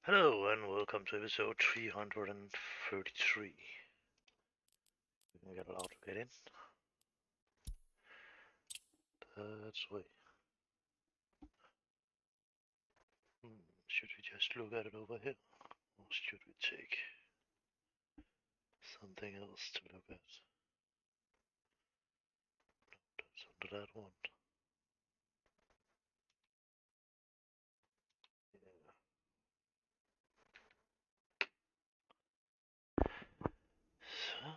Hello and welcome to episode 333. We can get allowed to get in. That's way. Should we just look at it over here? Or should we take something else to look at? That's under that one. Yeah. So,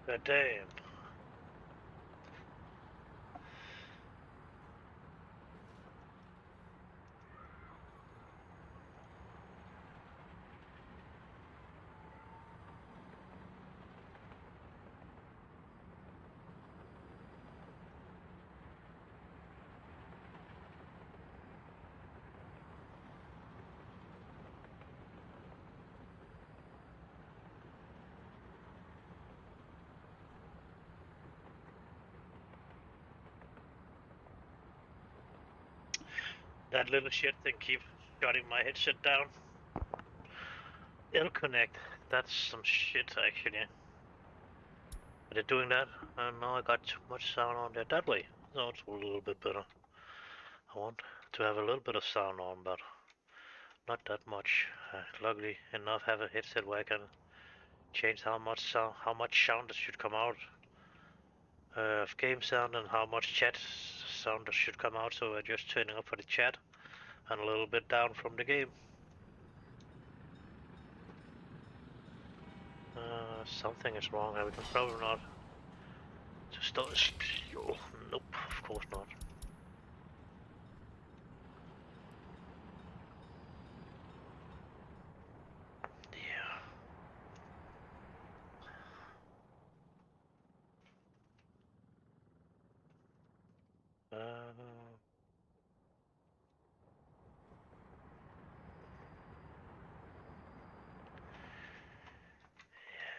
God damn. That little shit thing keeps shutting my headset down. It'll connect. That's some shit actually. Are they doing that? Oh no, I got too much sound on there. That way. No, it's a little bit better. I want to have a little bit of sound on, but not that much. Luckily enough, have a headset where I can change how much sound that should come out of game sound and how much chat sound that should come out. So we're just turning up for the chat and a little bit down from the game. Something is wrong. We can probably not just start. Oh, nope, of course not. Yeah.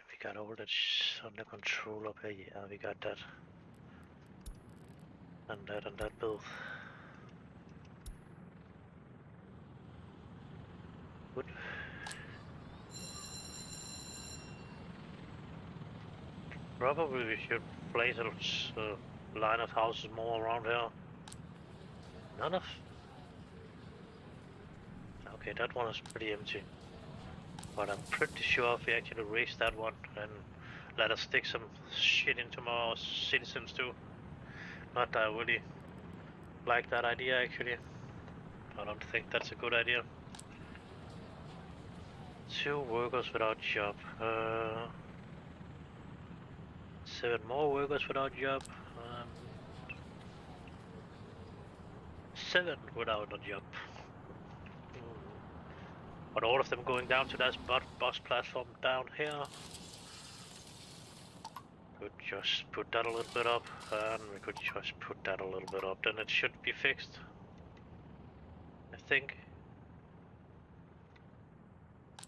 We got all that under control up here. Yeah, we got that. And that both. Good. Probably we should place a line of houses more around here. None of... Okay, that one is pretty empty. But I'm pretty sure if we actually raise that one and let us stick some shit into our citizens too. Not that I really like that idea actually. I don't think that's a good idea. 2 workers without job. 7 more workers without job. 7 without a job. But all of them going down to that bus platform down here. Could just put that a little bit up, and we could just put that a little bit up. Then it should be fixed, I think.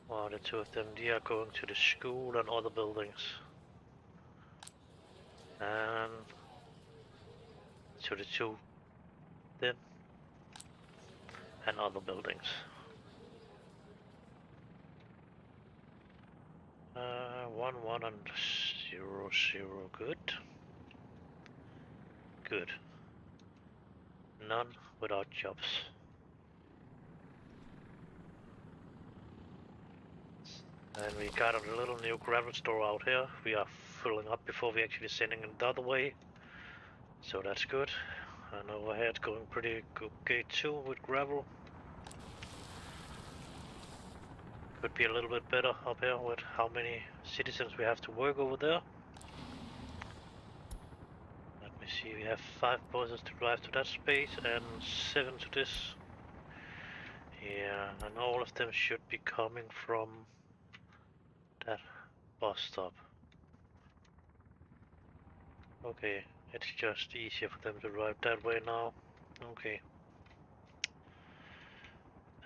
Well, the 2 of them, they are going to the school and other buildings. And to the 2 then, and other buildings. 1, 1 and 0, 0, good. Good. None without jobs. And we got a little new gravel store out here. We are filling up before we actually sending it the other way. So that's good. And over here it's going pretty okay too with gravel. Could be a little bit better up here with how many citizens we have to work over there. Let me see, we have 5 buses to drive to that space and 7 to this. Yeah, and all of them should be coming from that bus stop. Okay, it's just easier for them to drive that way now. Okay.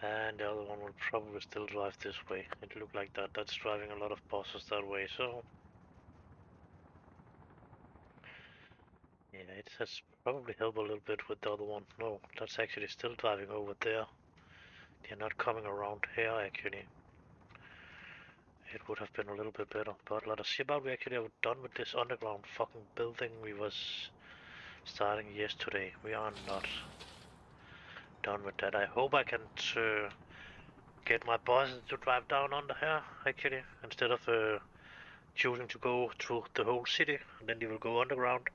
And the other one will probably still drive this way. It looked like that. That's driving a lot of buses that way, so... Yeah, it has probably helped a little bit with the other one. No, that's actually still driving over there. They're not coming around here, actually. It would have been a little bit better, but let us see about we actually are done with this underground fucking building we was starting yesterday. We are not done with that. I hope I can get my bosses to drive down under here, actually, instead of choosing to go through the whole city, and then they will go underground.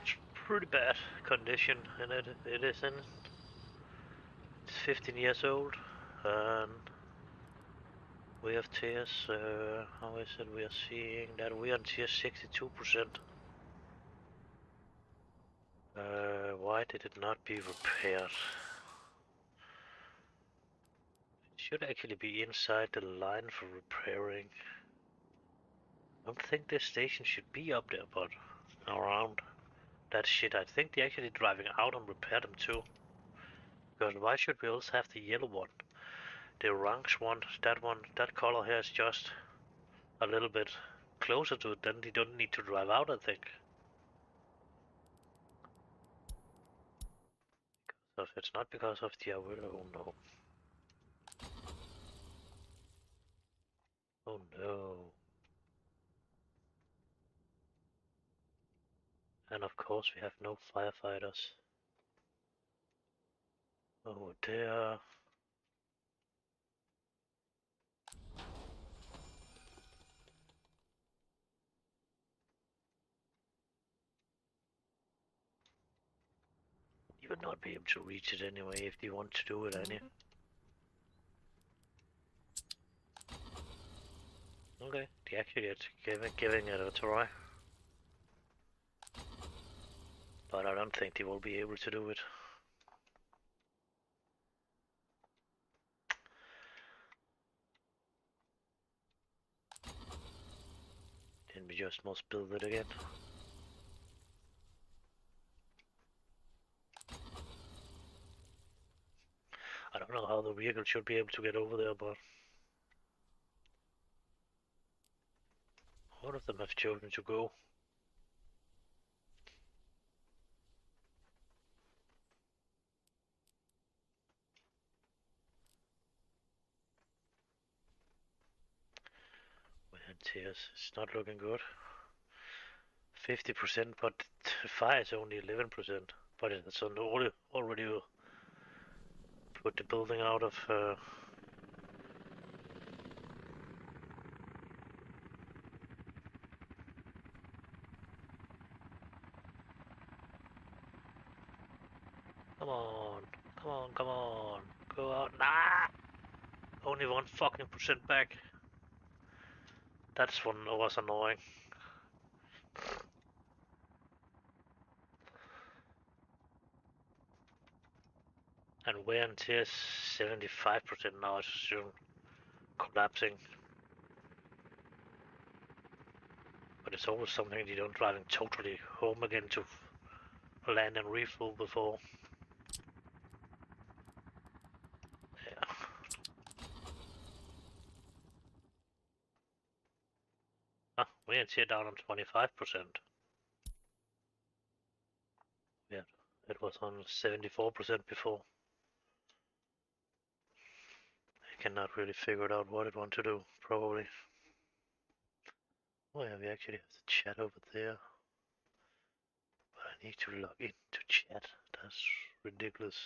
It's pretty bad condition, and it is in. It's 15 years old, and We have tiers, how is it? We are seeing that we are on tier 62%. Why did it not be repaired? It should actually be inside the line for repairing. I don't think this station should be up there, but around that shit, I think they're actually driving out and repair them too. Because why should we also have the yellow one? The ranks one, that color here is just a little bit closer to it, then they don't need to drive out, I think. So if it's not because of the Aurora, oh no. Oh no. And of course we have no firefighters. Oh dear. You would not be able to reach it anyway if you want to do it, any. Okay, they actually are giving it a try. But I don't think they will be able to do it. Then we just must build it again. I don't know how the vehicle should be able to get over there, but one of them have chosen to go. And tears, it's not looking good. 50%, but fire is only 11%. But it's already put the building out of. Come on, come on, come on, go out! Nah, only 1 fucking percent back. That's one was annoying. And wear and tear is 75% now. It's soon collapsing. But it's always something you don't driving totally home again to land and refuel before. Yeah. Ah, wear and tear down on 25%. Yeah, it was on 74% before. I cannot really figure out what it wants to do, probably. Oh yeah, we actually have the chat over there. But I need to log in to chat. That's ridiculous.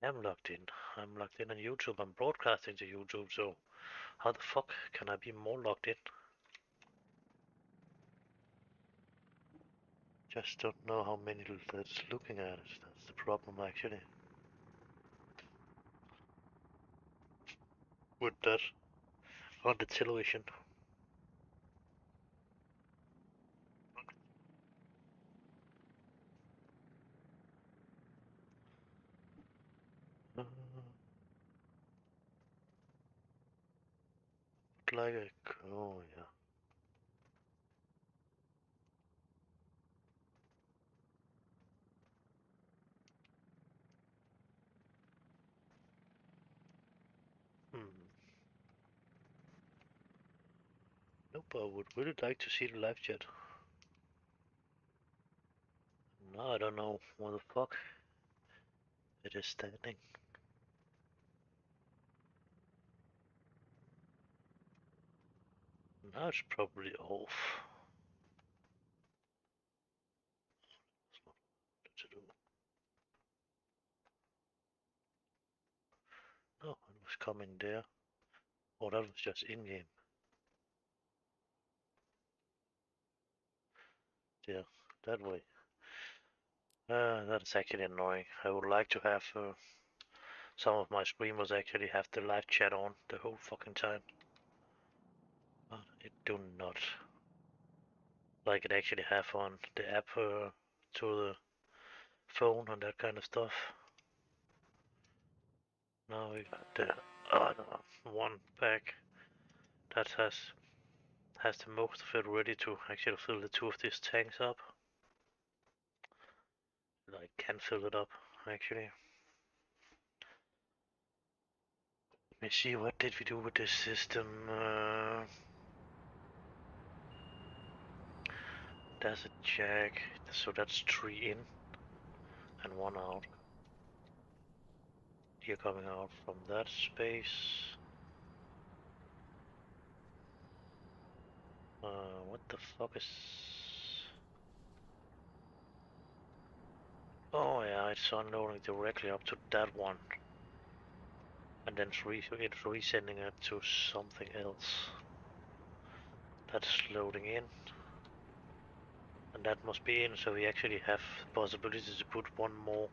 I'm logged in. I'm logged in on YouTube. I'm broadcasting to YouTube, so how the fuck can I be more logged in? Just don't know how many that's looking at it. That's the problem, actually. With that on the television. Like a oh yeah. Hmm. Nope, I would really like to see the live chat. No, I don't know what the fuck it is standing. Now it's probably off. That's not what to do. No, it was coming there. Oh, that was just in game. Yeah, that way. That's actually annoying. I would like to have Some of my streamers actually have the live chat on the whole fucking time. But it do not. Like it actually have on the app to the phone and that kind of stuff. Now we got the other one pack that has the most of it ready to actually fill the two of these tanks up. I can fill it up actually. Let me see, what did we do with this system? There's a jack, so that's 3 in and 1 out. Here coming out from that space. What the fuck is... Oh yeah, it's unloading directly up to that one. And then it's resending it to something else. That's loading in. And that must be in, so we actually have the possibility to put one more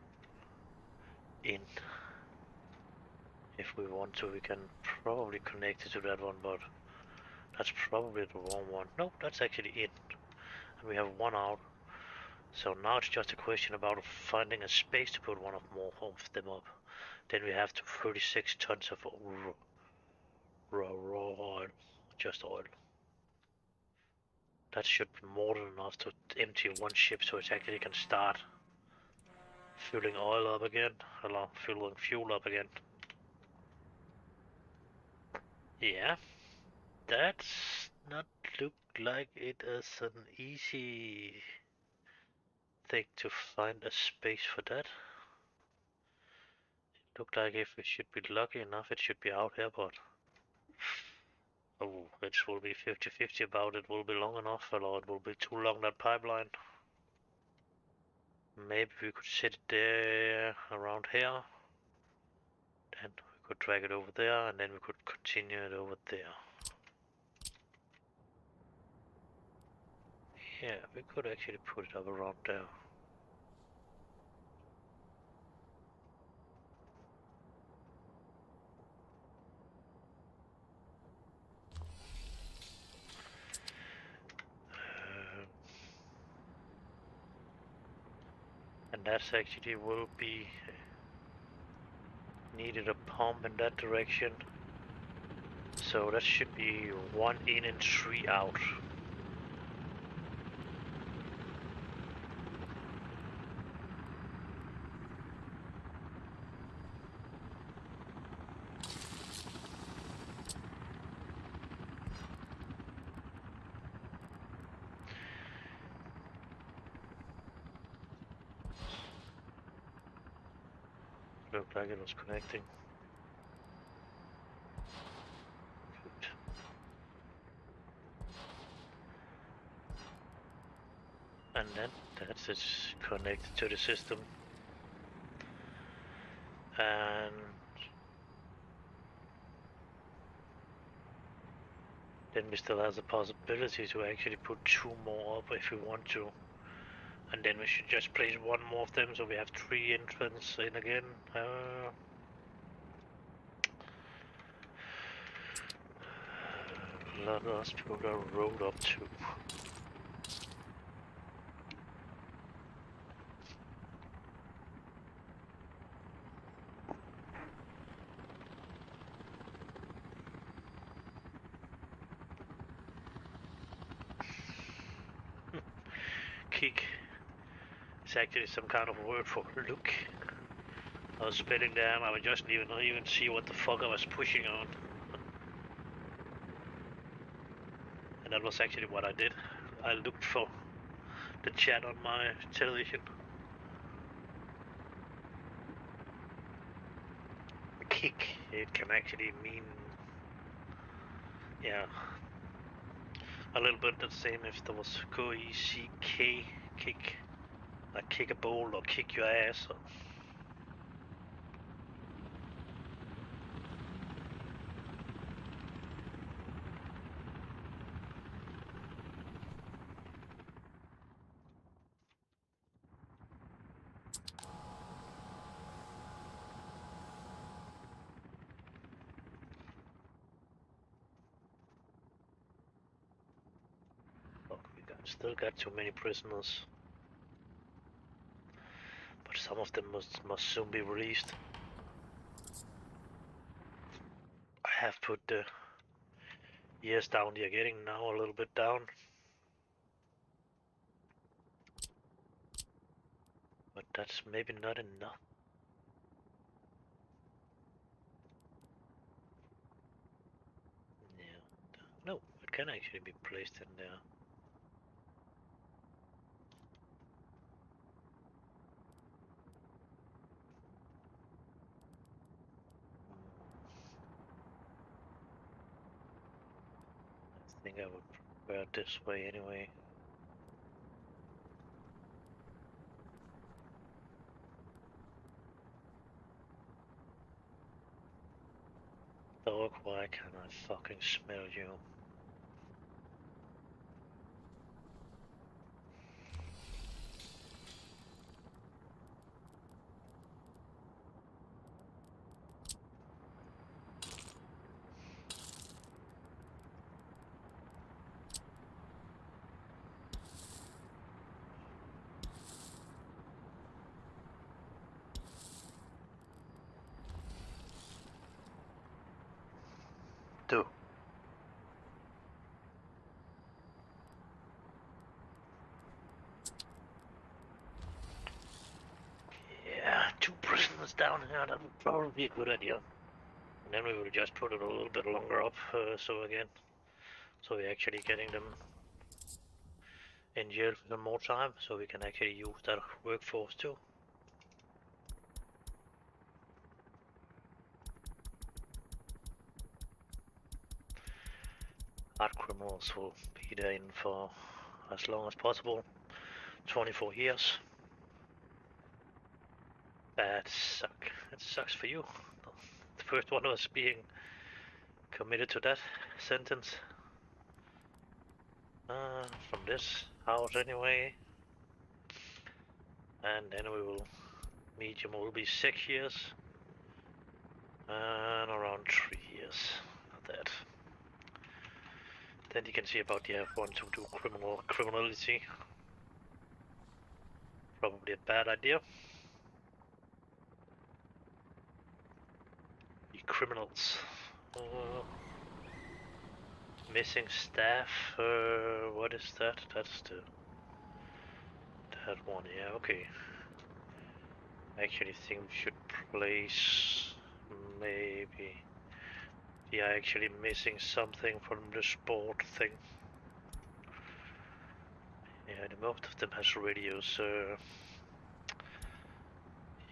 in. If we want to, we can probably connect it to that one, but that's probably the wrong one. Nope, that's actually in. And we have one out. So now it's just a question about finding a space to put one of more of them up. Then we have to 36 tons of raw oil, just oil. That should be more than enough to empty one ship so it actually can start filling oil up again, or filling fuel up again. Yeah, that's not look like it is an easy thing to find a space for that. Look like if we should be lucky enough, it should be out here, but oh, it will be 50-50 about it will be long enough, or it will be too long, that pipeline. Maybe we could set it there, around here. Then we could drag it over there, and then we could continue it over there. Yeah, we could actually put it up around there. And that's actually will be needed a pump in that direction. So that should be 1 in and 3 out. Looked like it was connecting. Good. And then that's it connected to the system. And then we still have the possibility to actually put 2 more up if we want to. And then we should just place 1 more of them, so we have 3 entrants in again. Let us put a road up too. Kick is actually some kind of word for look. I was spinning down, I would just even see what the fuck I was pushing on. And that was actually what I did. I looked for the chat on my television. Kick, it can actually mean, yeah, a little bit the same if there was K-E-C-K, kick, like kick a ball or kick your ass. Or Still got too many prisoners. But some of them must soon be released. I have put the years down. They're getting now a little bit down. But that's maybe not enough. Yeah. No, it can actually be placed in there. I think I would prefer it this way anyway. Dog, why can't I fucking smell you? Do. Yeah, 2 prisoners down here, that would probably be a good idea. And then we will just put it a little bit longer up, so we're actually getting them in jail for some more time, so we can actually use that workforce too. Hard criminals will be there in for as long as possible, 24 years. That sucks for you. The first one was being committed to that sentence. From this house anyway. And then we will medium will be 6 years. And around 3 years of that. Then you can see about the F1 to do criminality. Probably a bad idea. The criminals. Missing staff. What is that? That's that one. Yeah, okay. I actually think we should place maybe. Yeah, actually missing something from the sport thing. Yeah, most of them has radios.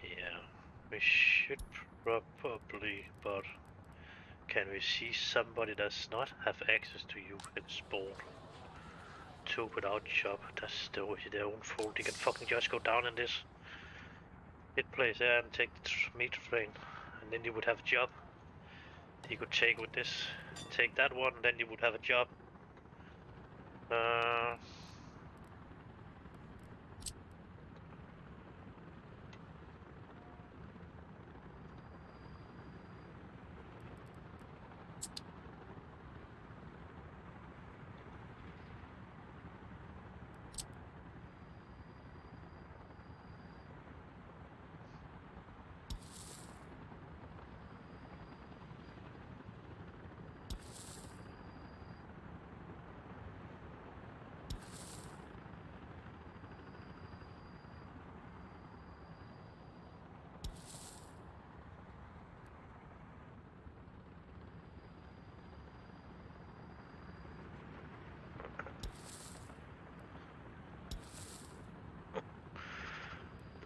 Yeah, we should probably, but can we see somebody does not have access to you in sport? 2 without job, that's their own fault. They can fucking just go down in this. Hit place there and take the meter train, and then you would have a job. You could take with this, take that one, and then you would have a job.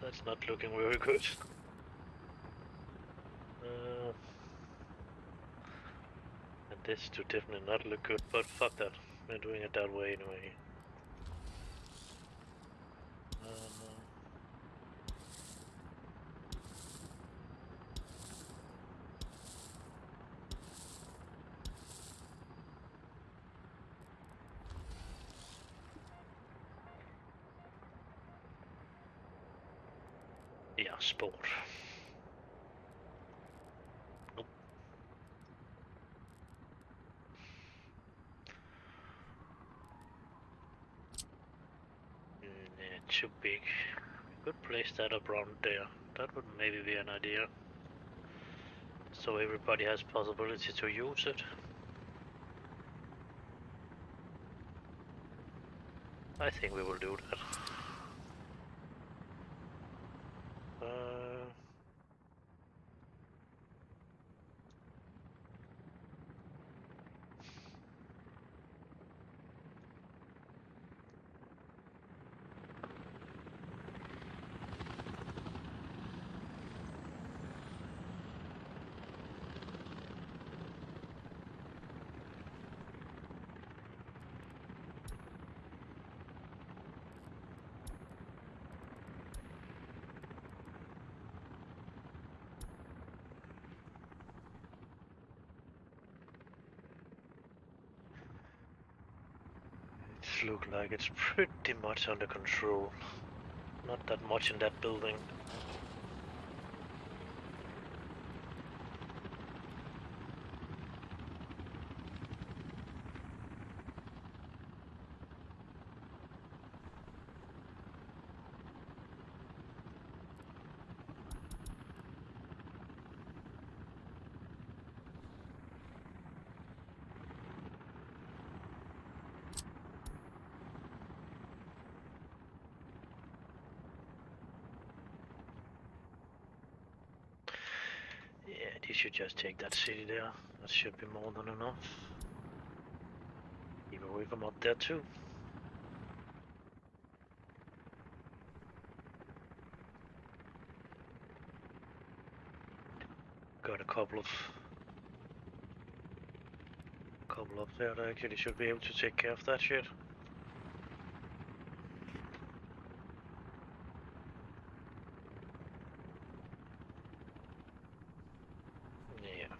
That's not looking very good. And this do definitely not look good, but fuck that. We're doing it that way anyway. Yeah, sport. Nope. too big. We could place that up around there. That would maybe be an idea. So everybody has possibility to use it. I think we will do that. It looks like it's pretty much under control. Not that much in that building. Yeah, they should just take that city there. That should be more than enough. Even with them up there too. Got a couple up there that actually should be able to take care of that shit. Yeah.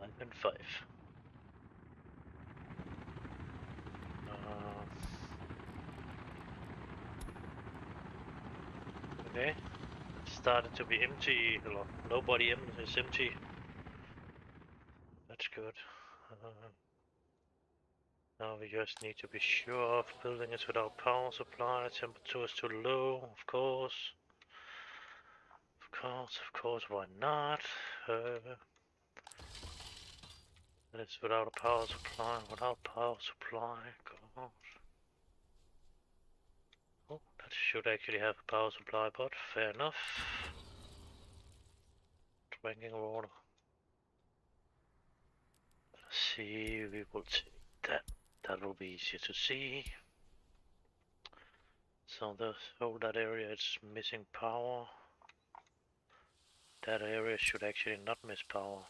9 and 5. Okay. Started to be empty. Hello. Nobody is empty. That's good. Now we just need to be sure of building is without power supply. Temperature is too low, of course. Of course, why not? It's without a power supply, God. Oh, that should actually have a power supply, but fair enough. Drinking water. Let's see, we will take that. That will be easier to see. So that area is missing power. That area should actually not miss power.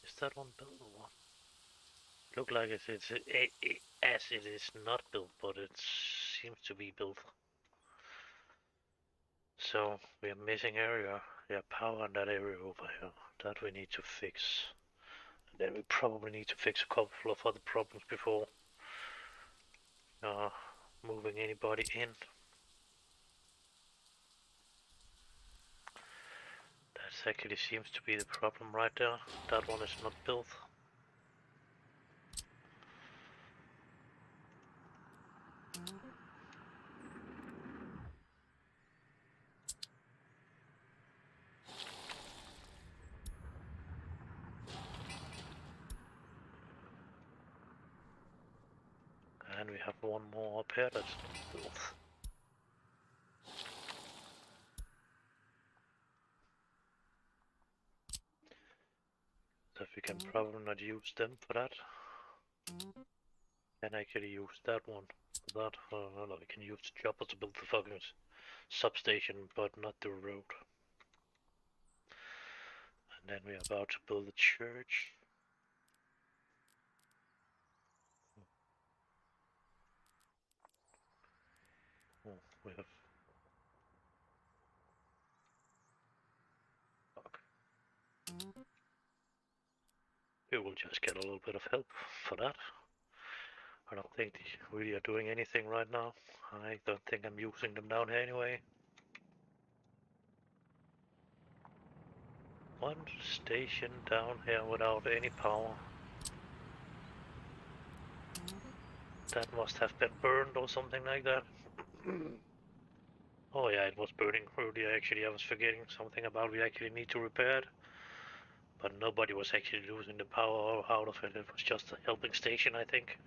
Is that one built or what? Look like as it is not built, but it seems to be built. So we are missing area. Yeah, power in that area over here. That we need to fix. And then we probably need to fix a couple of other problems before moving anybody in. That actually seems to be the problem right there. That one is not built. And we have one more up here that's not built. So we can probably not use them for that. Can actually use that one for that. No, we can use the chopper to build the fucking substation, but not the road. And then we're about to build a church. Oh, we have... Fuck. We will just get a little bit of help for that. I don't think they really are doing anything right now. I don't think I'm using them down here anyway. One station down here without any power. That must have been burned or something like that. Oh yeah, it was burning earlier actually. I was forgetting something about we actually need to repair it. But nobody was actually losing the power out of it. It was just a helping station, I think.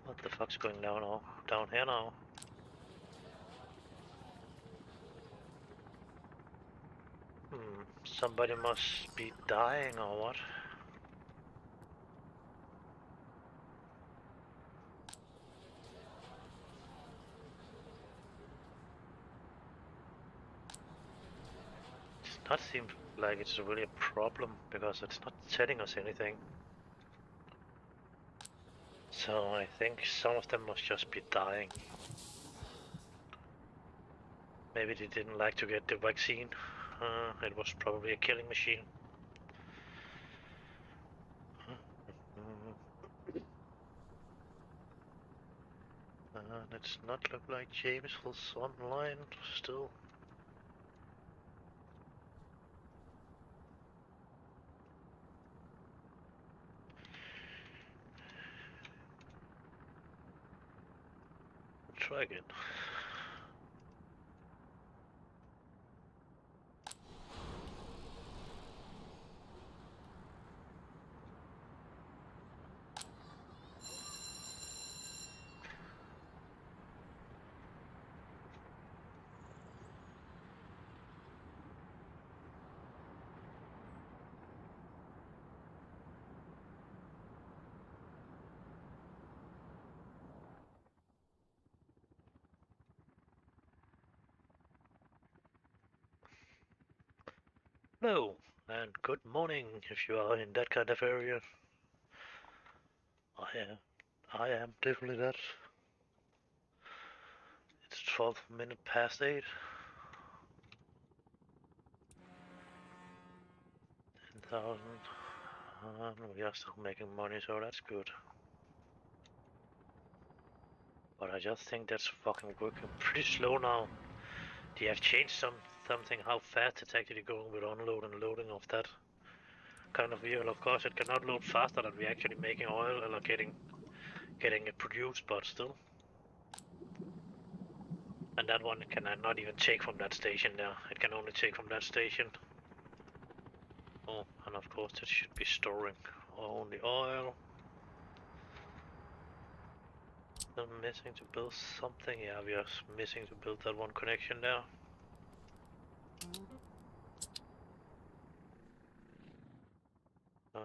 What the fuck's going down here now? Somebody must be dying or what? It does not seem like it's really a problem because it's not telling us anything. So I think some of them must just be dying. Maybe they didn't like to get the vaccine. It was probably a killing machine. Let's not look like James was online still. Try again. Hello, and good morning if you are in that kind of area. I am. I am definitely that. It's 12 minutes past 8. 10,000. We are still making money, so that's good. But I just think that's fucking working pretty slow now. They have changed something how fast it's actually going with unload and loading of that kind of vehicle. Of course, it cannot load faster than we actually making oil or getting it produced, but still. And that one can not even take from that station there. It can only take from that station. Oh, and of course it should be storing only oil. Still missing to build something. Yeah, we are missing to build that one connection there. Yeah,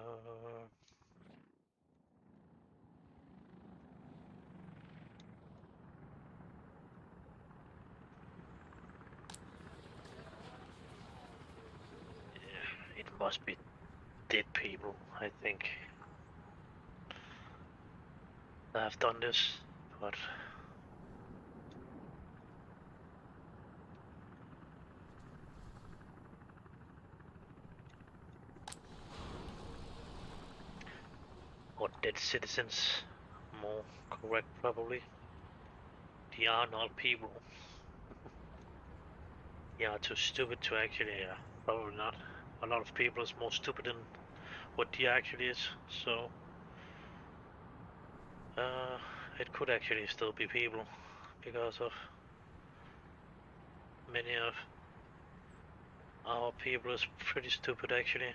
it must be dead people, I think. I have done this, but or dead citizens, more correct probably. They are not people. They are too stupid to actually, probably not. A lot of people is more stupid than what they actually is, so it could actually still be people because of many of our people is pretty stupid actually.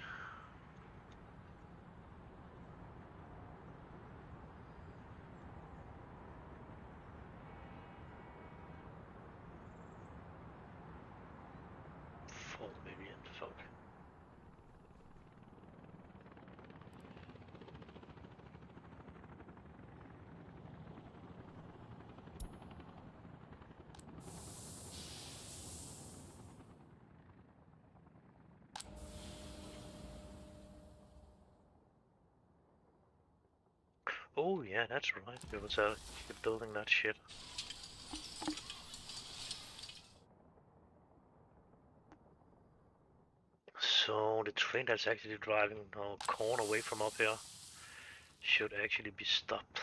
Full million, fuck. Oh yeah, that's right. We was keep building that shit. train that's actually driving a corn away from up here should actually be stopped.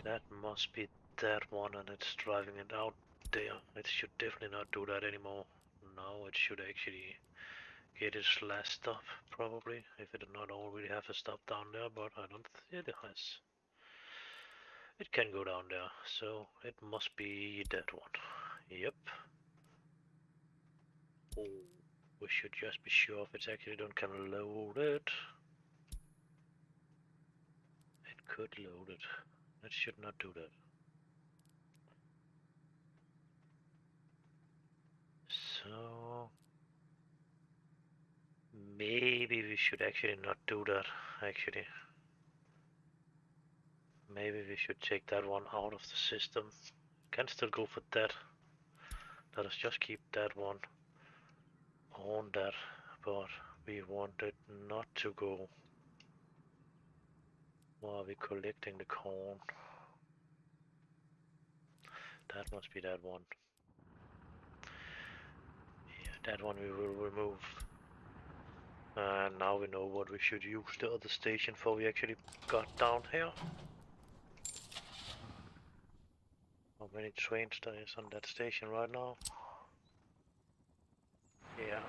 That must be that one, and it's driving it out there. It should definitely not do that anymore. Now it should actually get its last stop, probably, if it did not already have a stop down there, but I don't think it has. It can go down there, so it must be that one. Yep. Oh, we should just be sure if it's actually done can load it. It could load it. It should not do that. So maybe we should actually not do that, actually. Maybe we should take that one out of the system. Can still go for that. Let us just keep that one on that, but we want it not to go while we're collecting the corn. That must be that one. Yeah, that one we will remove. And now we know what we should use the other station for. We actually got down here. How many trains there is on that station right now? Yeah.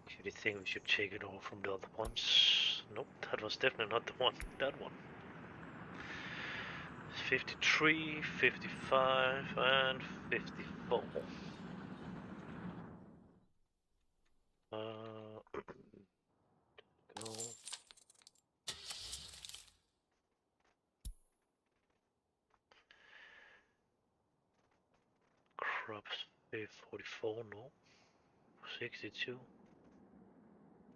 Actually think we should take it all from the other ones. Nope, that was definitely not the one. That one. 53, 55, and 54. Go. Crops 44, no. 62.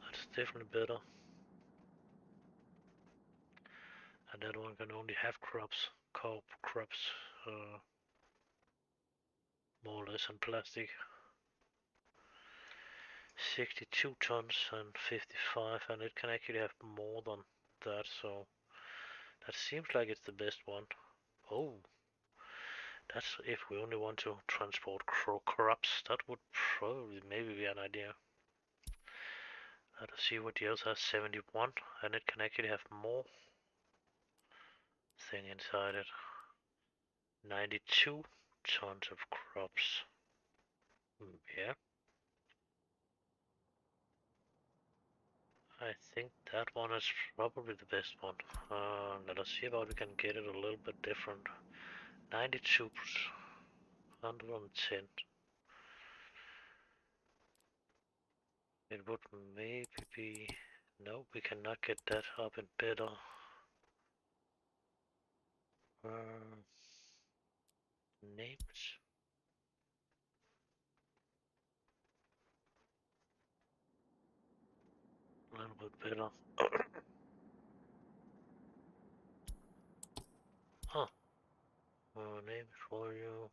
That's definitely better. And that one can only have crops, crops, more or less in plastic. 62 tons and 55, and it can actually have more than that, so that seems like it's the best one. Oh, that's if we only want to transport crops, that would probably maybe be an idea. Let us see what the else has. 71, and it can actually have more thing inside it. 92 tons of crops. Yeah. I think that one is probably the best one. Let us see about we can get it a little bit different. 92, 110. It would maybe be... No, we cannot get that up in better. Names. A little bit better. Huh. Names for you.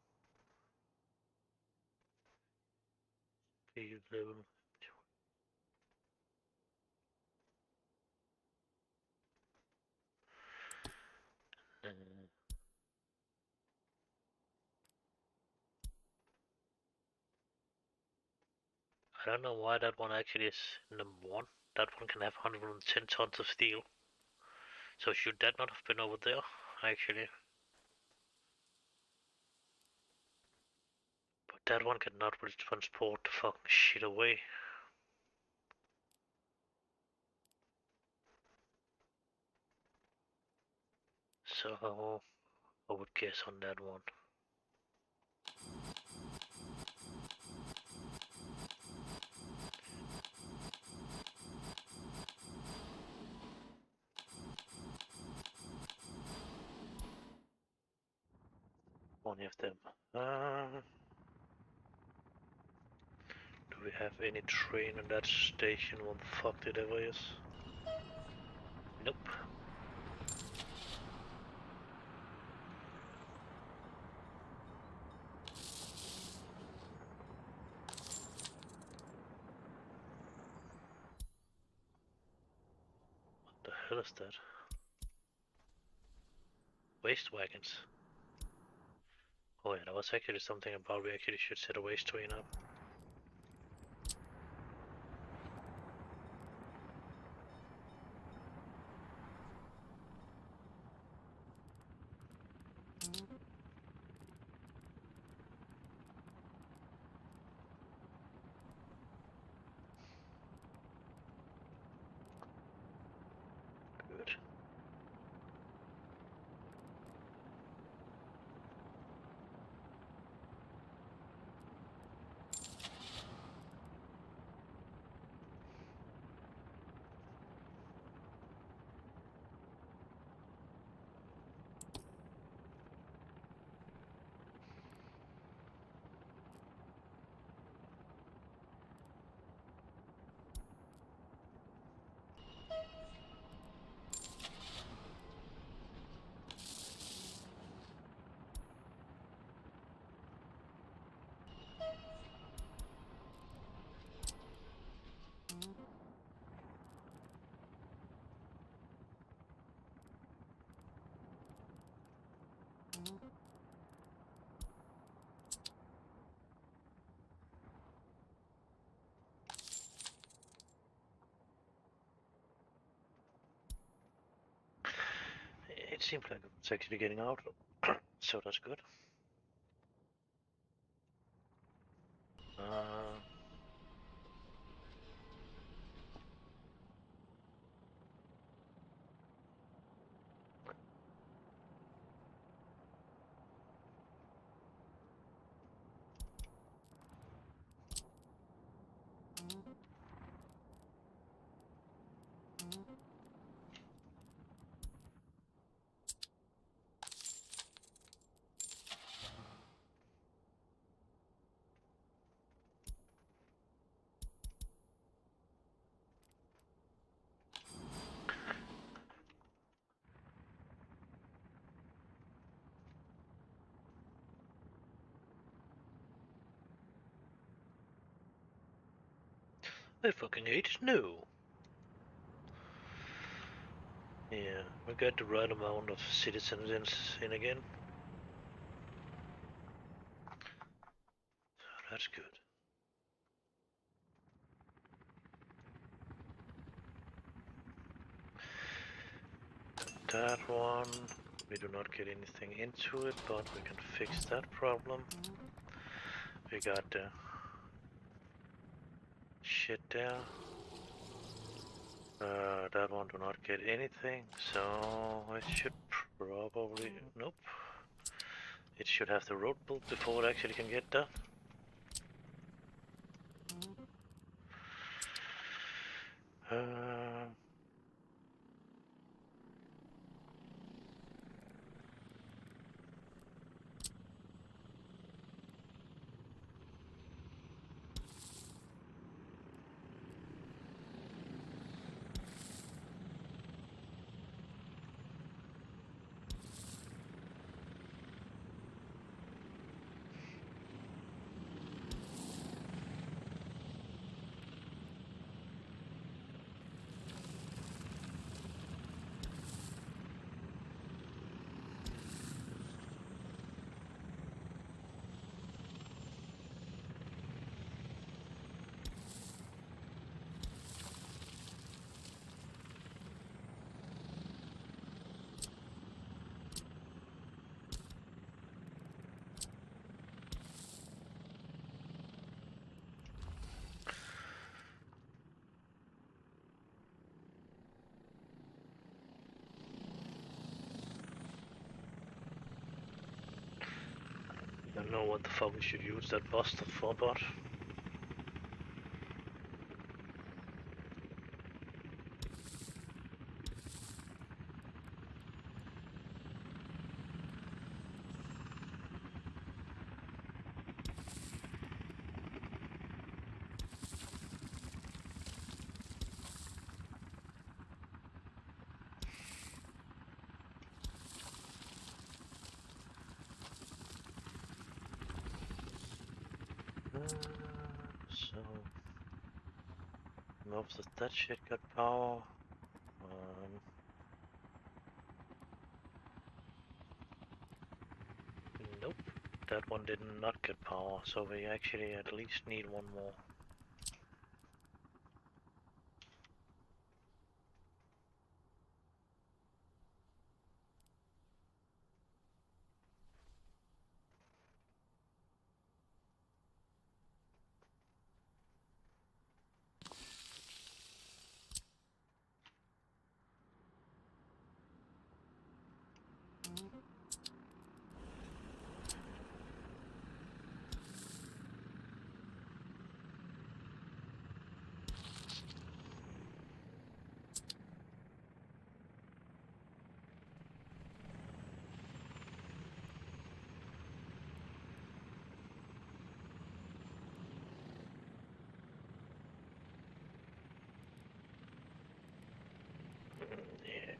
Speed level. I don't know why that one actually is number one. That one can have 110 tons of steel. So should that not have been over there, actually? But that one cannot really transport the fucking shit away. So I would guess on that one. One of them. Do we have any train on that station? What the fuck it ever is? Nope. What the hell is that? Waste wagons. Oh yeah, that was actually something about we actually should set a waste train up. Good. It seems like it's actually getting out, so that's good. Uh, I fucking hate snow. Yeah, we got the right amount of citizens in again. That's good. That one, we do not get anything into it, but we can fix that problem. We got the shit there. That one do not get anything, so it should probably, nope. It should have the road built before it actually can get there. Uh, I don't know what the fuck we should use that bastard for, but So most of that shit got power. Nope, that one did not get power, so we actually at least need one more. Yeah.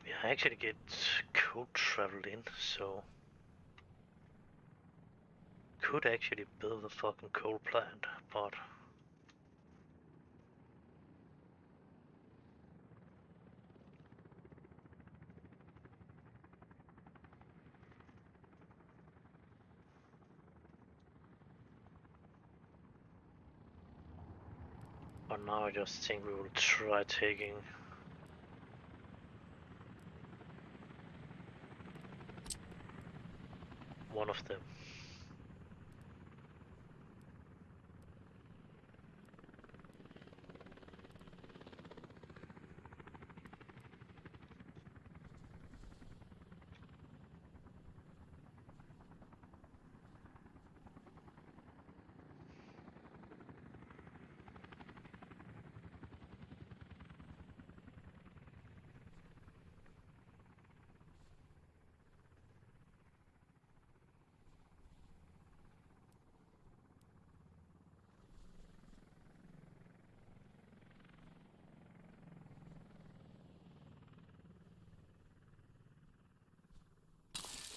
We actually get coal traveled in, so could actually build a fucking coal plant, but now I just think we will try taking one of them.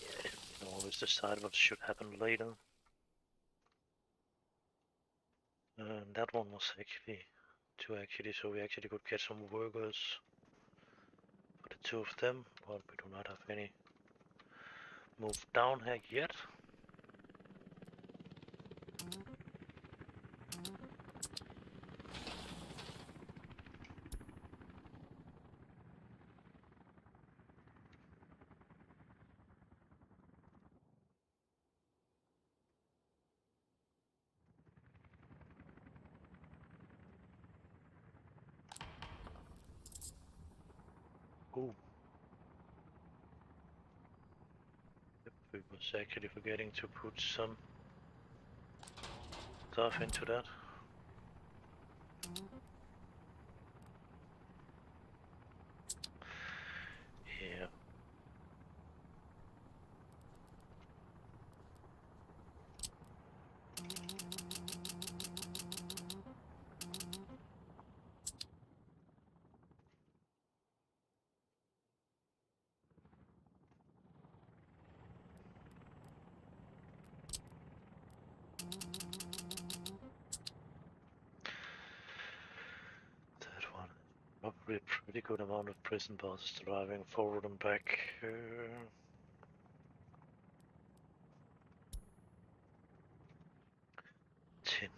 Yeah, you can always decide what should happen later. And that one was actually so we actually could get some workers for the two of them, but we do not have any move down here yet. Ooh. Yep, we was actually forgetting to put some stuff into that. Yeah. That one. Probably a pretty good amount of prison buses driving forward and back. 10.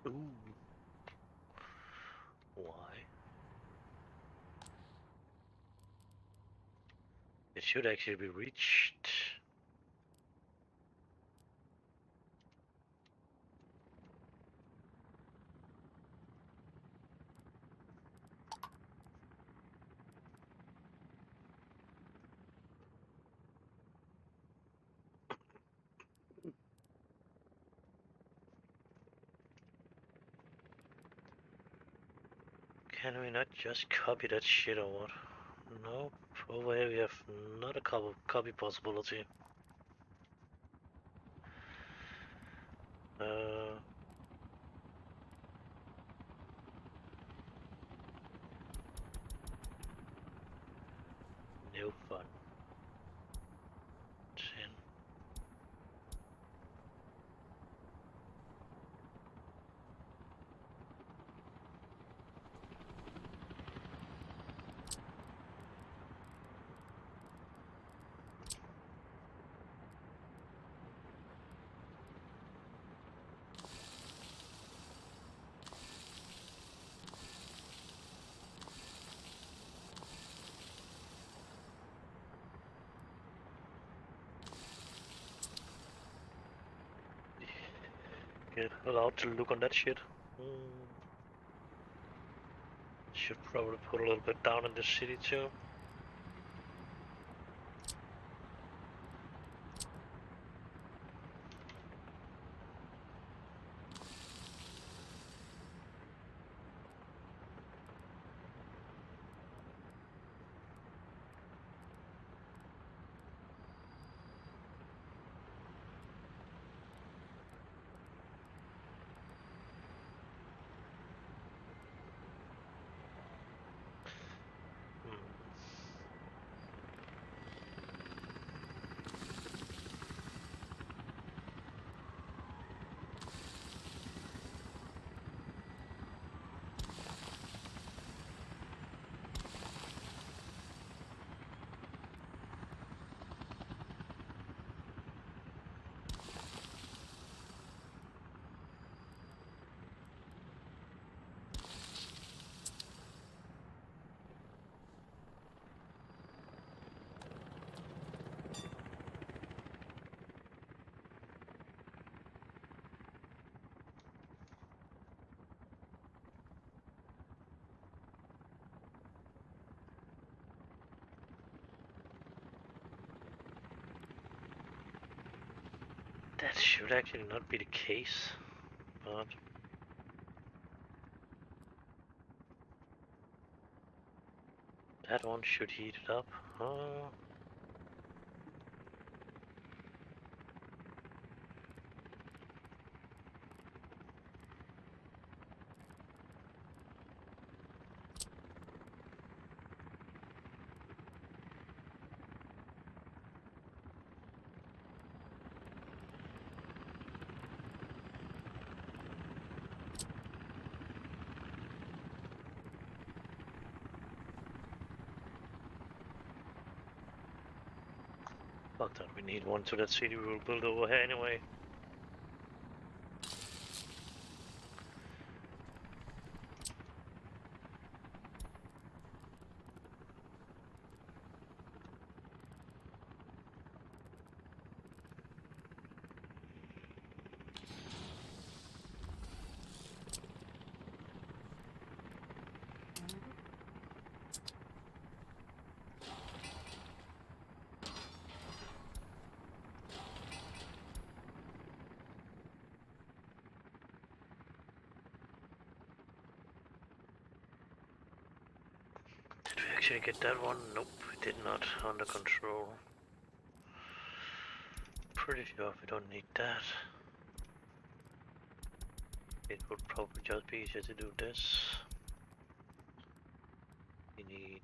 Ooh. Why? It should actually be reached. Can we not just copy that shit or what? No. Over here we have not a copy possibility. No fun. 10. Get allowed to look on that shit. Should probably put a little bit down in the city too. That should actually not be the case, but that one should heat it up. Fuck that, we need one to that city we will build over here anyway. Did we actually get that one? Nope, we did not. Under control. Pretty sure we don't need that. It would probably just be easier to do this. We need...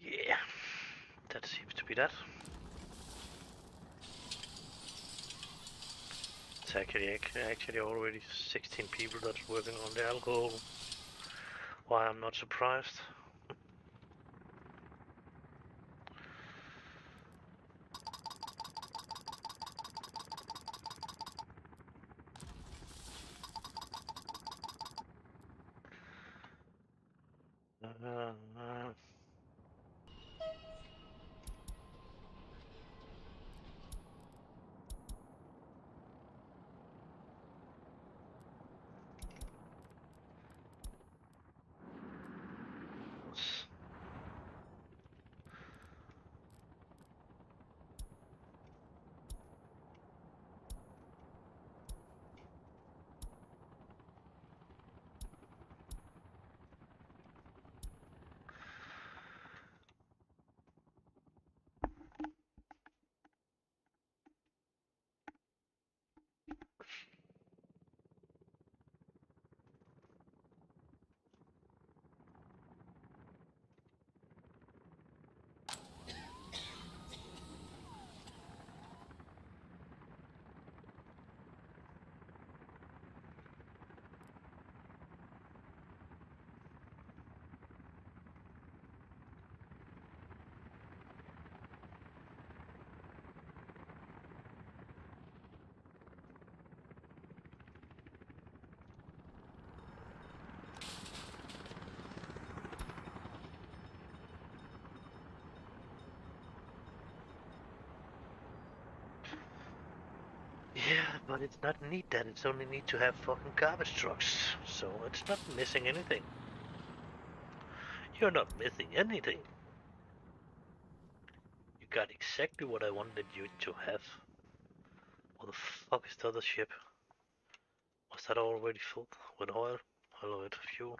Yeah, that seems to be that. It's actually already 16 people that's working on the alcohol. Why I'm not surprised. Uh, Yeah, but it's not need that. It's only need to have fucking garbage trucks. So it's not missing anything. You're not missing anything. You got exactly what I wanted you to have. What the fuck is the other ship? Was that already filled with oil? Or with fuel?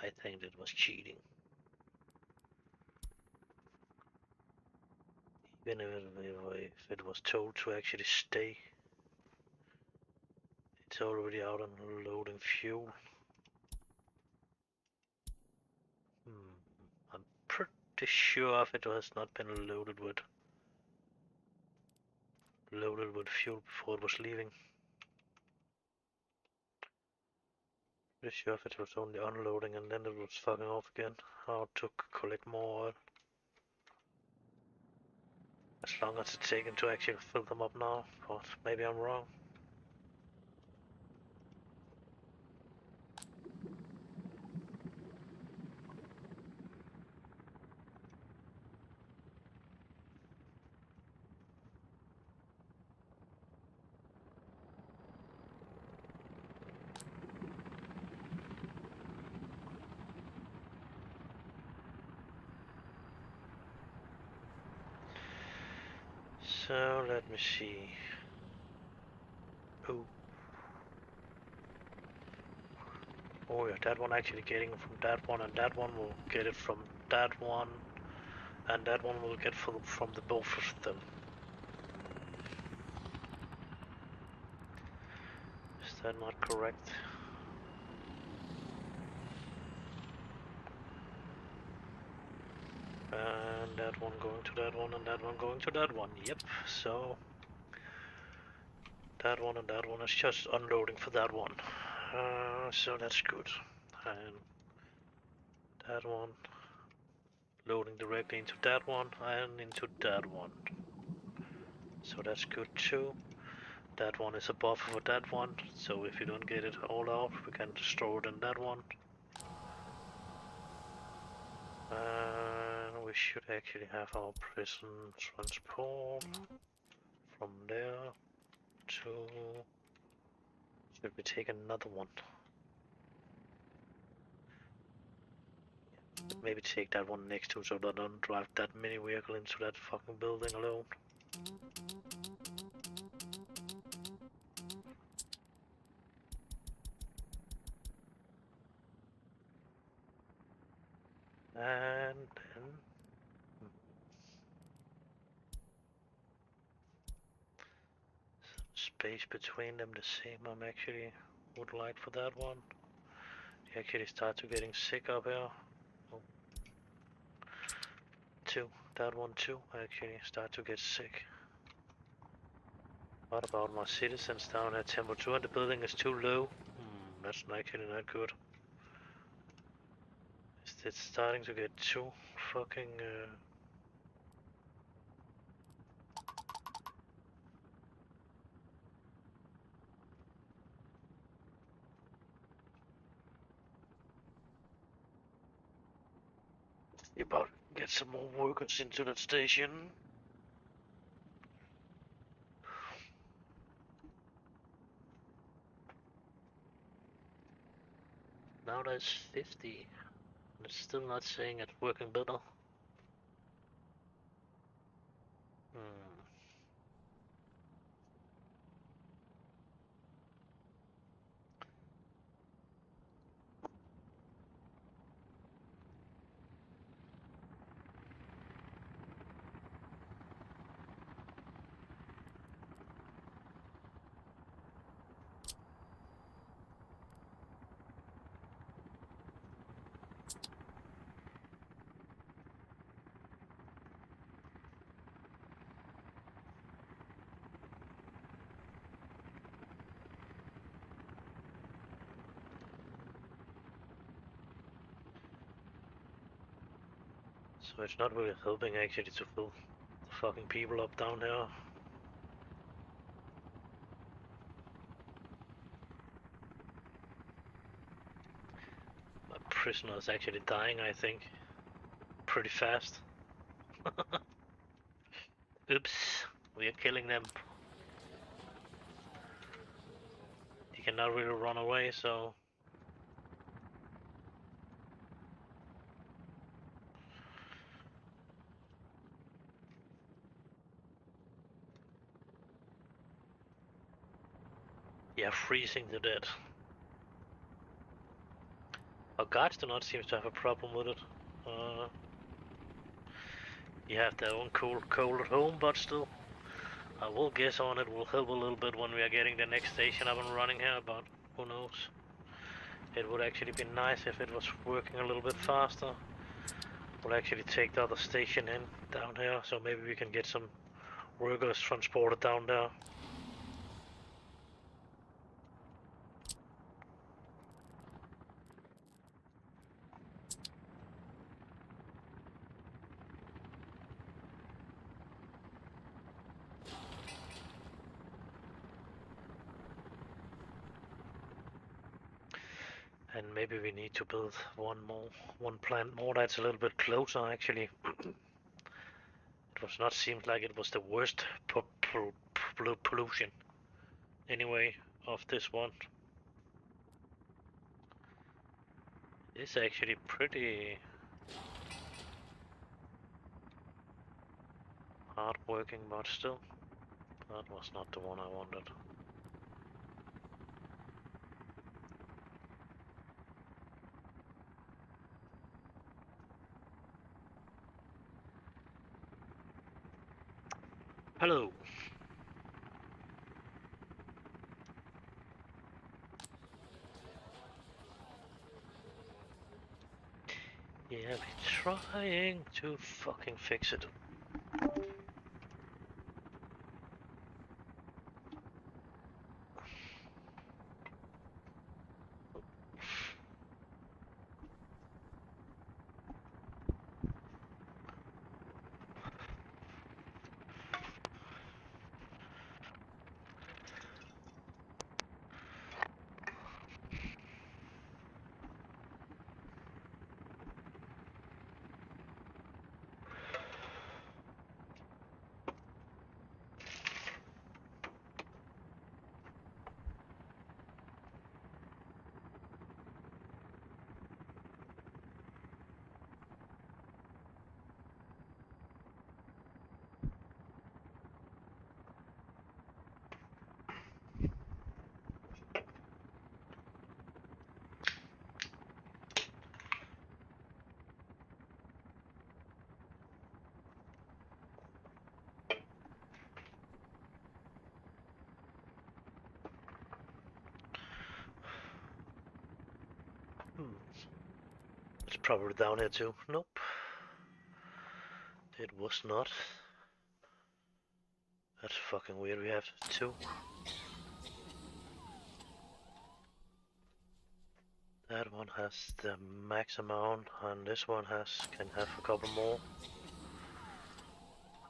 I think it was cheating. Even if it was told to actually stay, it's already out and loading fuel. I'm pretty sure if it has not been loaded with fuel before it was leaving. Pretty sure if it was only unloading and then it was fucking off again. How to collect more oil. As long as it's taken to actually fill them up now, but maybe I'm wrong. So let me see. Oh. Oh yeah, that one actually getting it from that one, and that one will get it from that one, and that one will get from the both of them. Is that not correct? And that one going to that one, and that one going to that one. Yep, so that one and that one is just unloading for that one. So that's good. And that one loading directly into that one and into that one. So that's good too. That one is a buffer for that one, so if you don't get it all out, we can store it in that one. And we should actually have our prison transport from there to... Should we take another one? Maybe take that one next to so that I don't drive that mini vehicle into that fucking building alone. And then... Space between them the same I'm actually would like for that one. You actually start to getting sick up here. Oh. 2. that one too, actually. Start to get sick. What about my citizens down at temperature in the building is too low? That's actually not good. It's starting to get too fucking about get some more workers into that station. Now there's 50. It's still not saying it's working better. So it's not really helping actually to fill the fucking people up down here. My prisoner is actually dying, I think. Pretty fast. Oops, we are killing them. He cannot really run away, so... Yeah, freezing to death. Our guards do not seem to have a problem with it. You have their own cold at home, but still. I will guess on it will help a little bit when we are getting the next station up and running here, but who knows. It would actually be nice if it was working a little bit faster. We'll actually take the other station in down here, so maybe we can get some workers transported down there. And maybe we need to build one plant more that's a little bit closer actually. It was not seemed like it was the worst pollution anyway of this one. It's actually pretty hard working, but still, that was not the one I wanted. Hello. Yeah, we're trying to fucking fix it. It's probably down here too. Nope. It was not. That's fucking weird. We have two. That one has the max amount, and this one can have a couple more.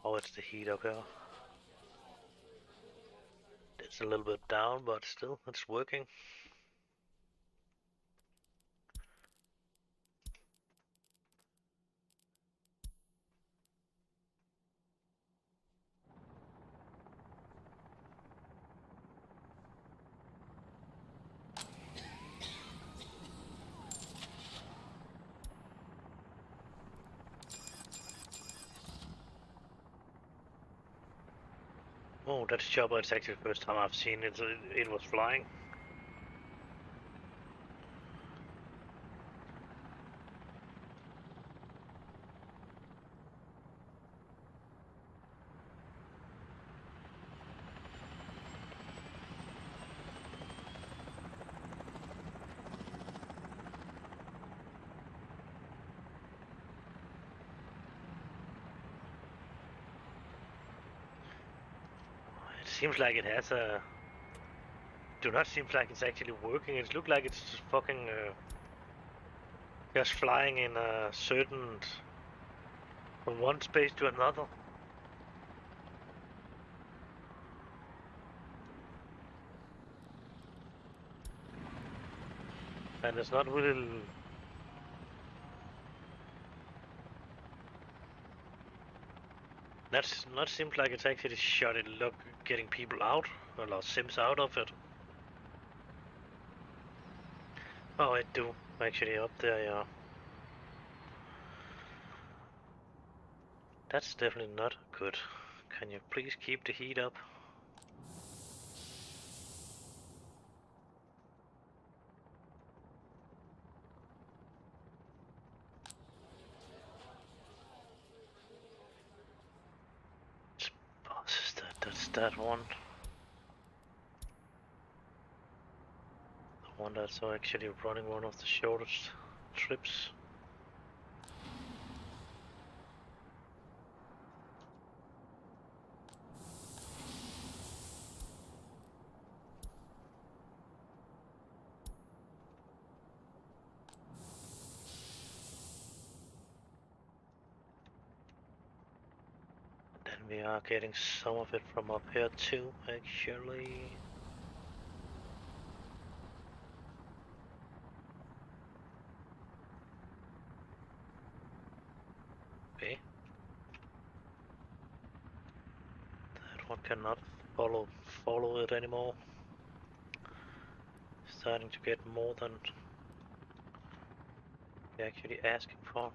Oh, it's the heat up here. It's a little bit down, but still, it's working. Oh, that's chopper. It's actually the first time I've seen it. It was flying. It seems like it has a... Do not seem like it's actually working. It looks like it's just fucking... just flying in a certain... from one space to another. And it's not really... That's not seems like it's actually shot it look getting people out or sims out of it. Oh, I do actually up there, yeah. That's definitely not good. Can you please keep the heat up? That's that one. The one that's actually running one of the shortest trips. Then we are getting some of it from up here too, actually. Okay. That one cannot follow it anymore. Starting to get more than we're actually asking for.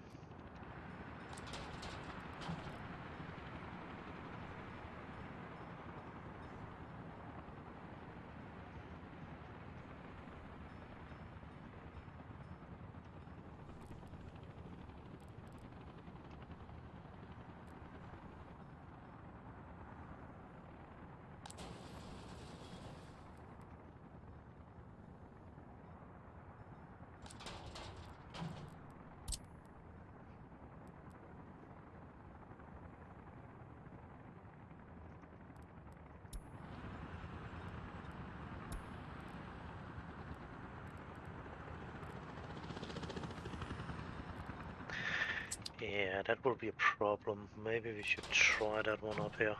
Yeah, that will be a problem. Maybe we should try that one up here.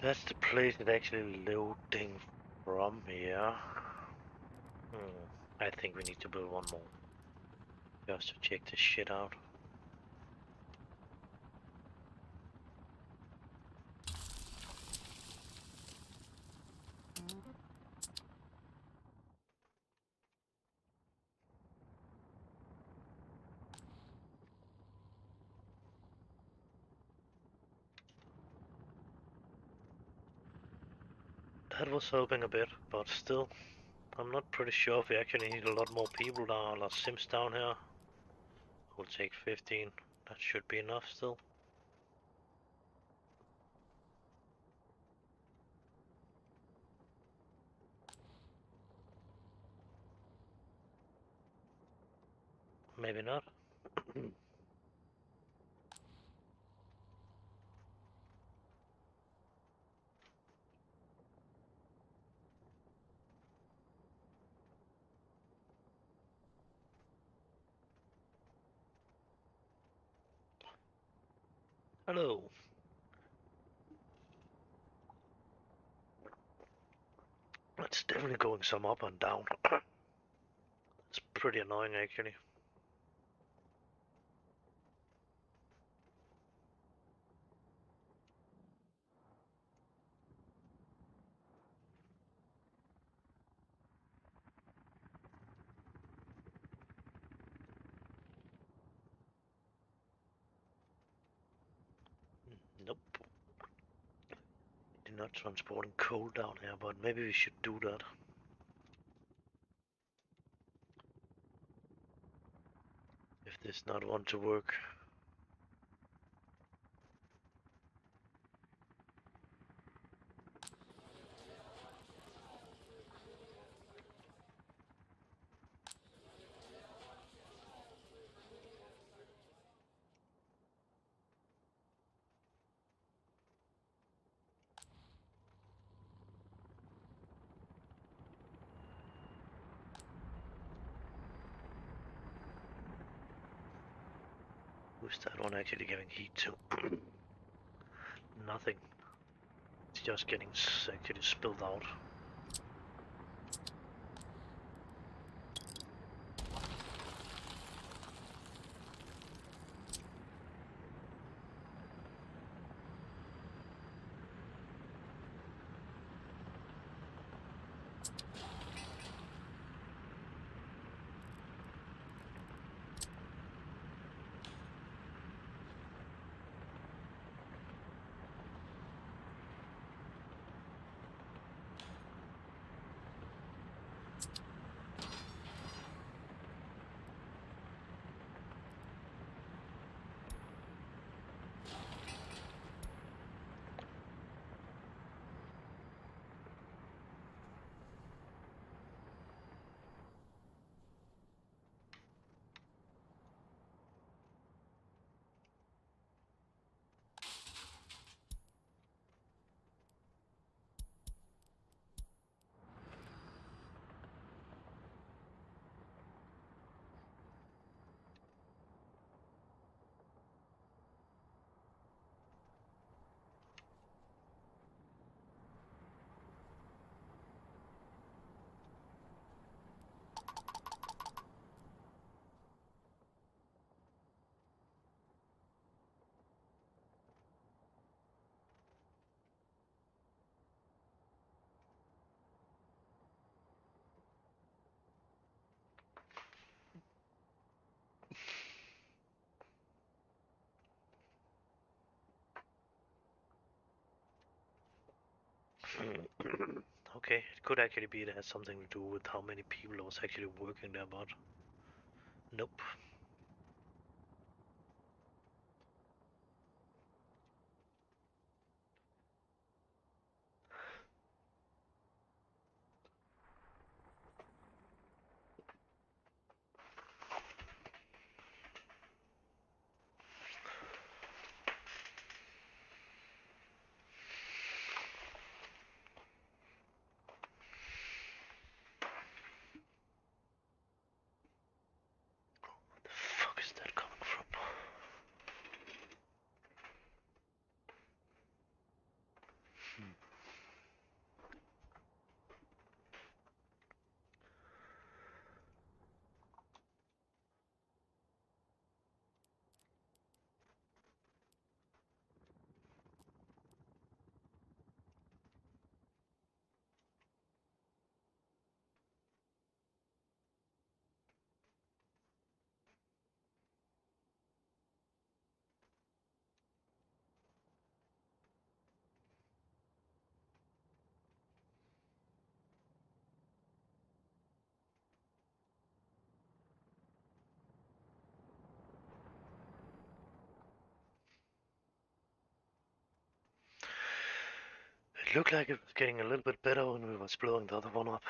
That's the place it's actually loading from here. I think we need to build one more. Just to check this shit out. That was helping a bit, but still, I'm not pretty sure if we actually need a lot more people down, or sims down here. We'll take 15. That should be enough still. Maybe not. Hello. It's definitely going some up and down. It's pretty annoying actually. Nope. They're not transporting coal down here, but maybe we should do that. If this not want to work. Who's that one actually giving heat to? Nothing. It's just getting actually spilled out. Okay, it could actually be that has something to do with how many people was actually working there, but nope. It looked like it was getting a little bit better when we was blowing the other one up.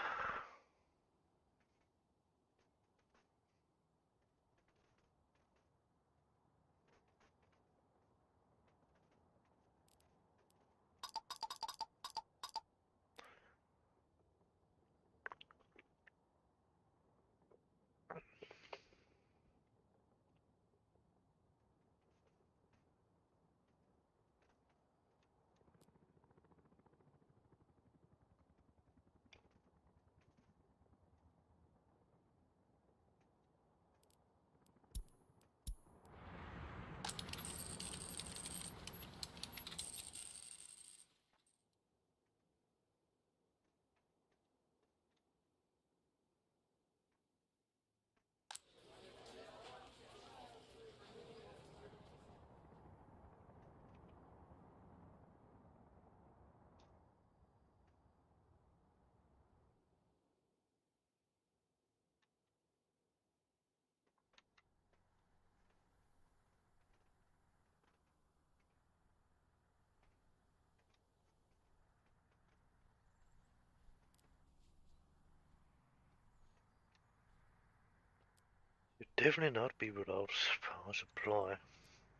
Should definitely not be without power supply,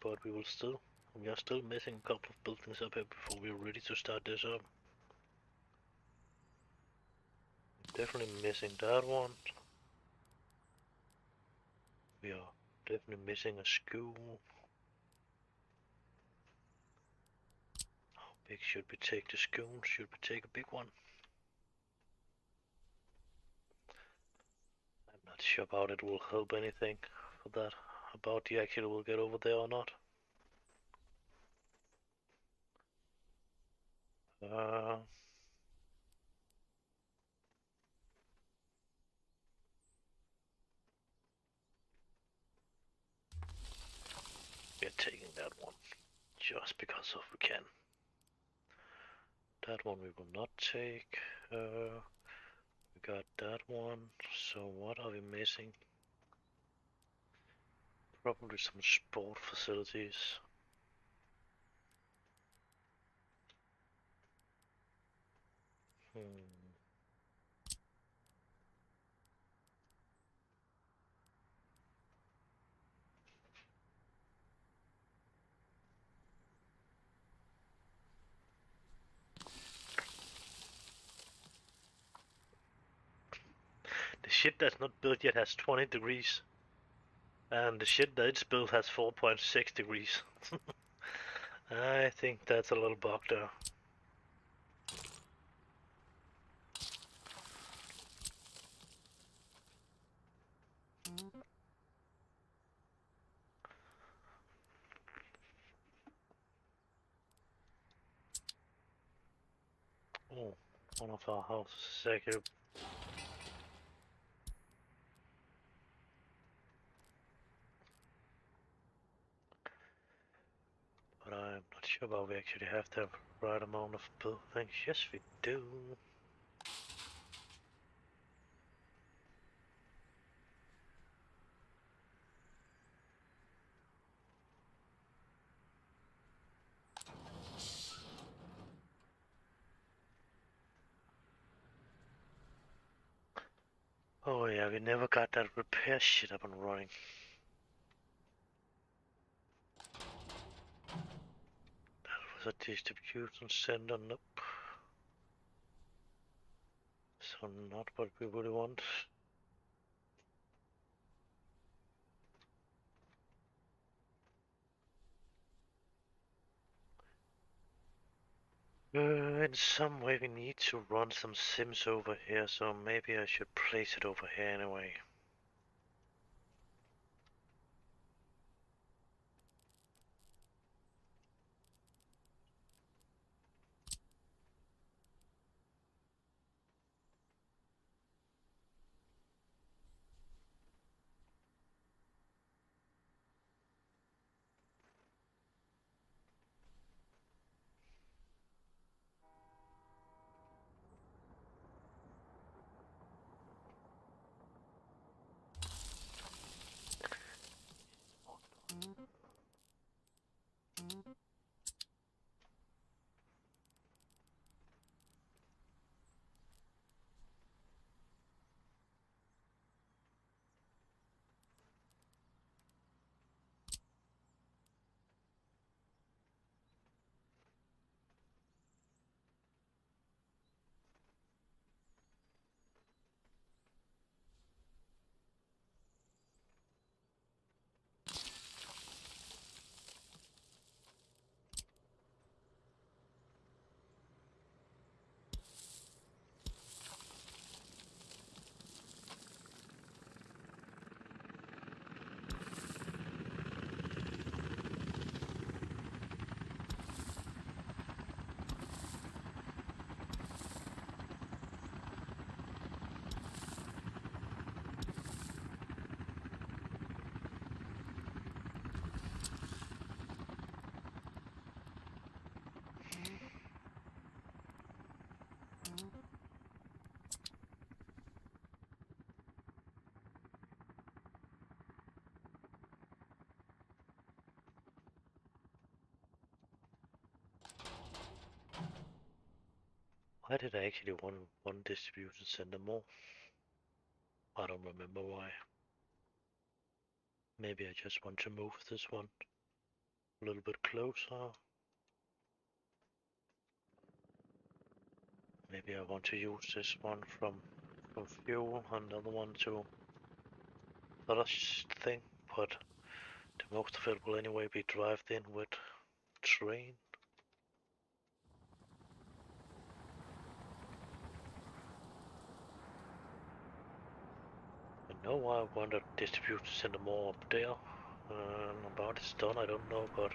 but we are still missing a couple of buildings up here before we're ready to start this up. Definitely missing that one. We are definitely missing a school. How big should we take the school? Should we take a big one? I'm not sure about it will help anything for that. About the actually will get over there or not. Uh, we're taking that one just because of we can. That one we will not take. We got that one. So what are we missing? Probably some sport facilities. Hmm. The shit that's not built yet has 20 degrees. And the shit that's built has 4.6 degrees. I think that's a little bug there. Oh, one of our houses is actually. But I'm not sure about we actually have the right amount of buildings. Yes, we do. Oh yeah, we never got that repair shit up and running. That was a distribution center, nope. So not what we really want. In some way we need to run some sims over here, so maybe I should place it over here anyway. Why did I actually want one distribution center more? I don't remember why. Maybe I just want to move this one a little bit closer. Maybe I want to use this one from fuel and the other one to other thing, but the most of it will anyway be driven in with train. I know I want to distribute center more up there. About it's done, I don't know, but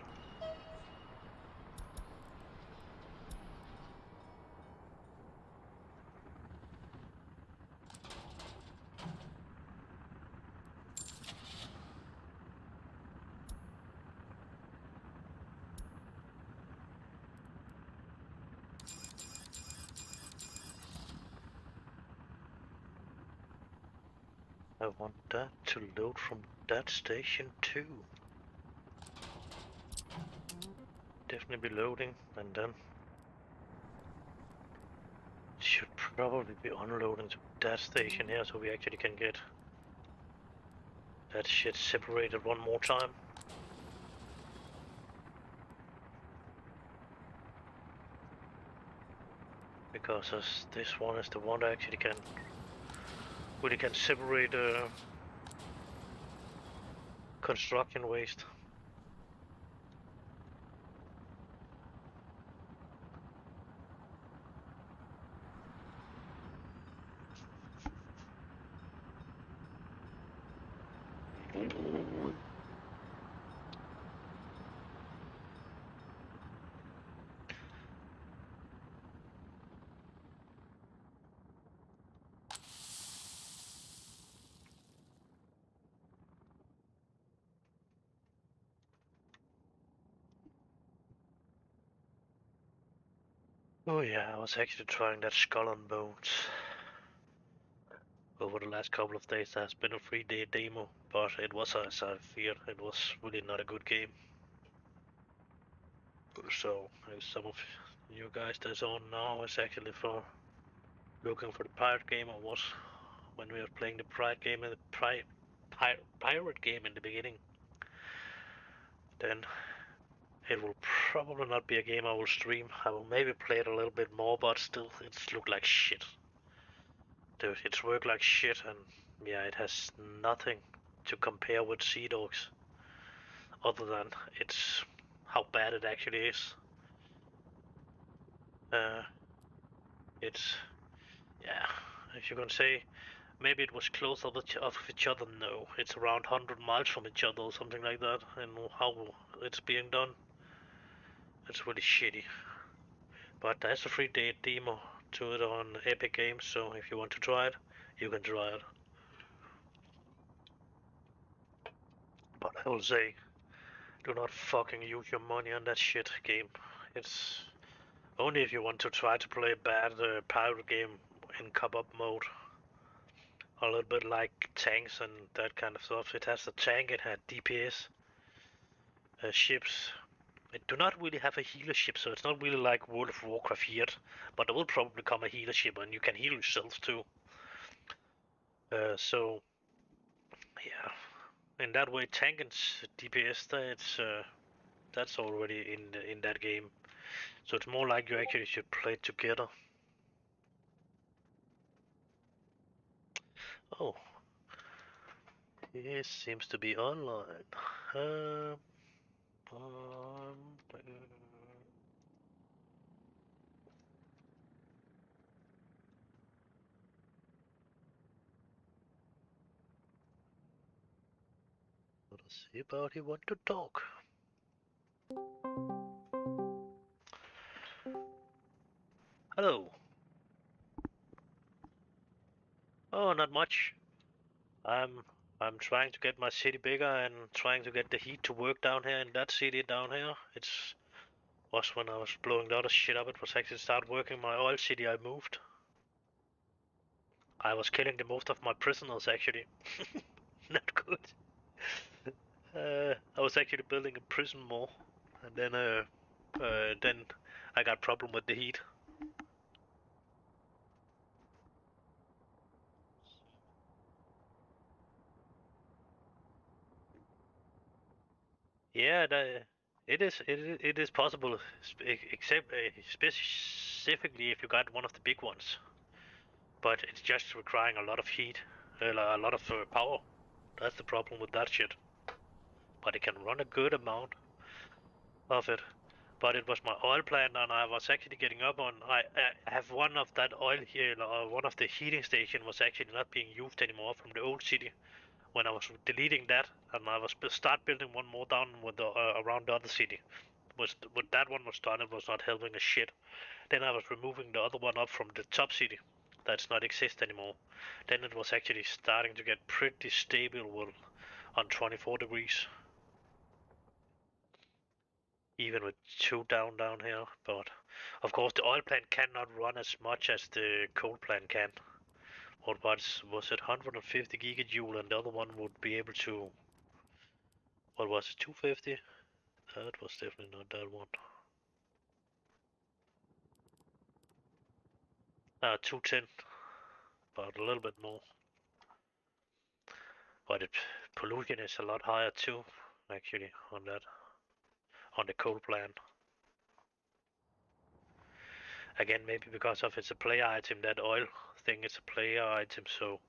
I want that to load from that station too. Definitely be loading, and then it should probably be unloading to that station here, so we actually can get that shit separated one more time. Because this one is the one that actually can really can separate construction waste. Oh yeah, I was actually trying that Skull and Bones. Over the last couple of days there has been a 3-day demo, but it was as I feared, it was really not a good game. So some of you guys that's on now is actually for looking for the pirate game, or was when we were playing the pirate game and the pirate game in the beginning. Then it will probably not be a game I will stream. I will maybe play it a little bit more, but still, it's looked like shit. Dude, it's worked like shit, and yeah, it has nothing to compare with Sea Dogs, other than it's how bad it actually is. It's yeah, if you can say maybe it was close of each other. No, it's around 100 miles from each other or something like that. And how it's being done, it's really shitty. But there's a 3-day demo to it on Epic Games, so if you want to try it, you can try it. But I will say, do not fucking use your money on that shit game. It's only if you want to try to play a bad pirate game in co-op mode. A little bit like tanks and that kind of stuff. It has a tank, it had DPS, ships. It do not really have a healer ship, so it's not really like World of Warcraft yet. But there will probably come a healer ship, and you can heal yourself too. So yeah, in that way, tank and DPS, that's already in that game. So it's more like you actually should play together. Oh, he seems to be online. Um, let's see about he want to talk. Hello. Oh, not much. I'm I'm trying to get my city bigger and trying to get the heat to work down here in that city down here. It's was when I was blowing a lot of shit up. It was actually start working my oil city I moved. I was killing the most of my prisoners actually. Not good. I was actually building a prison more, and then I got problem with the heat. Yeah, it is possible, except specifically if you got one of the big ones. But it's just requiring a lot of heat, a lot of power. That's the problem with that shit. But it can run a good amount of it. But it was my oil plant, and I was actually getting up on. I have one of that oil here, or one of the heating station was actually not being used anymore from the old city. When I was deleting that, and I was start building one more down with the, around the other city. Was when that one was done, it was not helping a shit. Then I was removing the other one up from the top city. That's not exist anymore. Then it was actually starting to get pretty stable with, on 24 degrees. Even with two down here. But of course the oil plant cannot run as much as the coal plant can. What was it 150 gigajoule, and the other one would be able to, what was it, 250? That was definitely not that one. 210, but a little bit more. But it, pollution is a lot higher too, actually, on that, on the coal plant. Again, maybe because of it's a player item, that oil thing is a player item, so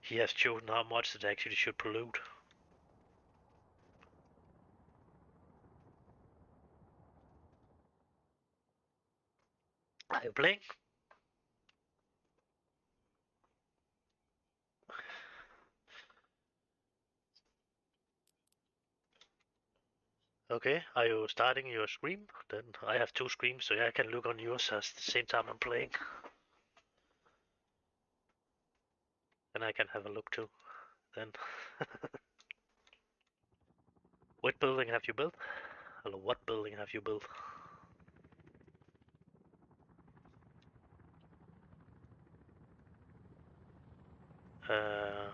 he has chosen how much it actually should pollute. Are you playing? Okay, are you starting your stream? Then I have two streams, so yeah, I can look on yours at the same time I'm playing. And I can have a look too. Then. What building have you built? Hello, what building have you built? Uh,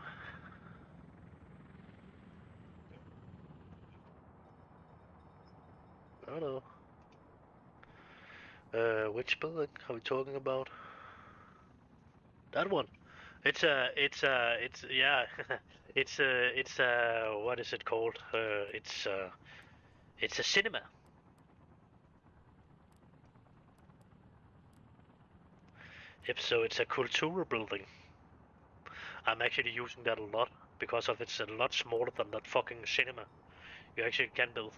I don't know. Which building are we talking about? That one. It's yeah, what is it called? It's a cinema. If so, it's a Kultura building. I'm actually using that a lot because of it's a lot smaller than that fucking cinema. You actually can build.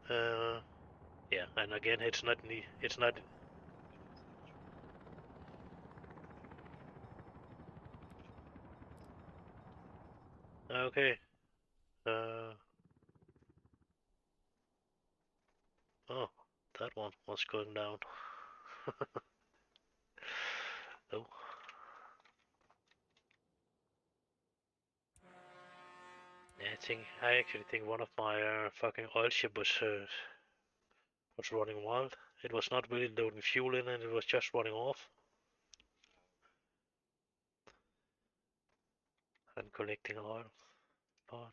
Uh, yeah, and again, it's not. Okay. Uh, oh, that one was going down. Oh. Yeah, I actually think one of my fucking oil ship was running wild. It was not really loading fuel in, and it was just running off and collecting oil. But I'm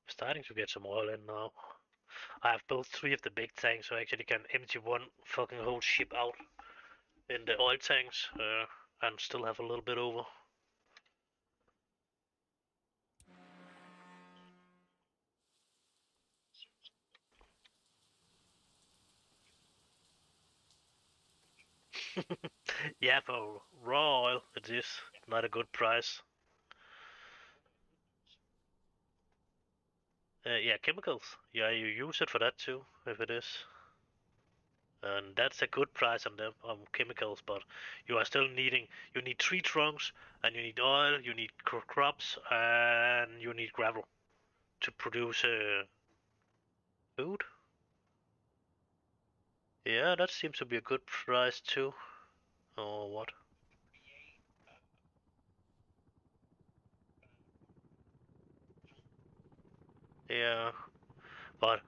starting to get some oil in now. I have built three of the big tanks, so I actually can empty one fucking whole ship out in the oil tanks, and still have a little bit over. Yeah, for raw oil, it is not a good price. Yeah, chemicals. Yeah, you use it for that too, if it is. And that's a good price on them on chemicals, but you are still needing, you need tree trunks, and you need oil, you need crops, and you need gravel to produce food. Yeah, that seems to be a good price too. Or what? Yeah, but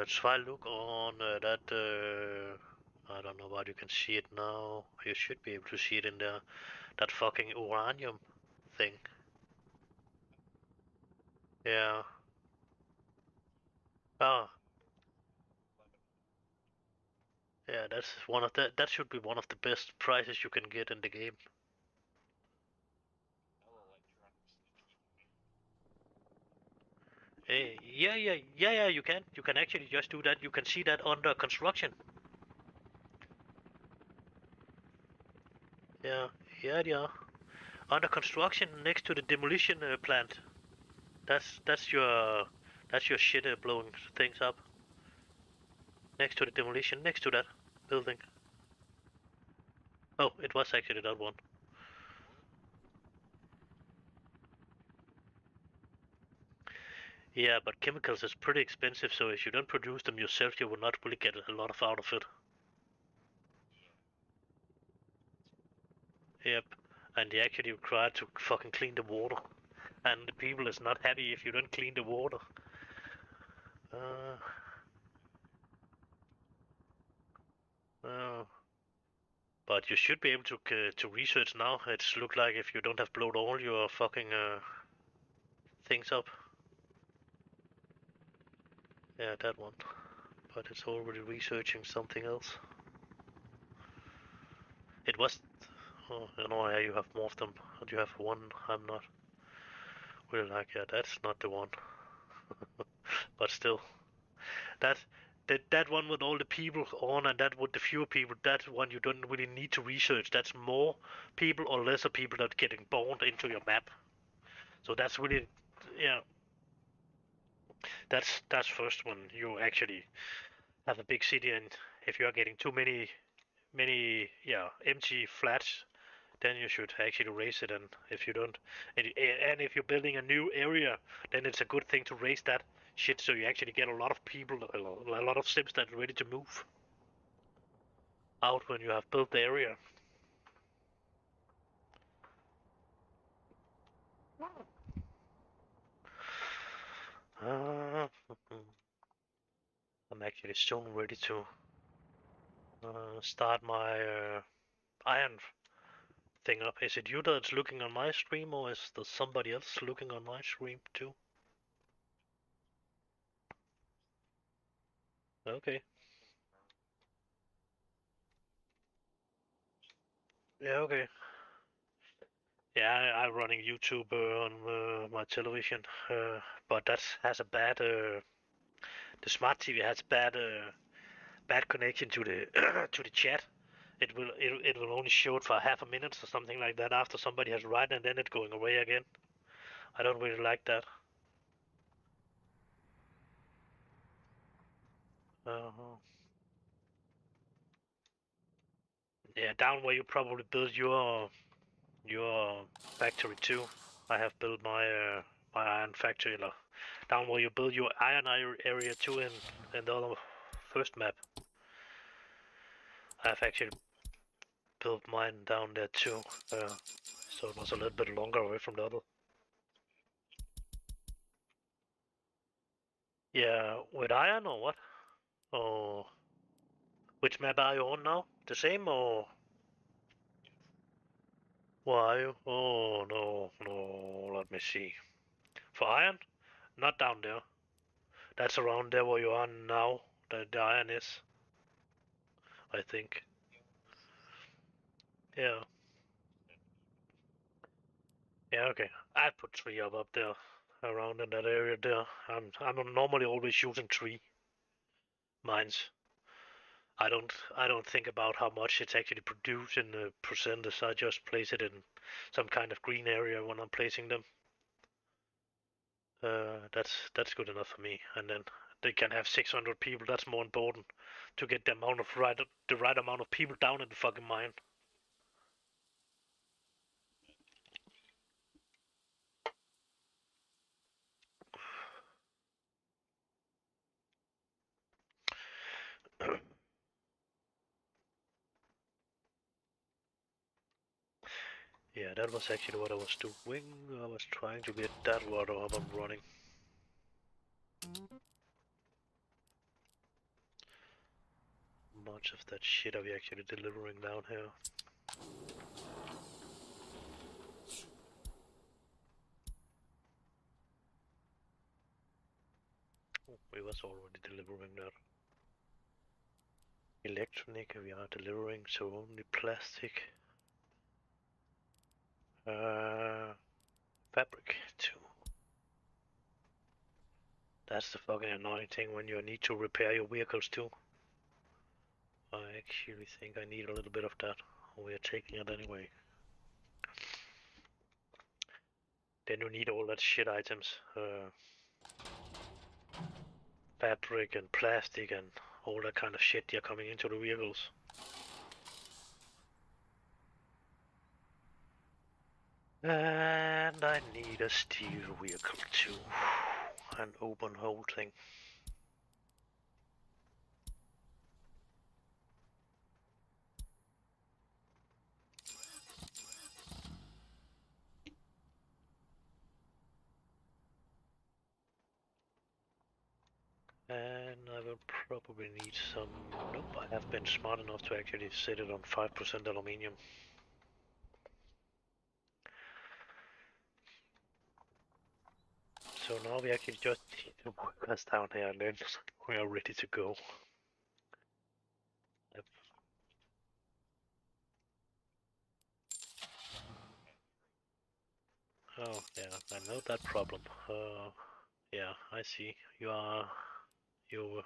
try look on that. I don't know why you can see it now. You should be able to see it in there. That fucking uranium thing. Yeah. Ah, yeah. That's one of that should be one of the best prices you can get in the game. Yeah, you can. You can actually just do that. You can see that under construction. Yeah. Under construction next to the demolition plant. That's your shit blowing things up. Next to the demolition, next to that building. Oh, it was actually that one. Yeah, but chemicals is pretty expensive, so if you don't produce them yourself, you will not really get a lot out of it. Yep, and they actually require to fucking clean the water, and the people is not happy if you don't clean the water. Uh, uh, but you should be able to research now. It's look like if you don't have blown all your fucking things up. Yeah, that one. But it's already researching something else. It was. Oh, I know you have more of them. You have one. I'm not. Really like, yeah, that's not the one. But still, that that one with all the people on, and that with the fewer people, that one you don't really need to research. That's more people or lesser people that are getting born into your map. So that's really, yeah, that's first when you actually have a big city, and if you are getting too many empty flats, then you should actually raise it. And if you don't, and if you're building a new area, then it's a good thing to raise that shit so you actually get a lot of people, a lot of sims that are ready to move out when you have built the area. Uh, I'm actually soon ready to start my iron thing up. Is it you that's looking on my stream, or is there somebody else looking on my stream too? Okay. Yeah, okay. Yeah, I'm running YouTube on my television, but that has a bad. The smart TV has bad connection to the to the chat. It will only show it for half a minute or something like that after somebody has written, and then it's going away again. I don't really like that. Uh, yeah, down where you probably build your factory too. I have built my iron factory down where you build your iron area too in the other first map. I've actually built mine down there too, so it was a little bit longer away from the other. Yeah, with iron or what? Or which map are you on now? The same or where are you? Oh no, let me see. For iron? Not down there. That's around there where you are now. The iron is, I think. Yeah. Yeah, okay. I put 3 up there, around in that area there. I'm normally always using 3 mines. I don't think about how much it's actually produced in the percentage. I just place it in some kind of green area when I'm placing them. That's good enough for me. And then they can have 600 people. That's more important to get the right amount of people down in the fucking mine. Yeah, that was actually what I was doing. I was trying to get that water up and running. Much of that shit are we actually delivering down here? Oh, we was already delivering that. Electronic we are delivering, so only plastic. Fabric too. That's the fucking annoying thing when you need to repair your vehicles too. I actually think I need a little bit of that. We are taking it anyway. Then you need all that shit items. Fabric and plastic and all that kind of shit they're coming into the vehicles. And I need a steel vehicle too. An open whole thing. And I will probably need some... Nope, I have been smart enough to actually set it on 5% aluminium. So now we actually just need to work us down here and then we are ready to go. Yep. Oh, yeah, I know that problem. Yeah, I see. You...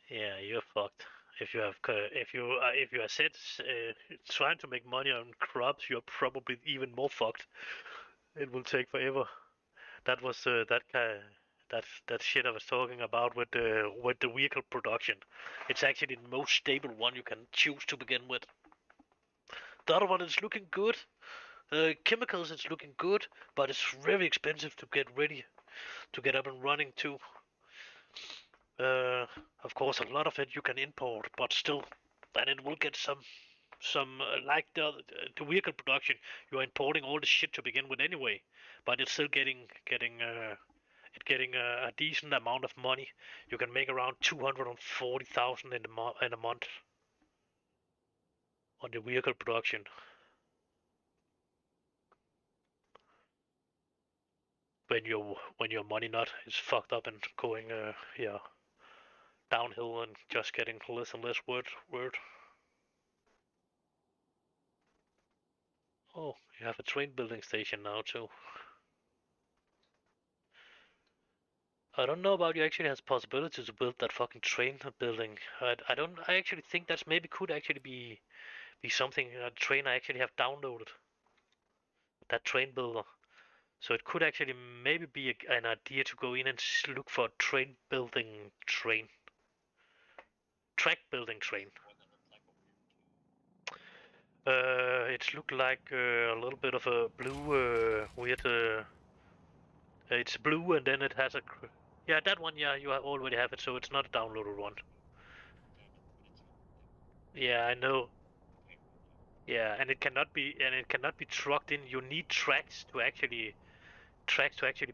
Yeah, you're fucked. If you are set trying to make money on crops, you're probably even more fucked. It will take forever. That was that shit I was talking about with the vehicle production. It's actually the most stable one you can choose to begin with. The other one is looking good. Chemicals is looking good, but it's very expensive to get ready, to get up and running too. Of course, a lot of it you can import, but still, then it will get some like the vehicle production. You're importing all the shit to begin with anyway, but it's still getting a decent amount of money. You can make around 240,000 in a month on the vehicle production. When your money nut is fucked up and going yeah downhill and just getting less and less word. Oh, you have a train building station now too. I don't know about you actually has possibility to build that fucking train building. I don't. I actually think that's maybe could actually be something a train I actually have downloaded. That train builder. So it could actually maybe be an idea to go in and look for a train building train. Track building train. It looked like a little bit of a blue weird. It's blue and then it has a. Yeah, that one. Yeah, you already have it, so it's not a downloaded one. Yeah, I know. Yeah, and it cannot be trucked in. You need tracks to actually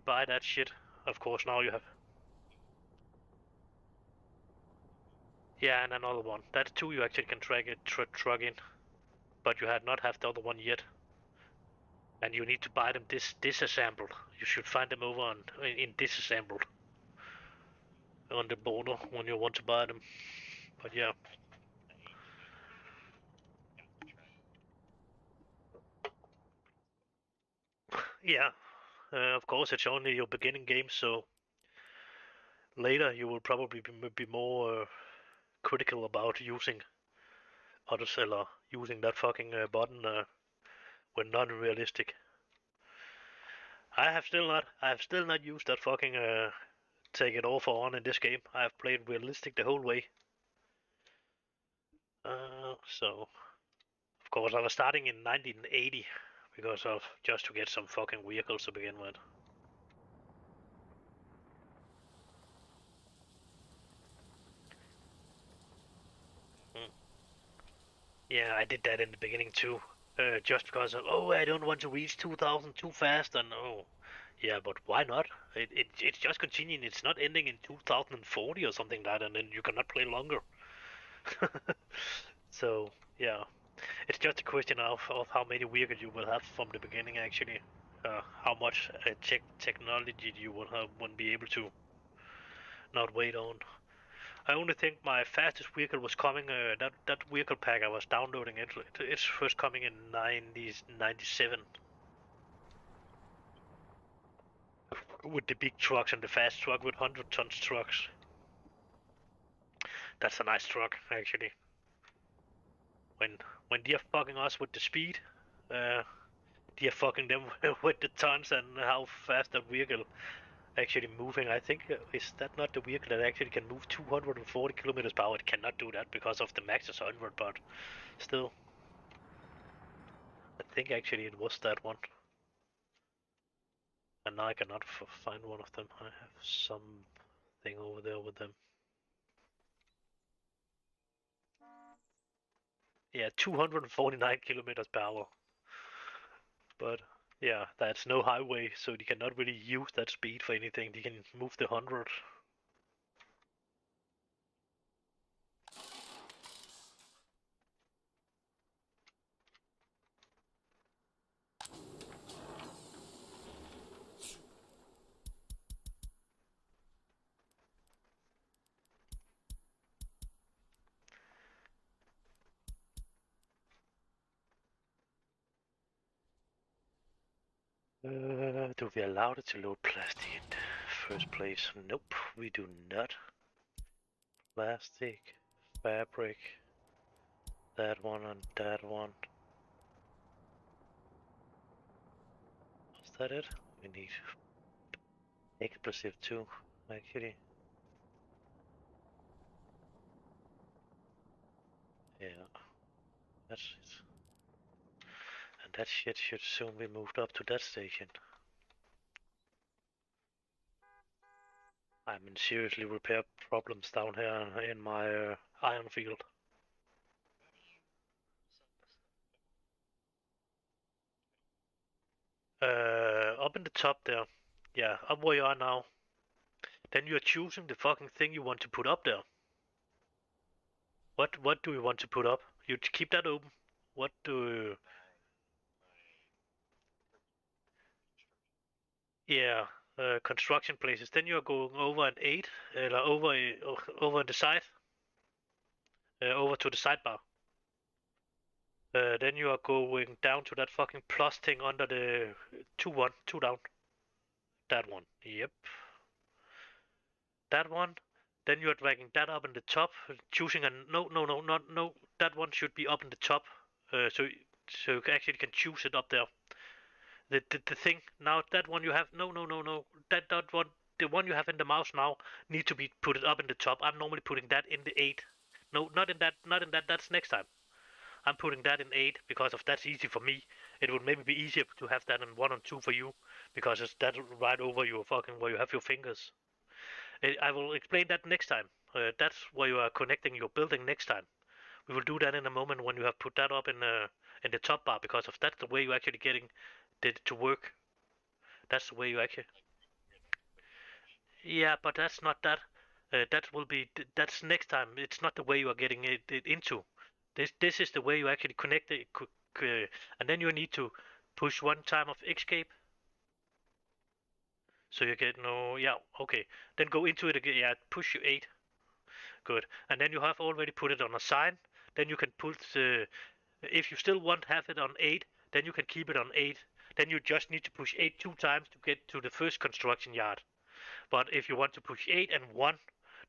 buy that shit. Of course, now you have. Yeah, and another one. That's two you actually can track it truck in, but you had not have the other one yet. And you need to buy them disassembled. You should find them over in disassembled on the border when you want to buy them. But yeah. Yeah, of course it's only your beginning game, so later you will probably be more critical about using auto seller, using that fucking button when not realistic. I have still not used that fucking take it off or on in this game. I have played realistic the whole way. So of course I was starting in 1980 because of just to get some fucking vehicles to begin with. Mm. Yeah, I did that in the beginning too. Just because of, oh, I don't want to reach 2000 too fast, and oh, yeah, but why not? It's just continuing. It's not ending in 2040 or something like that, and then you cannot play longer. So yeah, it's just a question of how many vehicles you will have from the beginning. Actually, how much technology you will be able to not wait on. I only think my fastest vehicle was coming, that vehicle pack I was downloading, it's first coming in 97. With the big trucks and the fast truck with 100 tons trucks. That's a nice truck, actually. When they are fucking us with the speed, they are fucking them with the tons and how fast that vehicle actually moving. I think, is that not the vehicle that actually can move 240 kilometers per hour? It cannot do that because of the max is 100, but still. I think actually it was that one. And now I cannot find one of them. I have something over there with them. Yeah, 249 kilometers per hour. But yeah, that's no highway, so they cannot really use that speed for anything. They can move the 100. Do we allow it to load plastic in the first place? Nope, we do not. Plastic, fabric, that one and that one. Is that it? We need explosive too, actually. Yeah, that's it. And that shit should soon be moved up to that station. I'm in seriously repair problems down here in my iron field. Up in the top there. Yeah, up where you are now. Then you're choosing the fucking thing you want to put up there. What do you want to put up? You keep that open. What do? Yeah, construction places. Then you're going over at 8, over the side, over to the sidebar. Then you are going down to that fucking plus thing under the 2-1, 2 down. That one. Yep. That one. Then you are dragging that up in the top, choosing a no. That one should be up in the top, so you actually can choose it up there. The thing now, that one you have no. That one, the one you have in the mouse now, need to be put it up in the top. I'm normally putting that in the 8. No, not in that. That's next time. I'm putting that in 8 because of that's easy for me. It would maybe be easier to have that in 1 and 2 for you because it's that right over your fucking where you have your fingers. I will explain that next time. That's where you are connecting your building next time. We will do that in a moment when you have put that up in the top bar because of that's the way you're actually getting it to work. That's the way you actually. Yeah, but that's not that. That will be that's next time. It's not the way you are getting it into. This is the way you actually connect it, and then you need to push one time of escape. So you get no. Yeah, okay. Then go into it again. Yeah, push your 8. Good. And then you have already put it on a sign. Then you can put if you still want to have it on 8, then you can keep it on 8. Then you just need to push 8 2 times to get to the first construction yard. But if you want to push 8 and 1,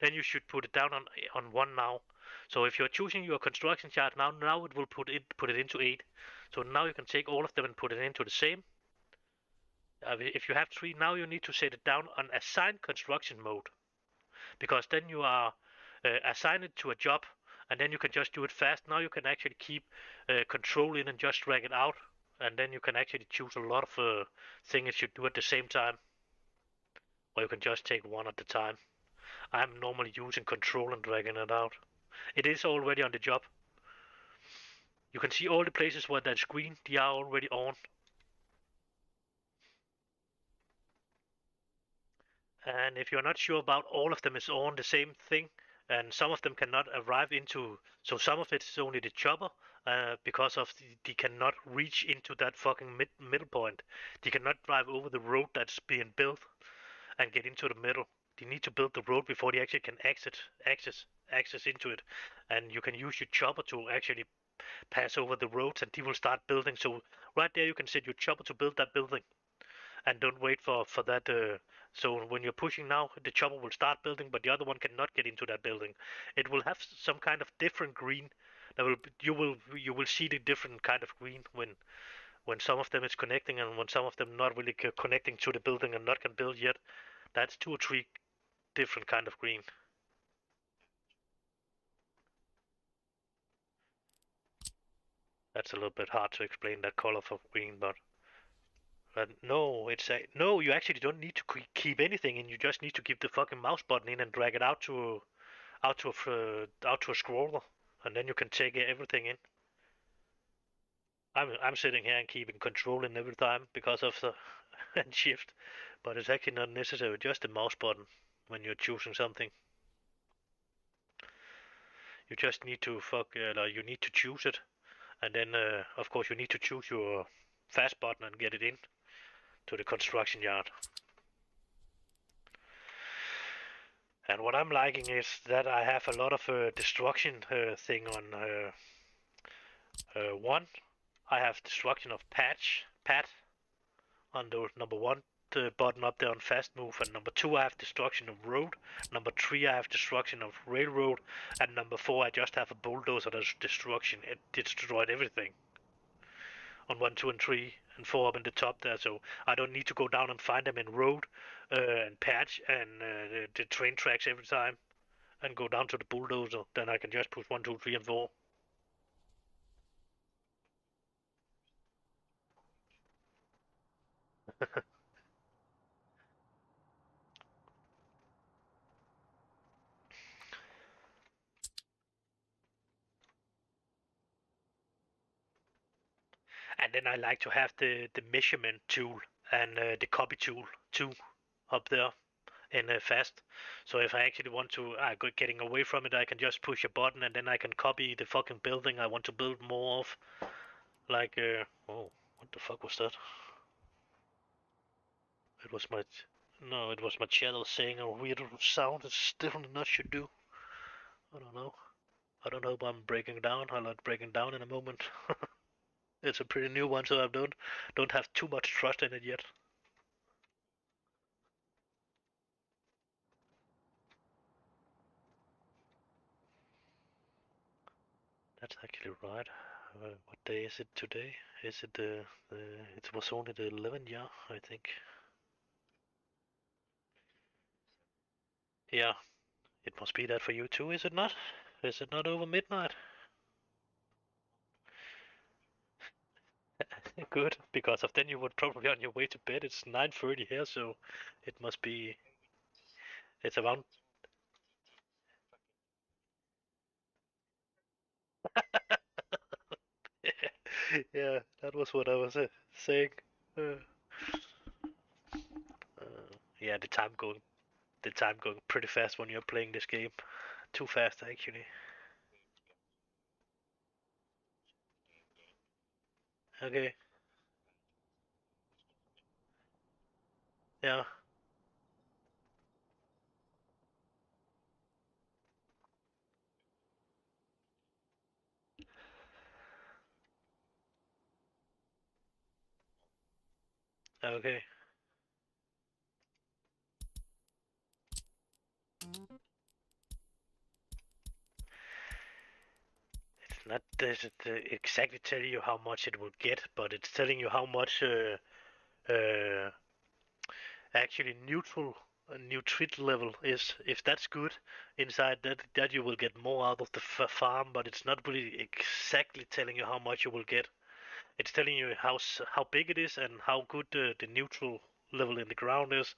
then you should put it down on 1 now. So if you're choosing your construction yard now it will put it into 8. So now you can take all of them and put it into the same. If you have 3, now you need to set it down on assigned construction mode, because then you are assigned it to a job, and then you can just do it fast. Now you can actually keep control in and just drag it out, and then you can actually choose a lot of things you do at the same time, or you can just take one at a time. I'm normally using control and dragging it out. It is already on the job. You can see all the places where that screen, they are already on. And if you're not sure about all of them is on the same thing, and some of them cannot arrive into, so some of it is only the chopper, because of they cannot reach into that fucking middle point. They cannot drive over the road that's being built and get into the middle. you need to build the road before they actually can access into it, and you can use your chopper to actually pass over the roads, and they will start building. So right there, you can set your chopper to build that building, and don't wait for that. So when you're pushing now, the chopper will start building, but the other one cannot get into that building. It will have some kind of different green. That will you will see the different kind of green when some of them is connecting and when some of them not really connecting to the building and not can build yet. That's 2 or 3 different kind of green. That's a little bit hard to explain that color for green, but no, no. You actually don't need to keep anything in. You just need to keep the fucking mouse button in and drag it out to a scroller, and then you can take everything in. I'm sitting here and keeping control in every time because of the and shift, but it's actually not necessary. Just the mouse button when you're choosing something. You just need to you need to choose it, and then of course you need to choose your fast button and get it in to the construction yard. And what I'm liking is that I have a lot of destruction thing on one. I have destruction of pat on the number 1 button up there on fast move, and number 2 I have destruction of road, number 3 I have destruction of railroad, and number 4 I just have a bulldozer that's destruction. It destroyed everything on 1, 2, and 3, and 4 up in the top there, so I don't need to go down and find them in road and patch and the train tracks every time and go down to the bulldozer. Then I can just push 1, 2, 3, and 4. And then I like to have the measurement tool and the copy tool too up there in fast. So if I actually want to getting away from it, I can just push a button and then I can copy the fucking building I want to build more of. Like oh, what the fuck was that? It was my no, it was my channel saying a weird sound. It's definitely not should do. I don't know. I don't know if I'm breaking down. I'll not breaking down in a moment. It's a pretty new one, so I don't have too much trust in it yet. That's actually right. What day is it today? Is it it was only the 11th, yeah, I think. Yeah, it must be that for you too, is it not? Is it not over midnight? Good, because of then you would probably on your way to bed. It's 9:30 here, so it must be. It's around. Yeah, that was what I was saying. Uh, yeah, the time going pretty fast when you're playing this game. Too fast actually. Okay. Yeah. Okay. It's not does it exactly tell you how much it will get, but it's telling you how much uh, actually neutral level is. If that's good inside that you will get more out of the farm, but it's not really exactly telling you how much you will get. It's telling you how big it is and how good the neutral level in the ground is,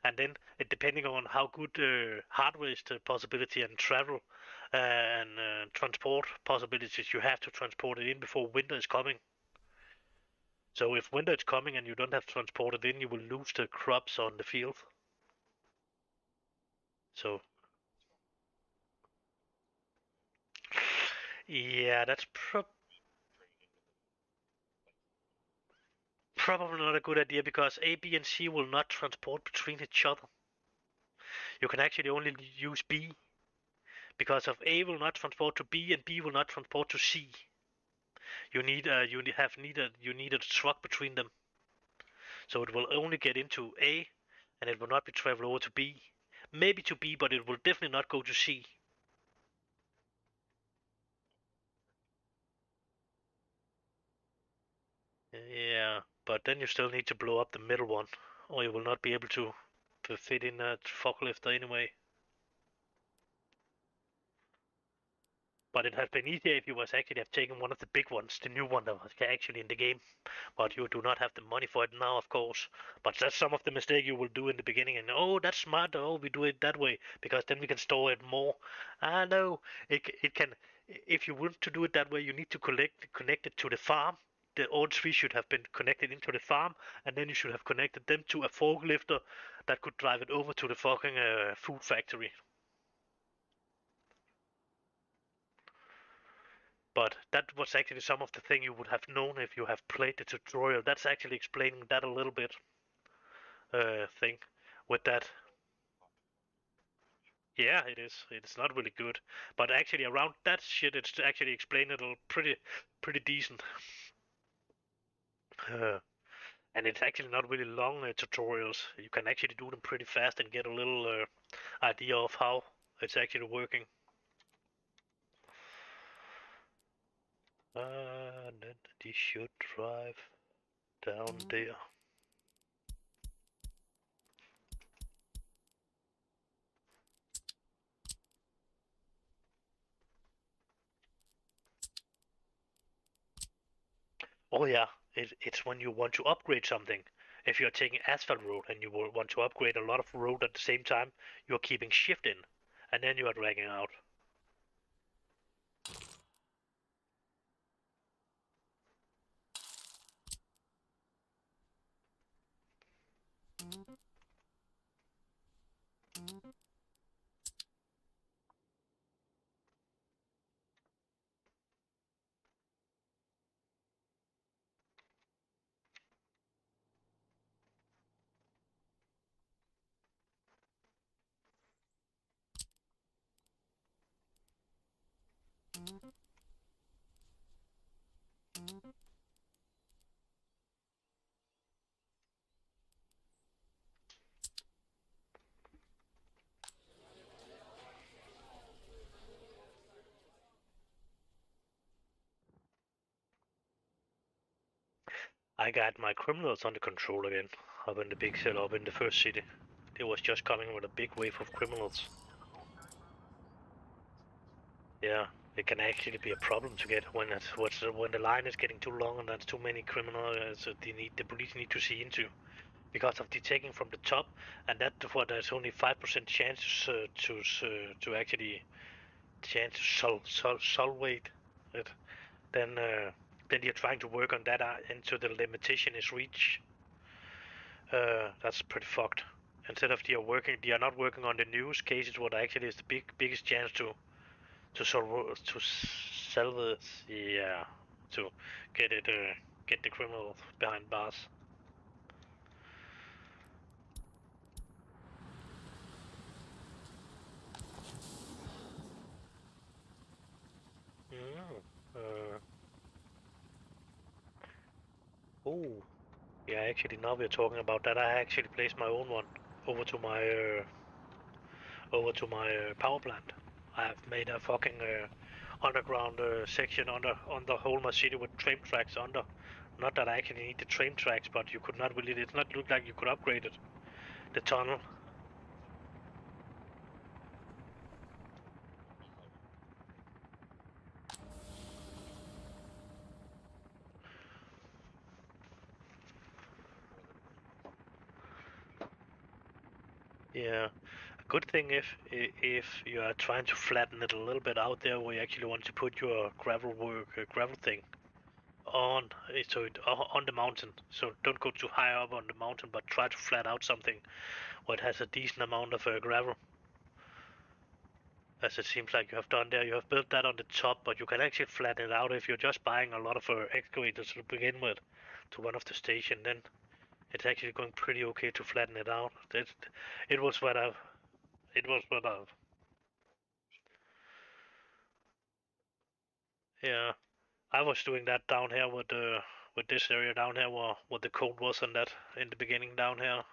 and then it depending on how good hardware is the possibility and travel and transport possibilities you have to transport it in before winter is coming. So if winter is coming and you don't have transported in, you will lose the crops on the field. So yeah, that's probably not a good idea because A, B, and C will not transport between each other. You can actually only use B, because of A will not transport to B and B will not transport to C. You need a truck between them, so it will only get into A, and it will not be traveled over to B. Maybe to B, but it will definitely not go to C. Yeah, but then you still need to blow up the middle one, or you will not be able to fit in a forklift anyway. But it has been easier if you was actually have taken one of the big ones, the new one that was actually in the game. But you do not have the money for it now, of course. But that's some of the mistake you will do in the beginning. And oh, that's smart. Oh, we do it that way because then we can store it more. Ah, no, it can. If you want to do it that way, you need to connect it to the farm. All three should have been connected into the farm, and then you should have connected them to a forklifter that could drive it over to the fucking food factory. But that was actually some of the thing you would have known if you have played the tutorial. That's actually explaining that a little bit thing with that. Yeah, it is. It's not really good, but actually around that shit, it's actually explained it pretty decent. Uh, and it's actually not really long tutorials. You can actually do them pretty fast and get a little idea of how it's actually working. And then this should drive down there. Oh yeah, it's when you want to upgrade something. If you're taking asphalt road and you want to upgrade a lot of road at the same time, you're keeping shift in, and then you are dragging out. I got my criminals under control again, up in the big city, up in the first city. They was just coming with a big wave of criminals. Yeah, it can actually be a problem to get when when the line is getting too long and there's too many criminals. So the police need to see into, because of the taking from the top, and that what there's only 5% chance to actually chance to solvate it. Then you're trying to work on that until the limitation is reached. That's pretty fucked. Instead of they are not working on the news cases, what actually is the biggest chance to sell this, yeah, to get it get the criminals behind bars. Mm, uh, oh, yeah. Actually, now we're talking about that. I actually placed my own one over to my power plant. I have made a fucking underground section on the whole my city with train tracks under. Not that I actually need the train tracks, but you could not really. It's not look like you could upgrade it. The tunnel. Yeah. A good thing if you are trying to flatten it a little bit out there, where you actually want to put your gravel thing on, on the mountain. So don't go too high up on the mountain, but try to flat out something where it has a decent amount of gravel. As it seems like you have done there, you have built that on the top, but you can actually flatten it out if you're just buying a lot of excavators to begin with to one of the station. Then it's actually going pretty okay to flatten it out. It was what I It was what I've... Yeah, I was doing that down here with this area down here where what the code was on that in the beginning down here.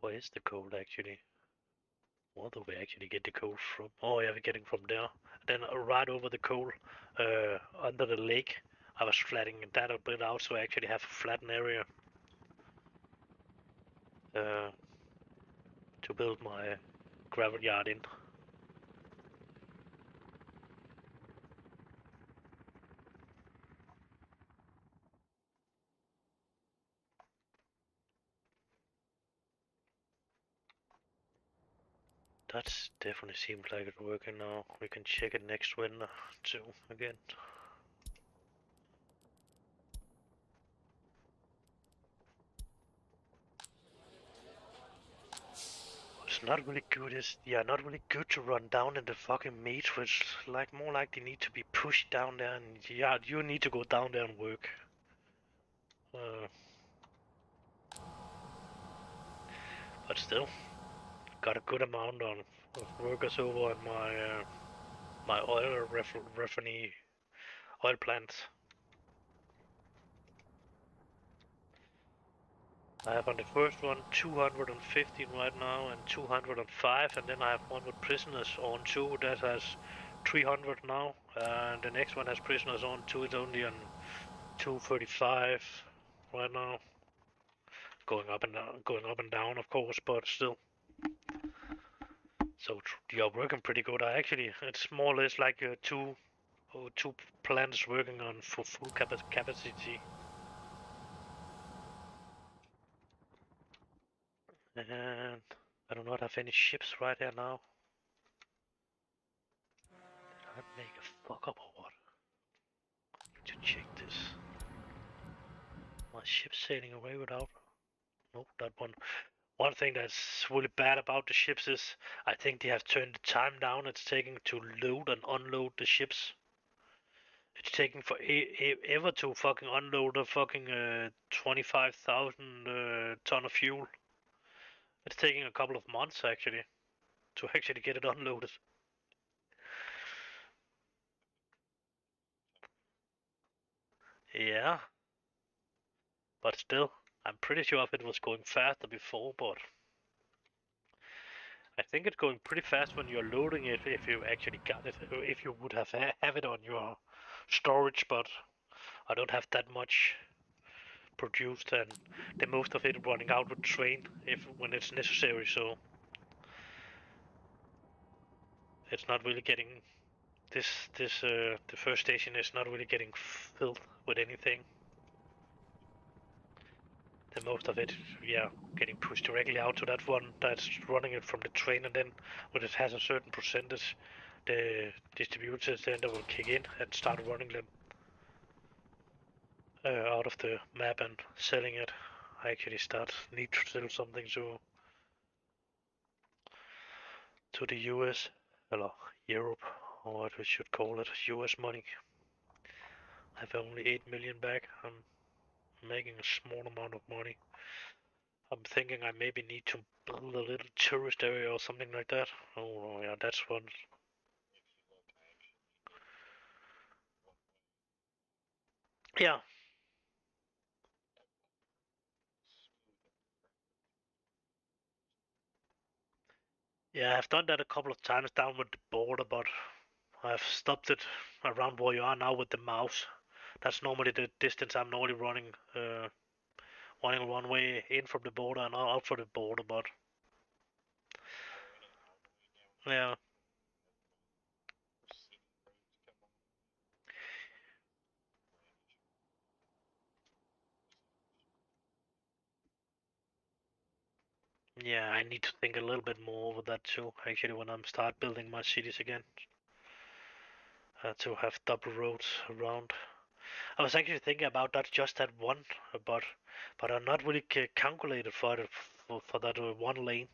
Where is the code actually? Where do we actually get the coal from? Oh yeah, we're getting from there. Then right over the coal, under the lake, I was flattening that a bit out so I actually have a flattened area to build my gravel yard in. That definitely seems like it's working now. We can check it next winter too again. It's not really good. It's not really good to run down in the fucking meat. Which like more like they need to be pushed down there, and yeah, you need to go down there and work. But still, got a good amount of workers over in my oil refinery oil plant. I have on the first one 215 right now and 205, and then I have one with prisoners on too that has 300 now, and the next one has prisoners on too. It's only on 235 right now. Going up and down, of course, but still. So you're working pretty good. It's more or less like two plants working on for full capacity. And I do not have any ships right here now. Did I make a fuck up or what? I need to check this. My ship sailing away without... Nope, that one. One thing that's really bad about the ships is I think they have turned the time down it's taking to load and unload the ships. It's taking for ever to fucking unload a fucking 25,000 ton of fuel. It's taking a couple of months actually to actually get it unloaded. Yeah, but still, I'm pretty sure if it was going faster before, but I think it's going pretty fast when you're loading it if you actually got it, if you would have it on your storage, but I don't have that much produced and the most of it running out with train if when it's necessary, so it's not really getting the first station is not really getting filled with anything. The most of it, yeah, getting pushed directly out to that one that's running it from the train, and then when it has a certain percentage, the distributor center will kick in and start running them out of the map and selling it. I actually need to sell something to the US, or Europe, or what we should call it, US money. I have only 8 million back. I'm making a small amount of money. I'm thinking I maybe need to build a little tourist area or something like that. Oh yeah, that's one. Yeah, yeah, I've done that a couple of times down with the border, but I've stopped it around where you are now with the mouse. That's normally the distance I'm normally running one way in from the border and out for the border, but yeah. Yeah, I need to think a little bit more over that too, actually, when I'm start building my cities again. To have double roads around. I was actually thinking about that just that one, but I'm not really calculated for it for that one lane.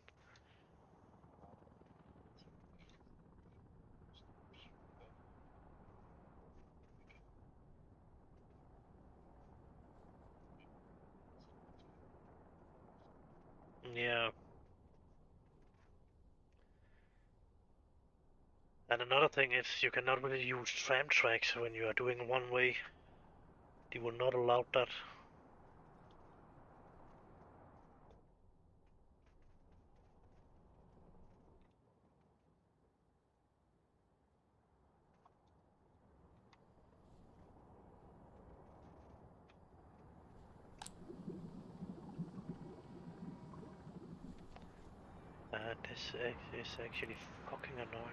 Yeah. And another thing is you cannot really use tram tracks when you are doing one way. They will not allow that. This is actually fucking annoying.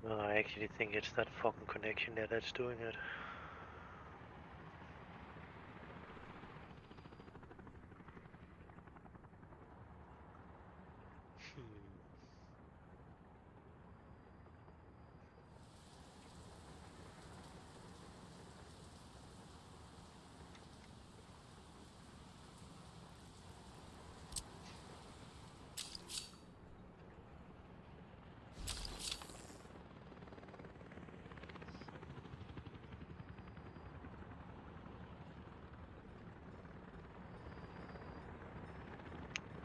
No, I actually think it's that fucking connection there that's doing it.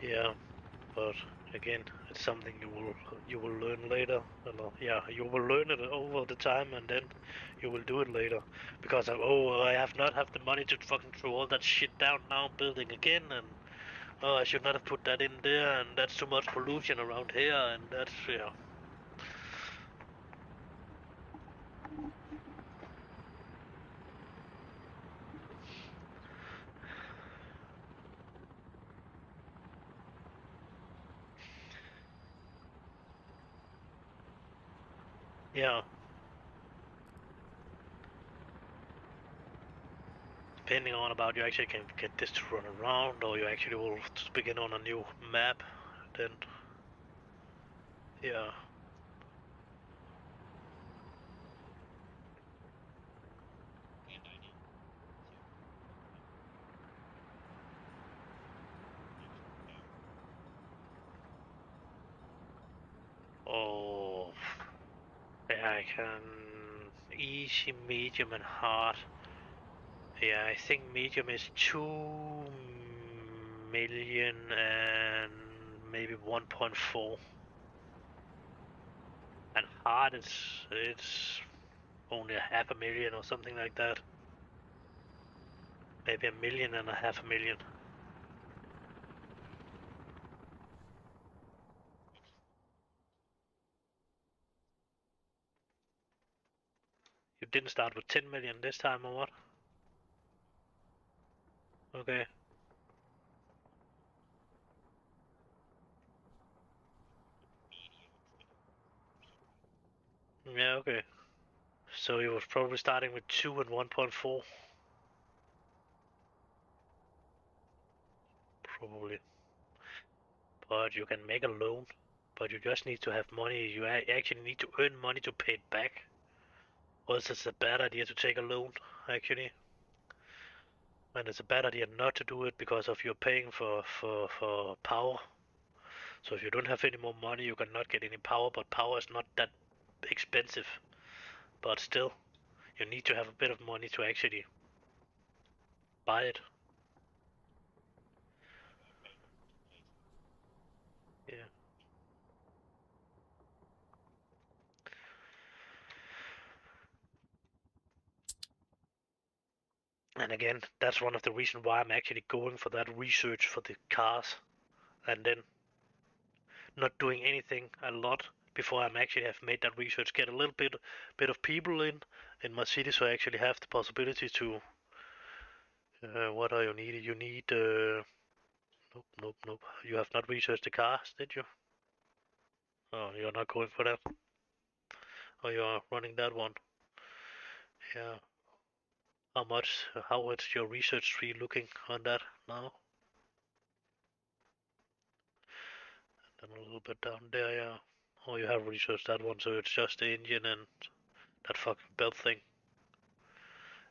Yeah, but again, it's something you will learn later. Yeah, you will learn it over the time, and then you will do it later. Because I have not have the money to fucking throw all that shit down now, building again, and I should not have put that in there, and that's too much pollution around here, and that's yeah. Yeah, depending on about you actually can get this to run around, or you actually will just begin on a new map, then yeah. Oh, yeah, I can easy, medium, and hard. Yeah, I think medium is 2 million and maybe 1.4, and hard is it's only a half a million or something like that. Maybe 1 million and a half a million. You didn't start with 10 million this time or what? Okay. Yeah, okay. So you was probably starting with 2 and 1.4. Probably. But you can make a loan. But you just need to have money. You actually need to earn money to pay it back. Or it's a bad idea to take a loan, actually. And it's a bad idea not to do it because of you're paying for power. So if you don't have any more money, you cannot get any power, but power is not that expensive. But still, you need to have a bit of money to actually buy it. Yeah. And again, that's one of the reasons why I'm actually going for that research for the cars, and then not doing anything a lot before I'm actually have made that research. Get a little bit of people in my city, so I actually have the possibility to. What are you needed? You need. Nope, nope, nope. You have not researched the cars, did you? Oh, you're not going for that. Oh, you are running that one. Yeah. How much? How is your research tree looking on that now? And a little bit down there, yeah. Oh, you have researched that one, so it's just the engine and that fucking belt thing.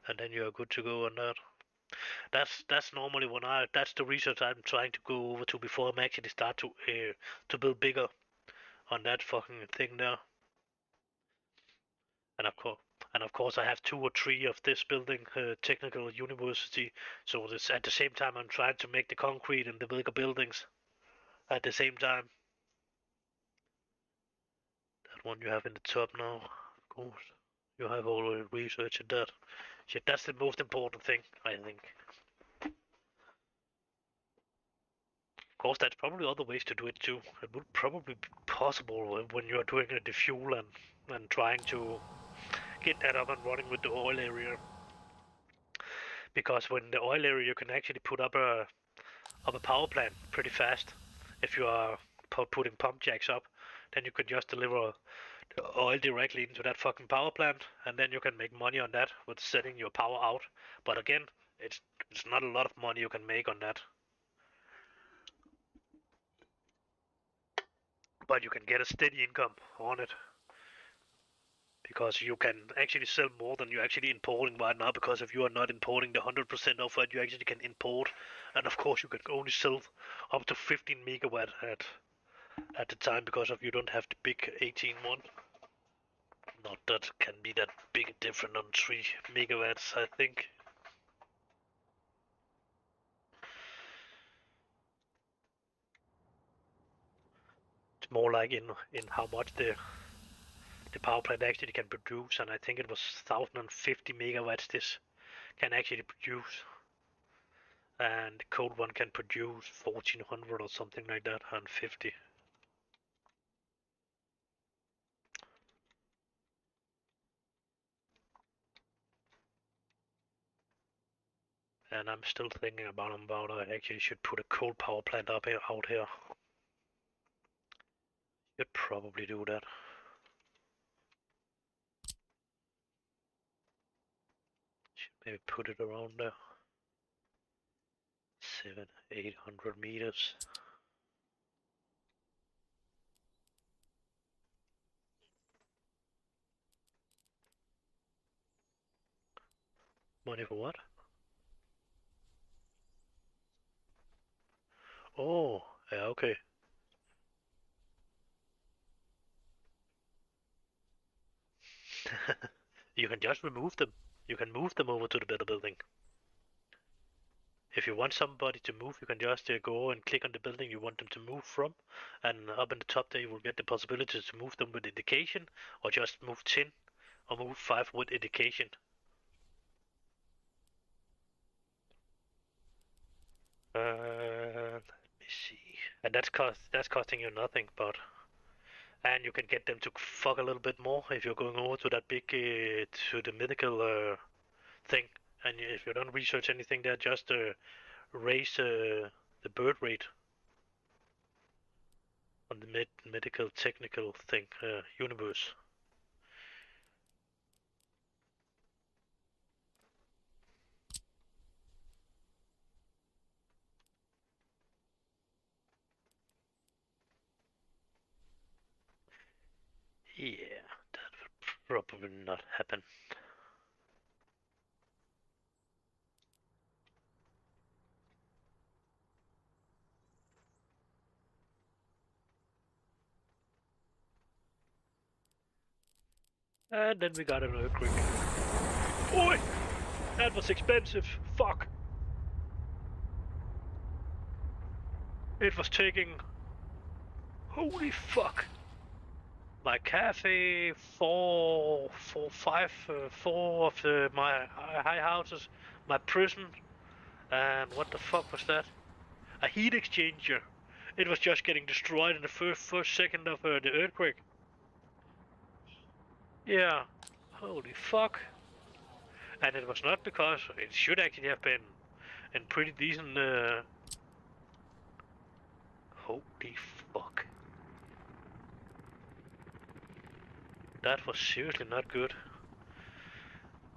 and then you are good to go on that. That's normally that's the research I'm trying to go over to before I'm actually start to build bigger on that fucking thing there. And of course, I have 2 or 3 of this building, technical university. So this at the same time, I'm trying to make the concrete and the bigger buildings at the same time. That one you have in the top now, of course. You have already researched that. Shit, that's the most important thing, I think. Of course, that's probably other ways to do it too. It would probably be possible when you're doing the fuel and trying to get that up and running with the oil area. Because when the oil area, you can actually put up a power plant pretty fast. If you are putting pump jacks up, then you can just deliver the oil directly into that fucking power plant, and then you can make money on that with setting your power out. But again, it's not a lot of money you can make on that. But you can get a steady income on it. Because you can actually sell more than you're actually importing right now, because if you are not importing the 100% of what you actually can import, and of course you can only sell up to 15 megawatt at the time, because of you don't have the big 18 one. Not that can be that big different on 3 megawatts, I think. It's more like in how much the power plant actually can produce, and I think it was 1050 megawatts this can actually produce. And the cold one can produce 1400 or something like that, and 50. And I'm still thinking about I actually should put a coal power plant up here, out here. Should probably do that. Should maybe put it around there. 700-800 meters. Money for what? Oh, yeah, okay. You can just remove them. You can move them over to the better building. If you want somebody to move, you can just go and click on the building you want them to move from, and up in the top there you will get the possibility to move them with indication, or just move 10, or move 5 with indication. Let me see. And that's costing you nothing, but and you can get them to fuck a little bit more if you're going over to that big to the medical thing. And if you don't research anything there, just raise the birth rate on the medical technical thing universe. Yeah, that will probably not happen. And then we got an earthquake. Oi! That was expensive. Fuck. It was taking. Holy fuck. My cafe, four of my high houses, my prison, and what the fuck was that? A heat exchanger. It was just getting destroyed in the first second of the earthquake. Yeah. Holy fuck. And it was not because it should actually have been in pretty decent. Holy fuck. That was seriously not good.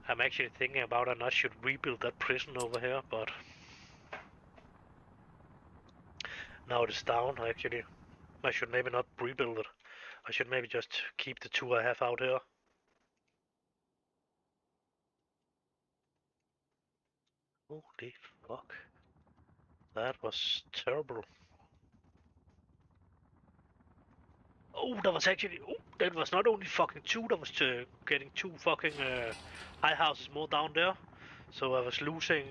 I'm actually thinking about I not should rebuild that prison over here, but now it is down actually. I should maybe not rebuild it. I should maybe just keep the 2 I have out here. Holy fuck. That was terrible. Oh, that was actually. Oh, that was not only fucking two, that was getting two fucking high houses more down there. So I was losing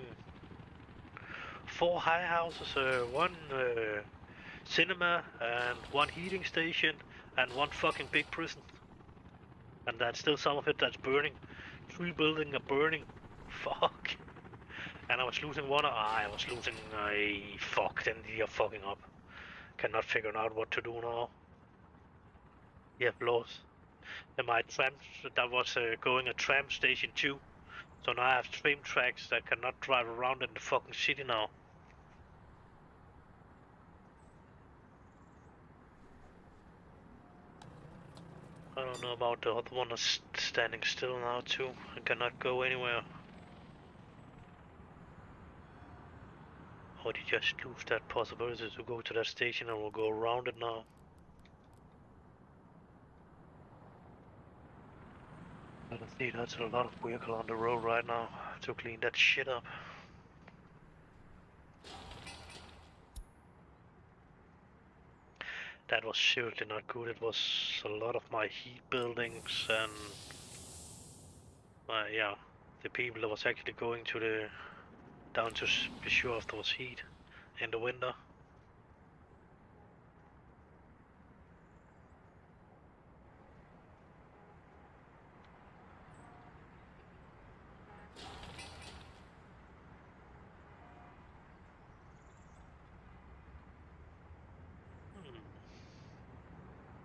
four high houses, one cinema, and one heating station, and one fucking big prison. And that's still some of it that's burning. Three buildings are burning. Fuck. And I was losing one. I was losing. Fuck. Then you're fucking up. Cannot figure out what to do now. You have lost. And my tram that was going a tram station too. So now I have train tracks that cannot drive around in the fucking city now. I don't know about the other one that's standing still now too and cannot go anywhere. Or did you just lose that possibility to go to that station and we'll go around it now? I don't see that's a lot of vehicle on the road right now to clean that shit up. That was seriously not good. It was a lot of my heat buildings and yeah, the people that was actually going to the down to be sure if there was heat in the winter.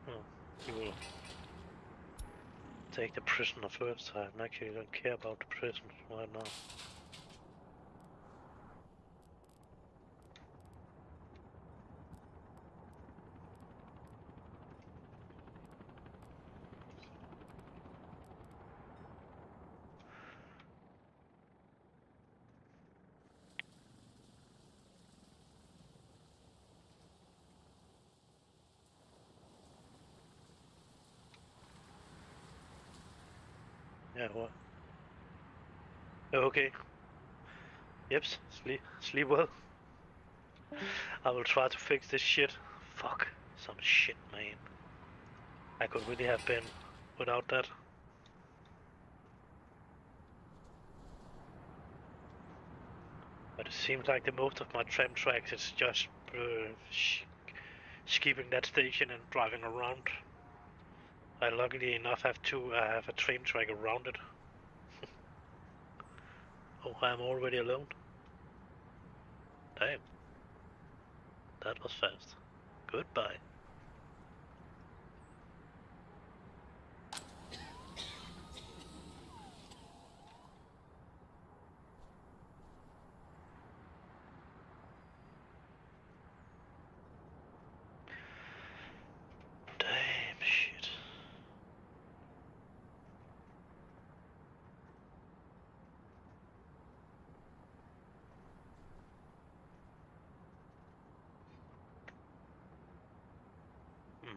Oh, you will take the prisoner first. I actually don't care about the prison right now. Yeah, what? Okay. Yep, sleep well. I will try to fix this shit. Fuck, some shit, man. I could really have been without that. But it seems like the most of my tram tracks is just skipping that station and driving around. I luckily enough have a train track around it. Oh, I'm already alone. Damn, that was fast. Goodbye. Damn shit. Hmm.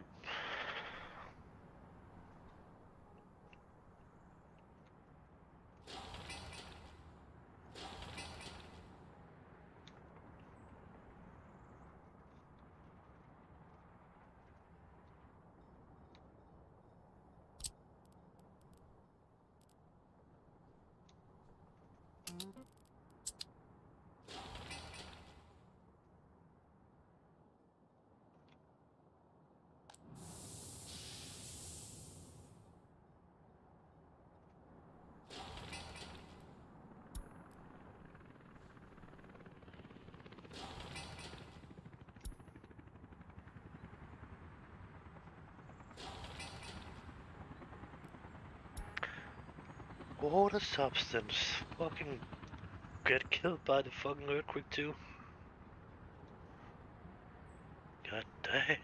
Water substance. Fucking get killed by the fucking earthquake too. God damn.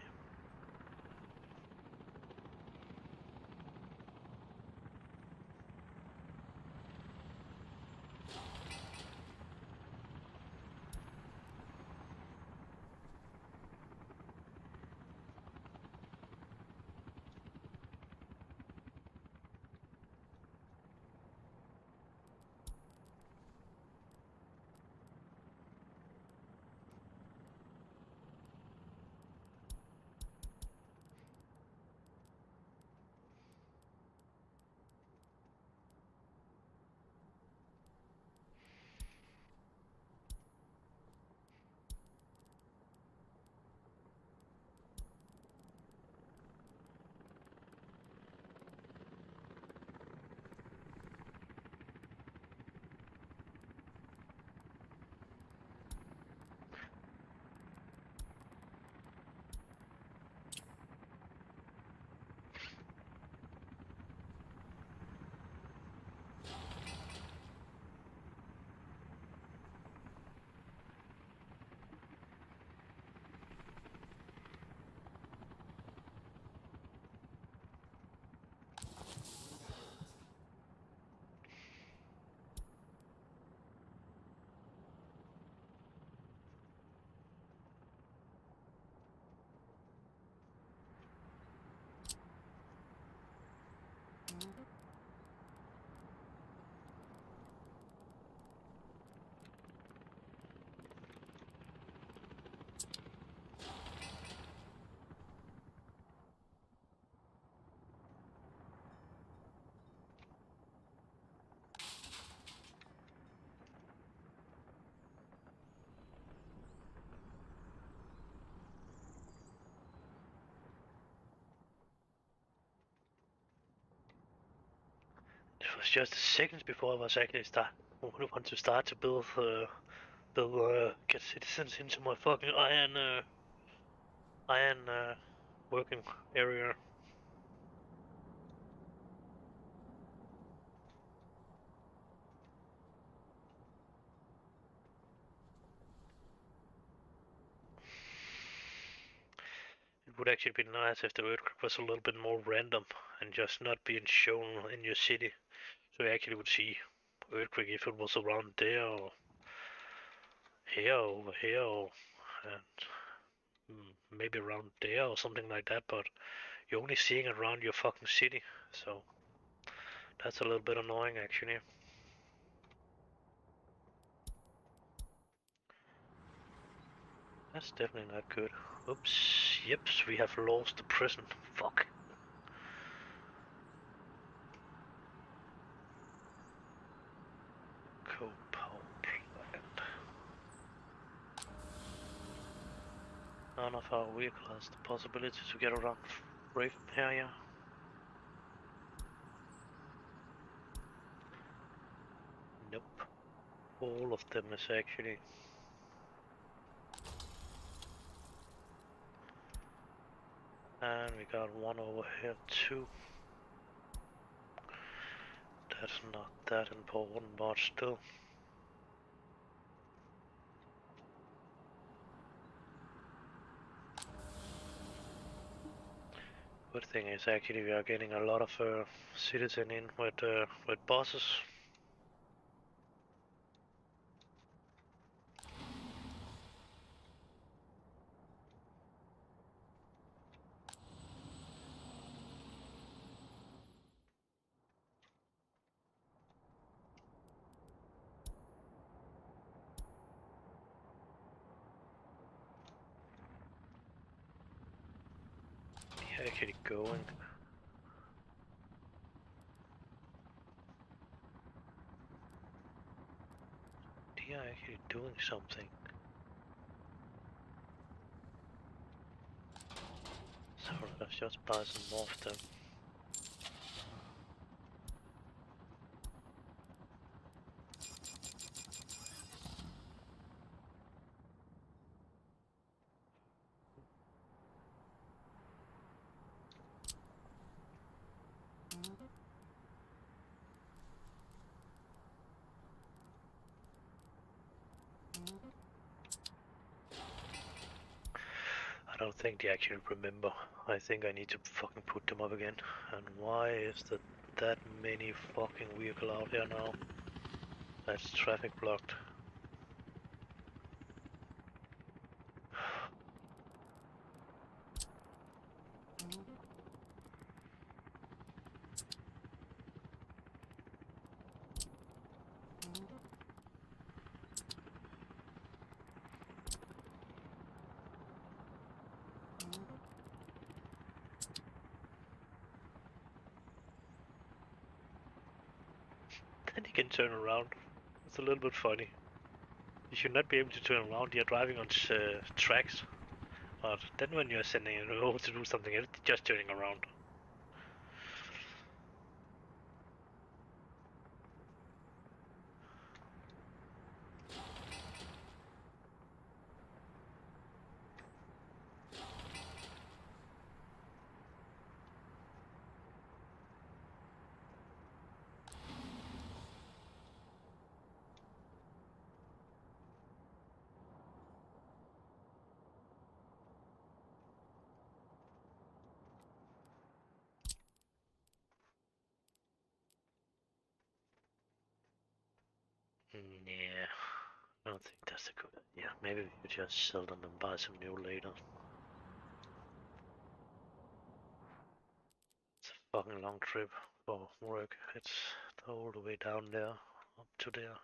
was just seconds before I was actually want to start to build get citizens into my fucking iron working area. It would actually be nice if the earthquake was a little bit more random and just not being shown in your city, so you actually would see earthquake if it was around there or here or over here or and maybe around there or something like that, but you're only seeing it around your fucking city, so that's a little bit annoying actually. That's definitely not good. Oops, yips, we have lost the prison. Fuck. Coal power plant. None of our vehicle has the possibility to get around Raven area. Nope. All of them is actually. And we got one over here too. That's not that important, but still. Good thing is actually we are getting a lot of citizens in with bosses. They're actually going. They are actually doing something. So let's just buy some more of them. I don't think they actually remember. I think I need to fucking put them up again. And why is that many fucking vehicle out here now? That's traffic blocked. Then you can turn around. It's a little bit funny. You should not be able to turn around. You're driving on tracks. But then when you're sending it over to do something else, just turning around. Yeah, I don't think that's a good idea. Maybe we could just sell them and buy some new later. It's a fucking long trip for work. It's all the way down there, up to there.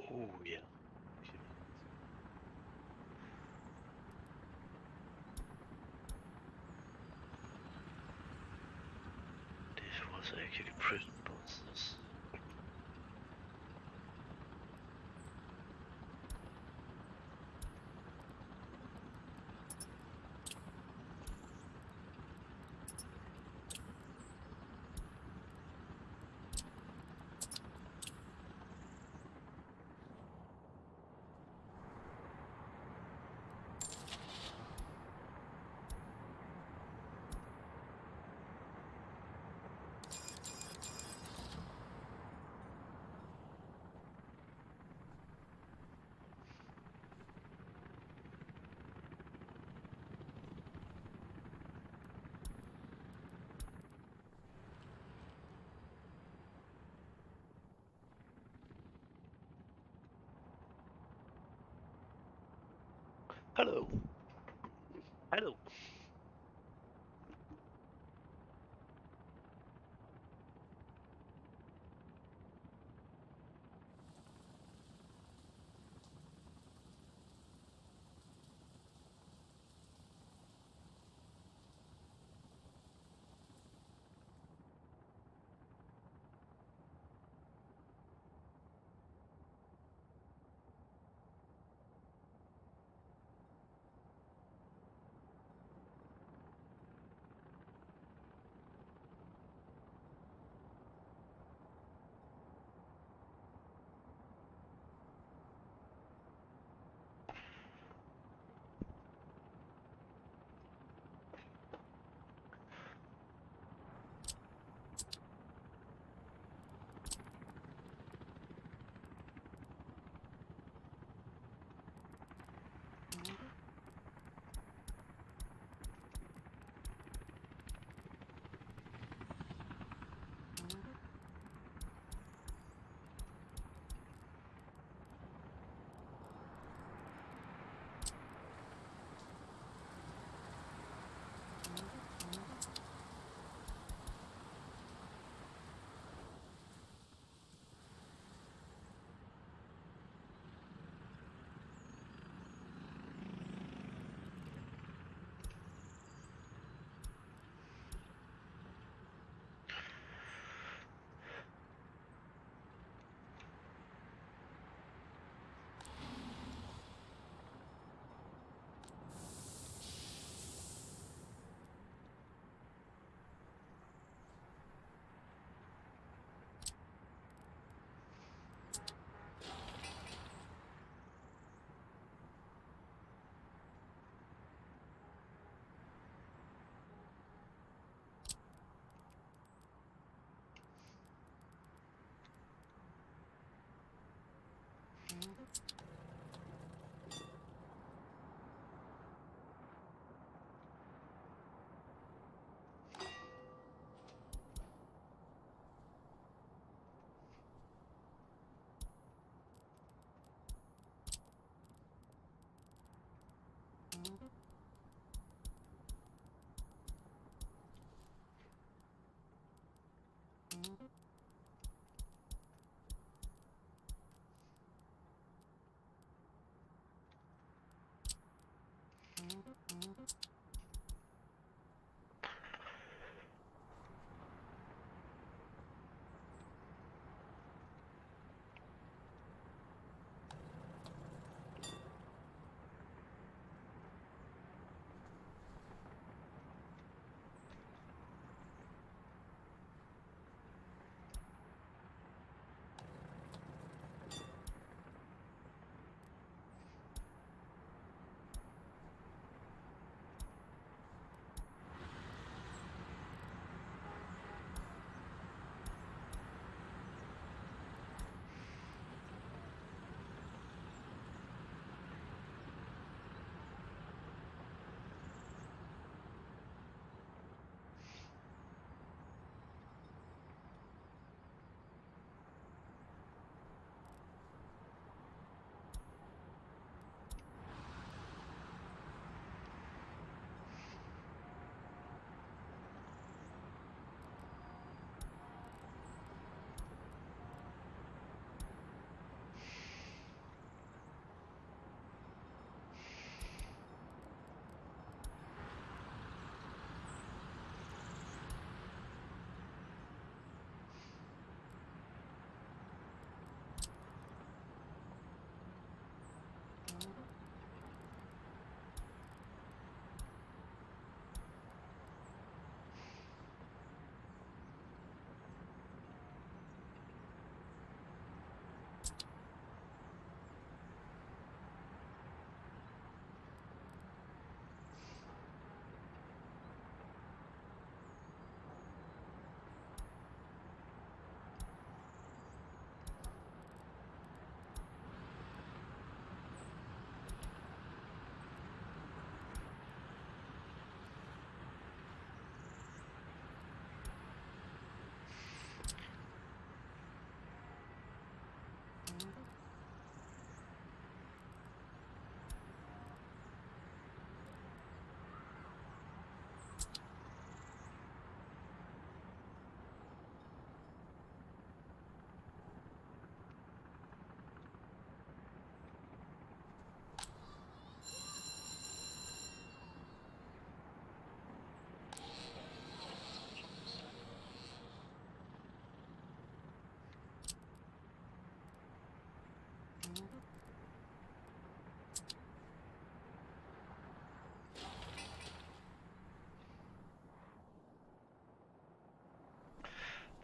Oh yeah. Actually, this was actually prison buses. Hello. Hello.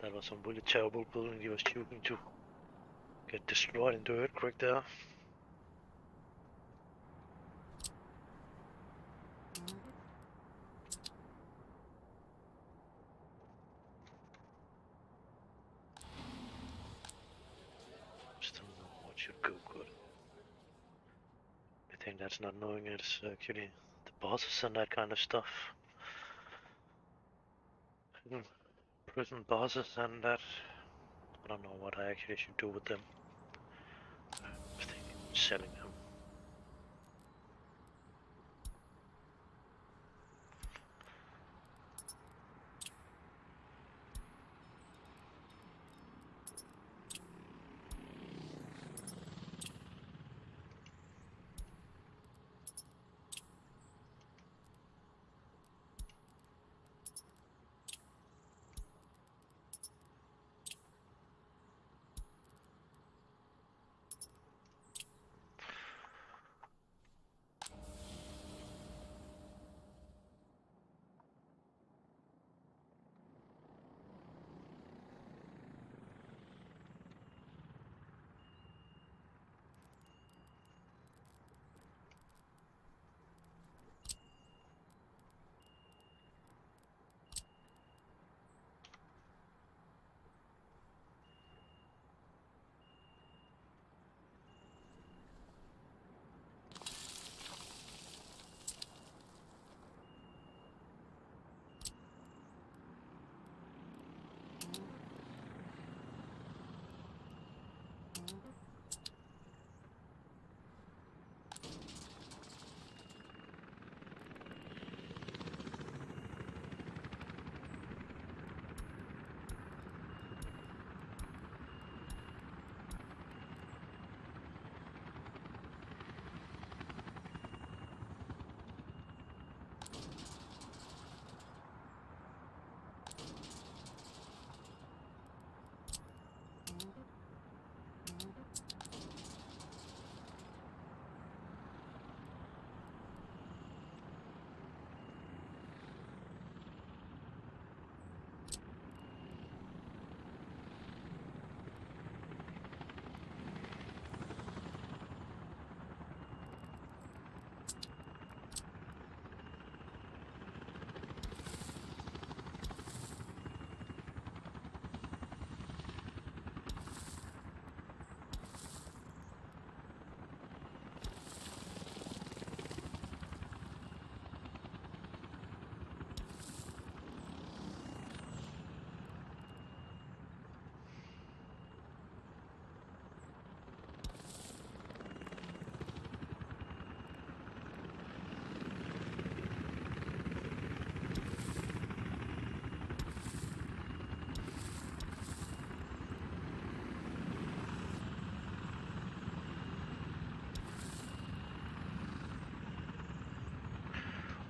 That was some really terrible building he was shooting to. Get destroyed in the earthquake there. Still know what should go good. I think that's not knowing it's actually the bosses and that kind of stuff. Prison bosses and that. I don't know what I actually should do with them. I was thinking of selling them.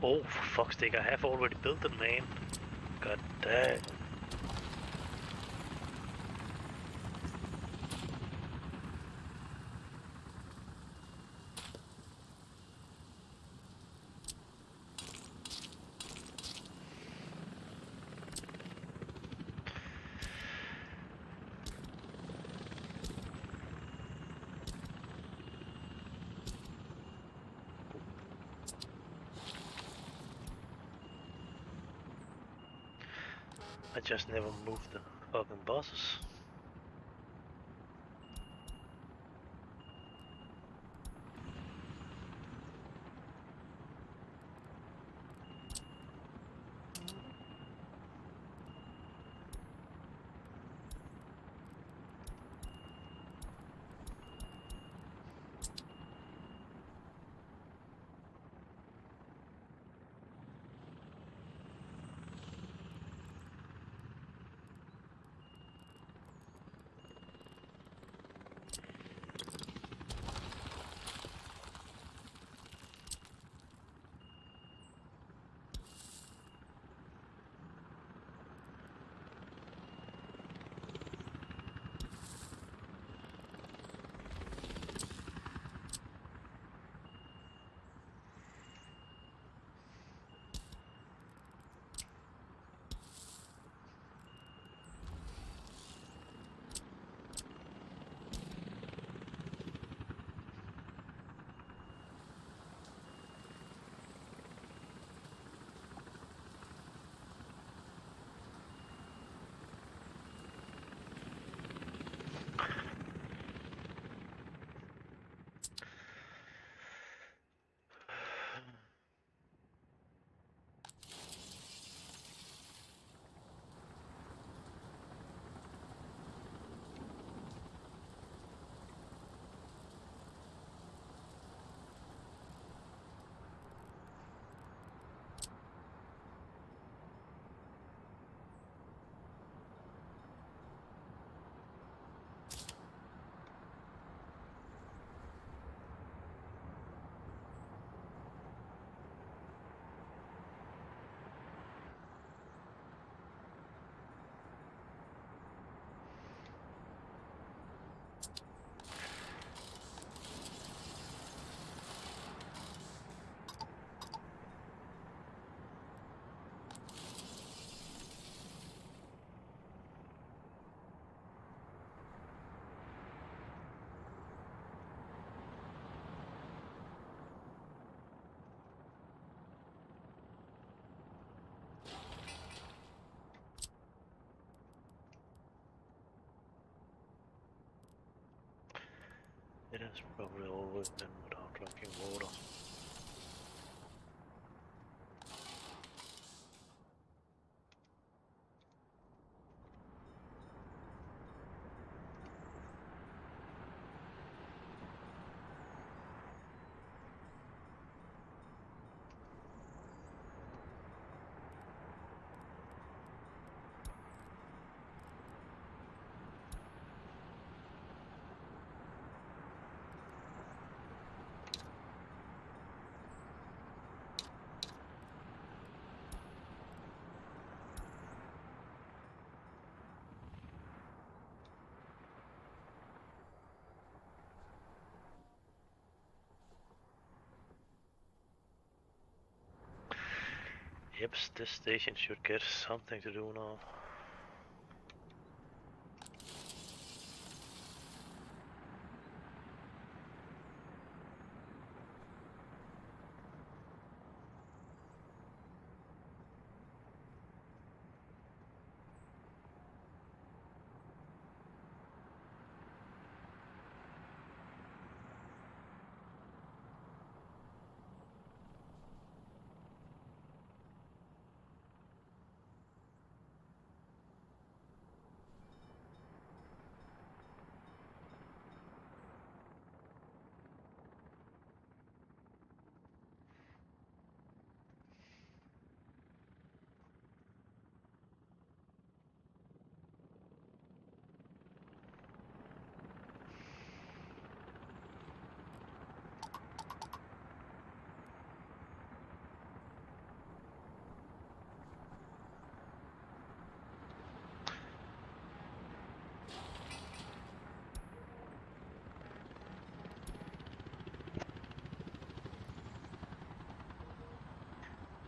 Oh, for fuck's sake, I have already built the main. God damn. I just never moved the fucking bosses. It has probably always been without drinking water. Yep, this station should get something to do now.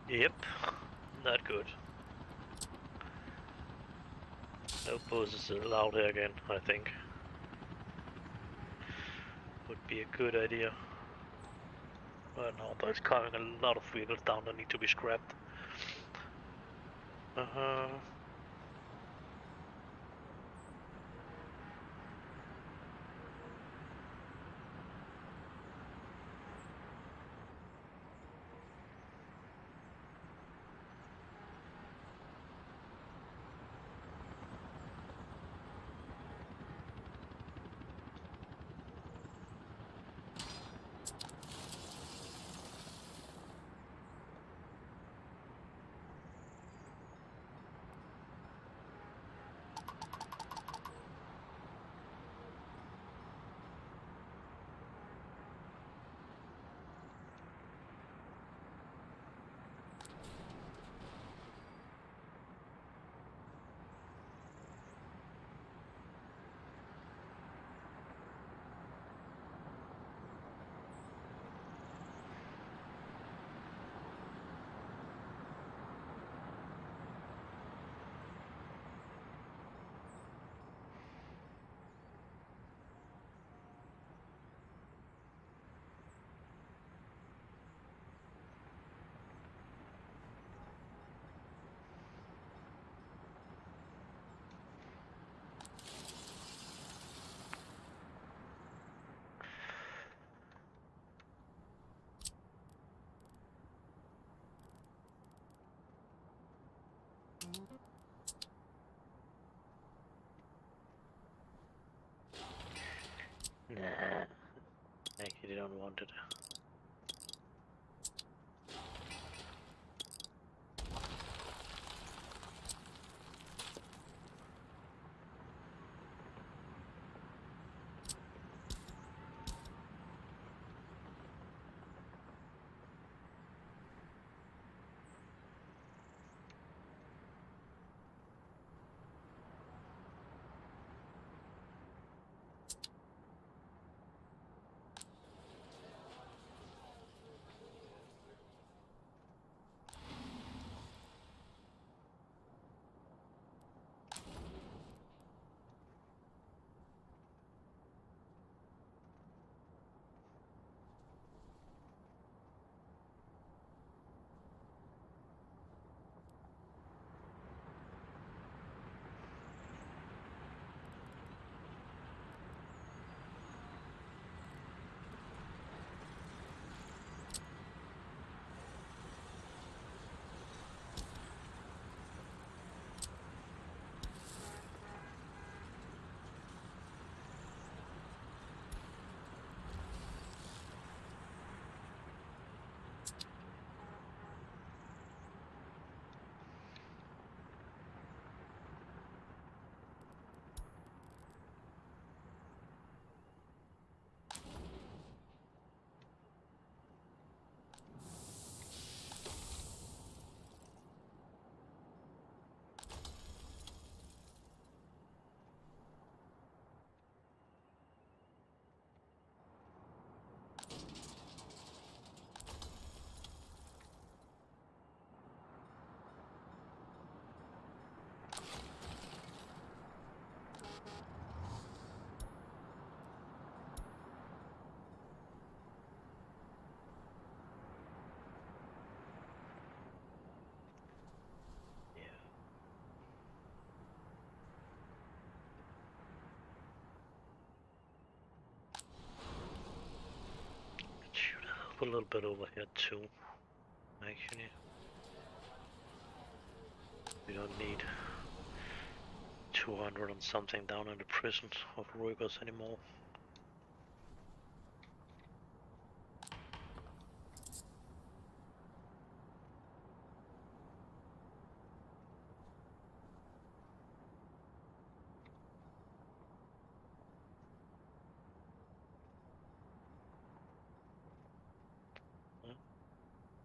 Yep, not good. No buses allowed here again, I think. Would be a good idea. But no, there's coming a lot of vehicles down that need to be scrapped. Uh-huh. Nah, actually don't want it. put a little bit over here too, actually. We don't need 200 and something down in the prison of workers anymore.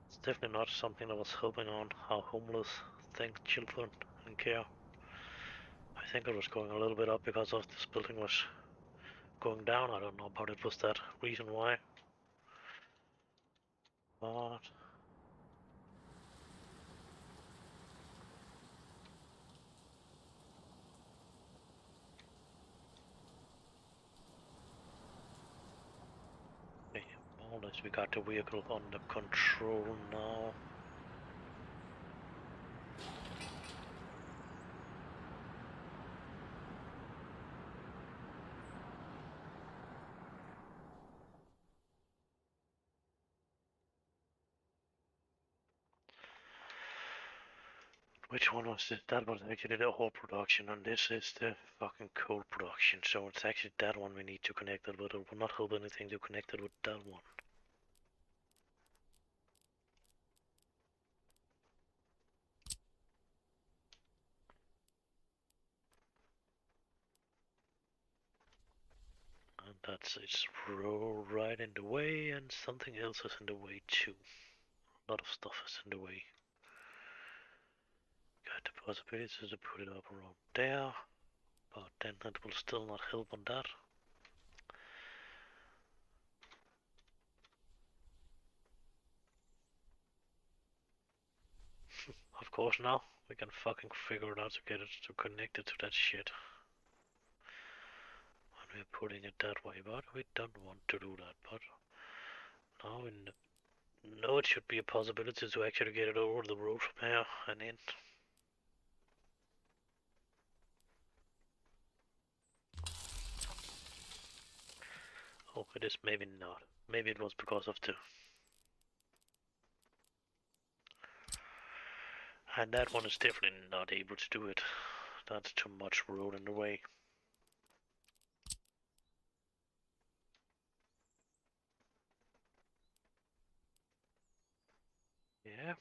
It's definitely not something that was helping on our homeless thing, children and care. I think it was going a little bit up because of this building was going down. I don't know, but it was that reason why. But okay, more or less we got the vehicle under control now. Which one was it? That was actually the ore production, and this is the fucking coal production. So it's actually that one we need to connect it with. It will not help anything to connect it with that one. And that's it's right in the way, and something else is in the way too. A lot of stuff is in the way. Got the possibilities to put it up around there, but then that will still not help on that. Of course now, we can fucking figure it out to get it to connect it to that shit. And we're putting it that way, but we don't want to do that, but now we know it should be a possibility to actually get it over the road from here and in. Oh, it is maybe not. Maybe it was because of the... And that one is definitely not able to do it. That's too much road in the way. Yeah.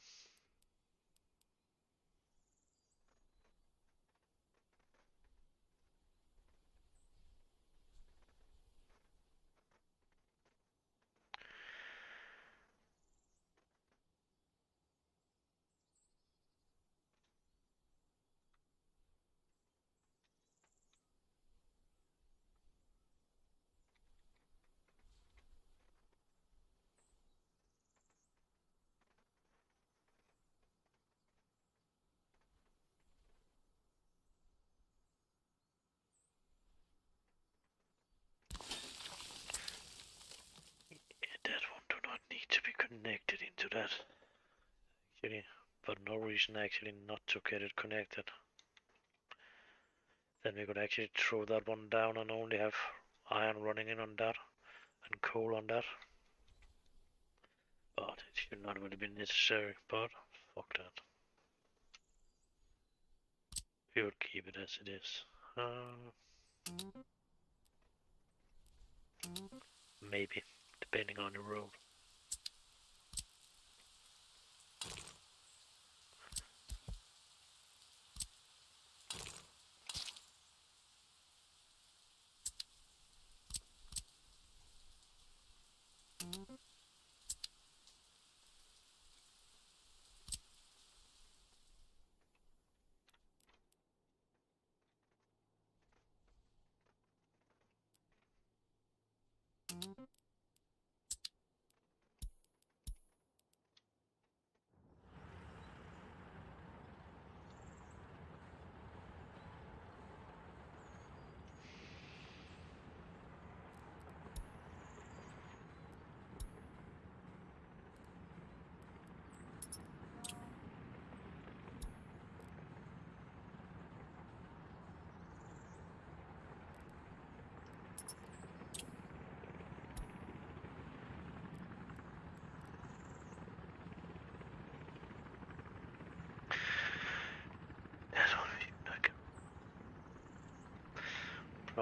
That one do not need to be connected into that. Actually, but no reason actually not to get it connected. Then we could actually throw that one down and only have iron running in on that and coal on that. But it should not really be necessary, but fuck that. We would keep it as it is. Maybe, depending on the road.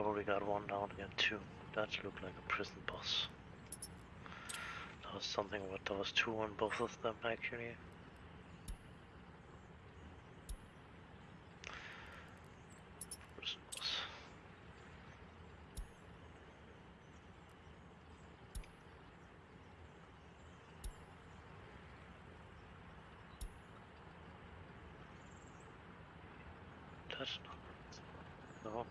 probably got one down here too. That looked like a prison boss. There was something what there was two on both of them actually. Prison boss. That's not. No.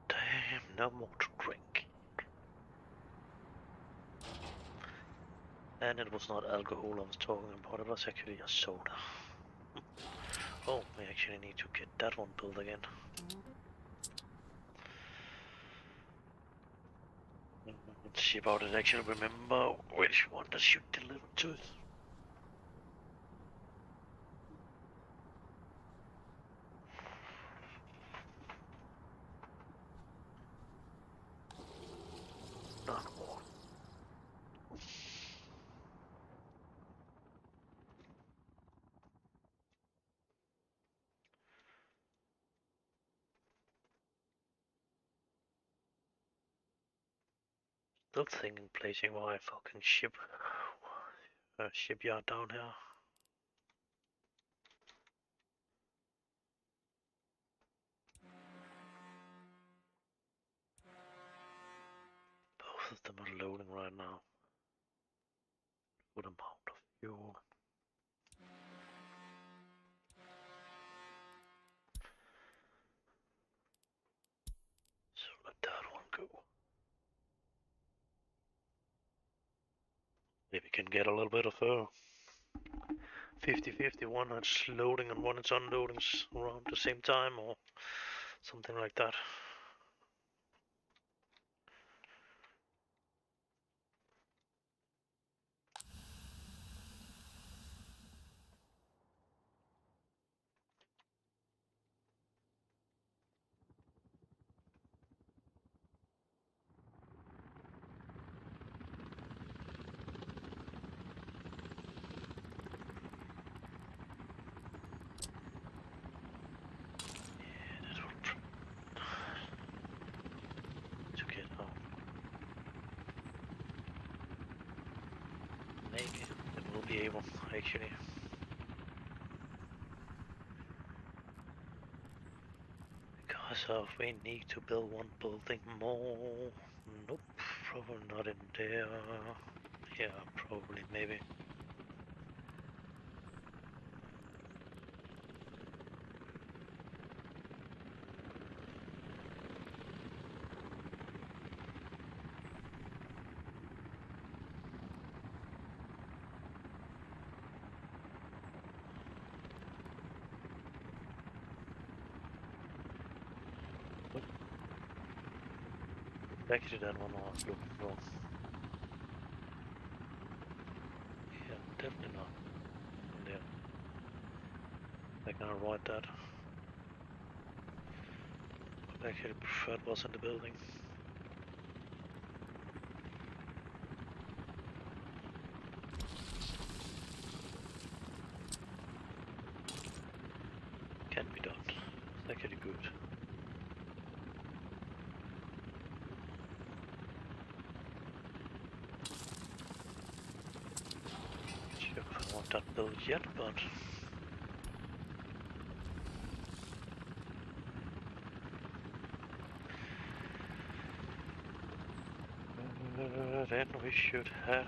Damn, no more to drink. And it was not alcohol I was talking about, it was actually a soda. Oh, we actually need to get that one built again. Let's see about it. Actually, remember which one that should deliver to it. Not more. Still thinking placing my fucking shipyard down here. Both of them are loading right now. Good amount of fuel. So let that one go. Maybe we can get a little bit of a 50-50, one that's loading and one that's unloading around the same time or something like that. Maybe it will be able, actually. Because we need to build one building more. Nope, probably not in there. Yeah, probably, maybe. Actually, that one I was looking for. Yeah, definitely not in there. I can avoid that. But actually, preferred was in the building. Can be done. It's actually good. Sure if I want that built yet, but then we should have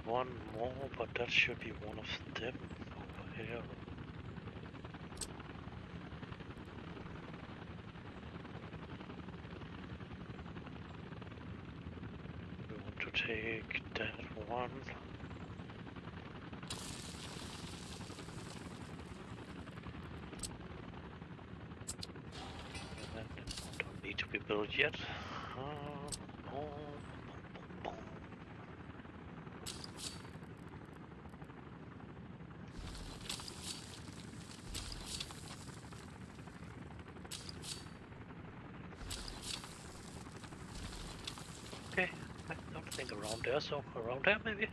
one more, but that should be one of them over here. take that one. And don't need to be built yet. Okay, I don't think around there, so around there maybe?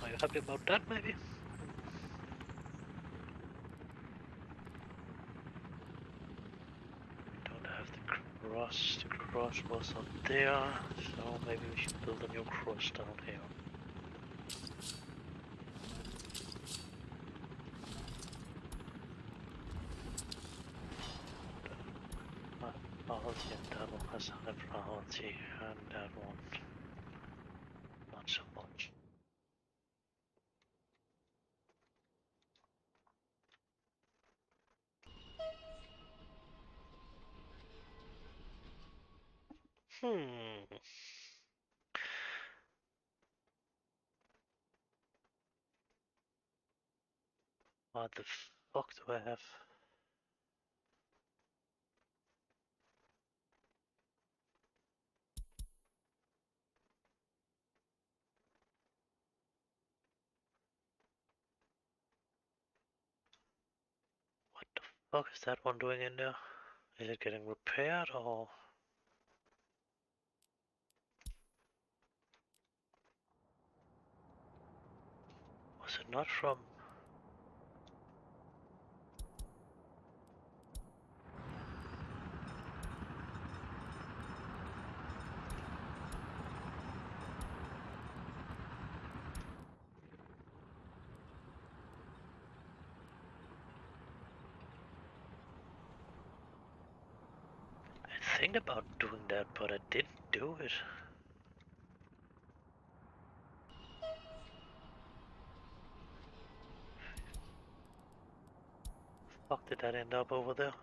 Are you happy about that maybe? Don't have the cross. The cross was up there, so maybe we should build a new cross down here. Priority, and that one has high priority, and that one not so much. What the fuck do I have? What the fuck is that one doing in there? Is it getting repaired or? Was it not from? I think about doing that, but I didn't do it. Fuck, did that end up over there?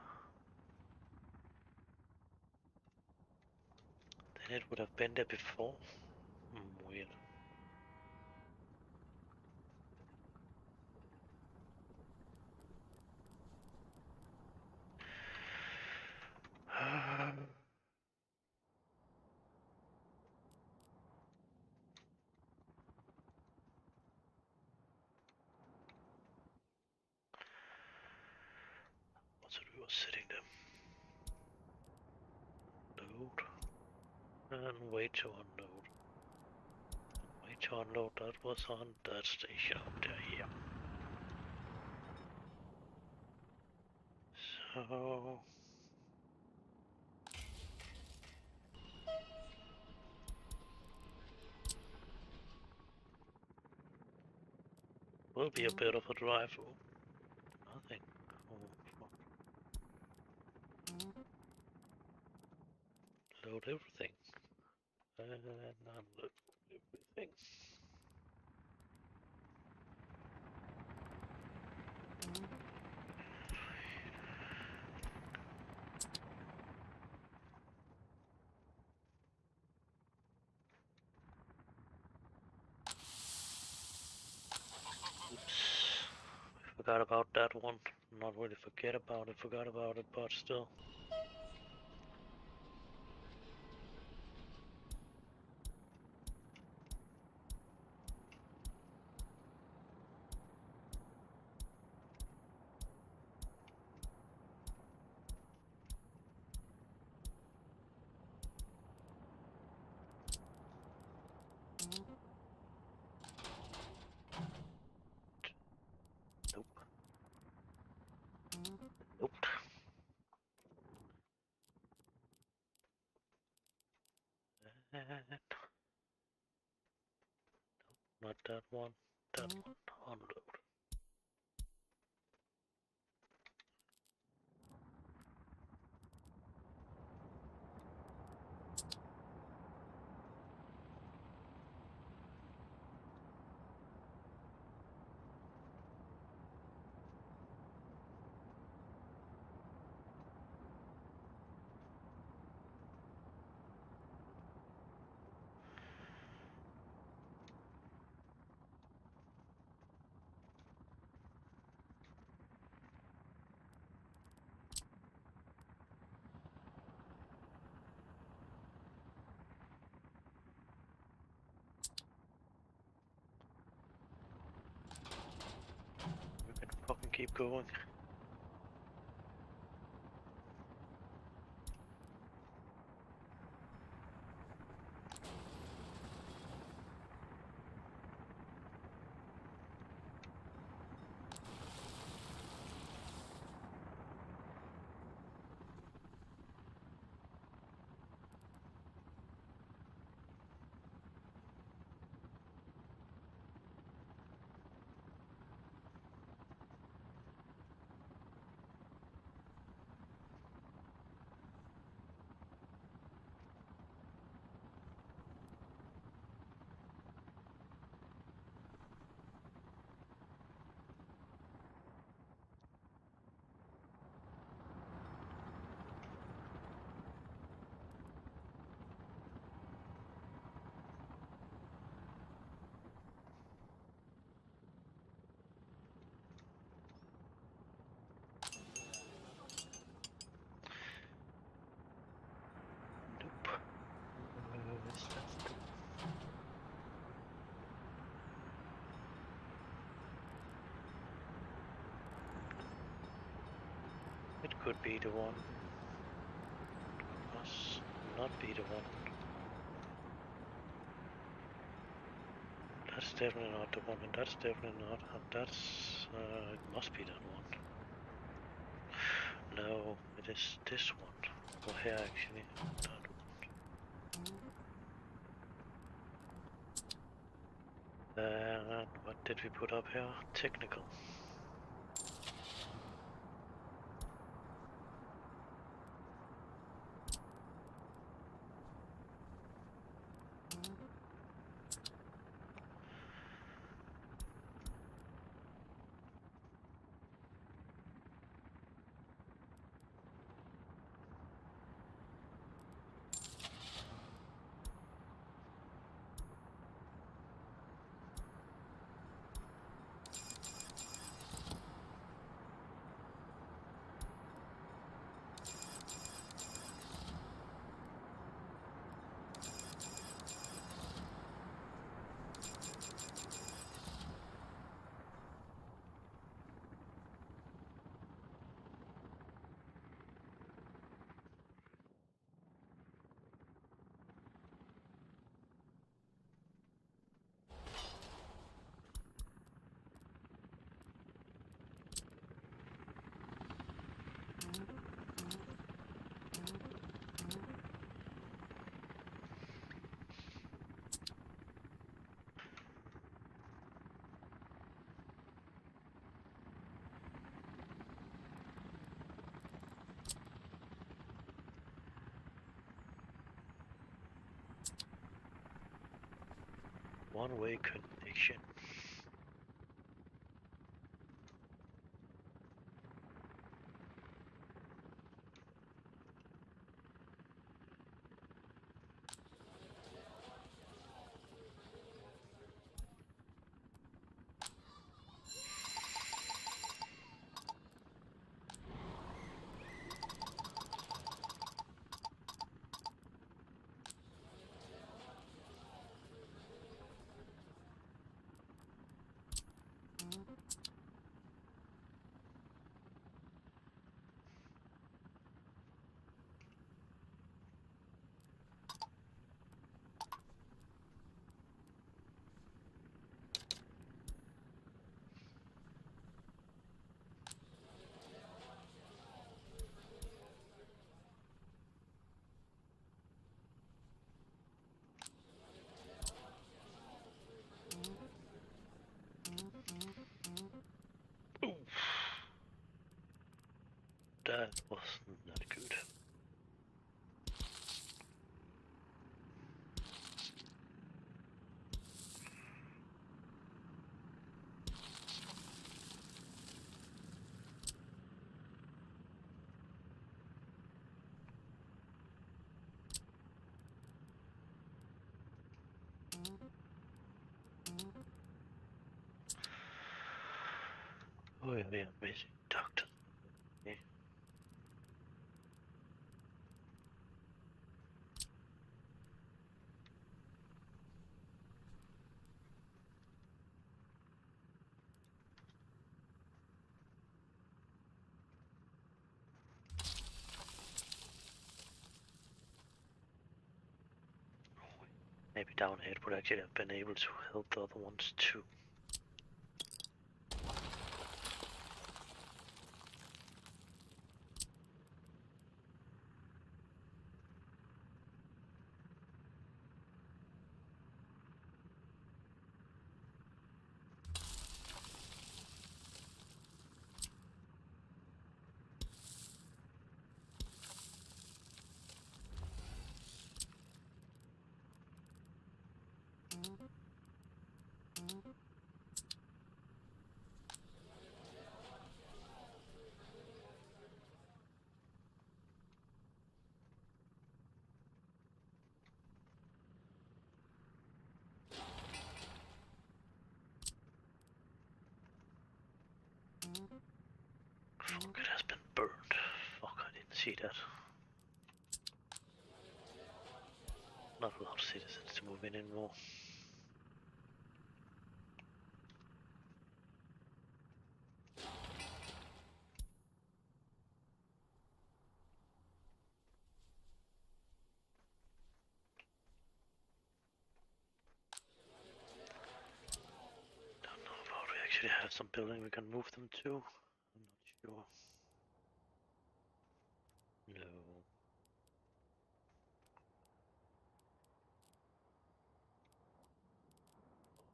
Then it would have been there before. Weird. So we were sitting there. Load. And wait to unload. Wait to unload, that was on that station up there, yeah. So... will be a bit of a drive. Oh, nothing. Oh, fuck. Load everything. And unload everything. Oops. Forgot about that one. Not really forget about it, forgot about it, but still. Nope. Nope. And not that one. That one. Unload. keep going. Nope. Is that the... It could be the one. Must not be the one. That's definitely not the one, and that's definitely not, and that's, it must be that one. No, it is this one. Over here actually. That one. And what did we put up here? Technical. One-way connection. Oof. That was not good. Oh, yeah, amazing doctor. Yeah. down here, it would actually have been able to help the other ones too. Fuck, it has been burned. Fuck, I didn't see that. Not a lot of citizens to move in anymore. Don't know about we actually have some building we can move them to. I'm not sure. No.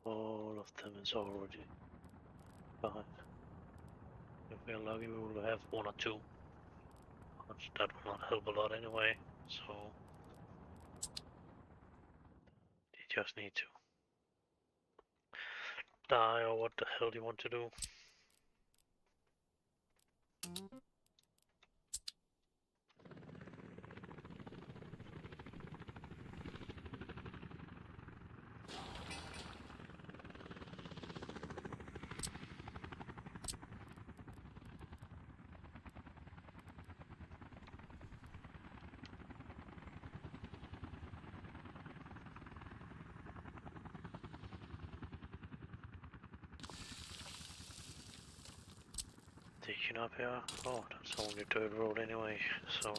All of them is already fine. If we're lucky, we will have one or two. But that will not help a lot anyway, so you just need to die, or what the hell do you want to do? Taking up here? Oh, that's only dirt road anyway, so...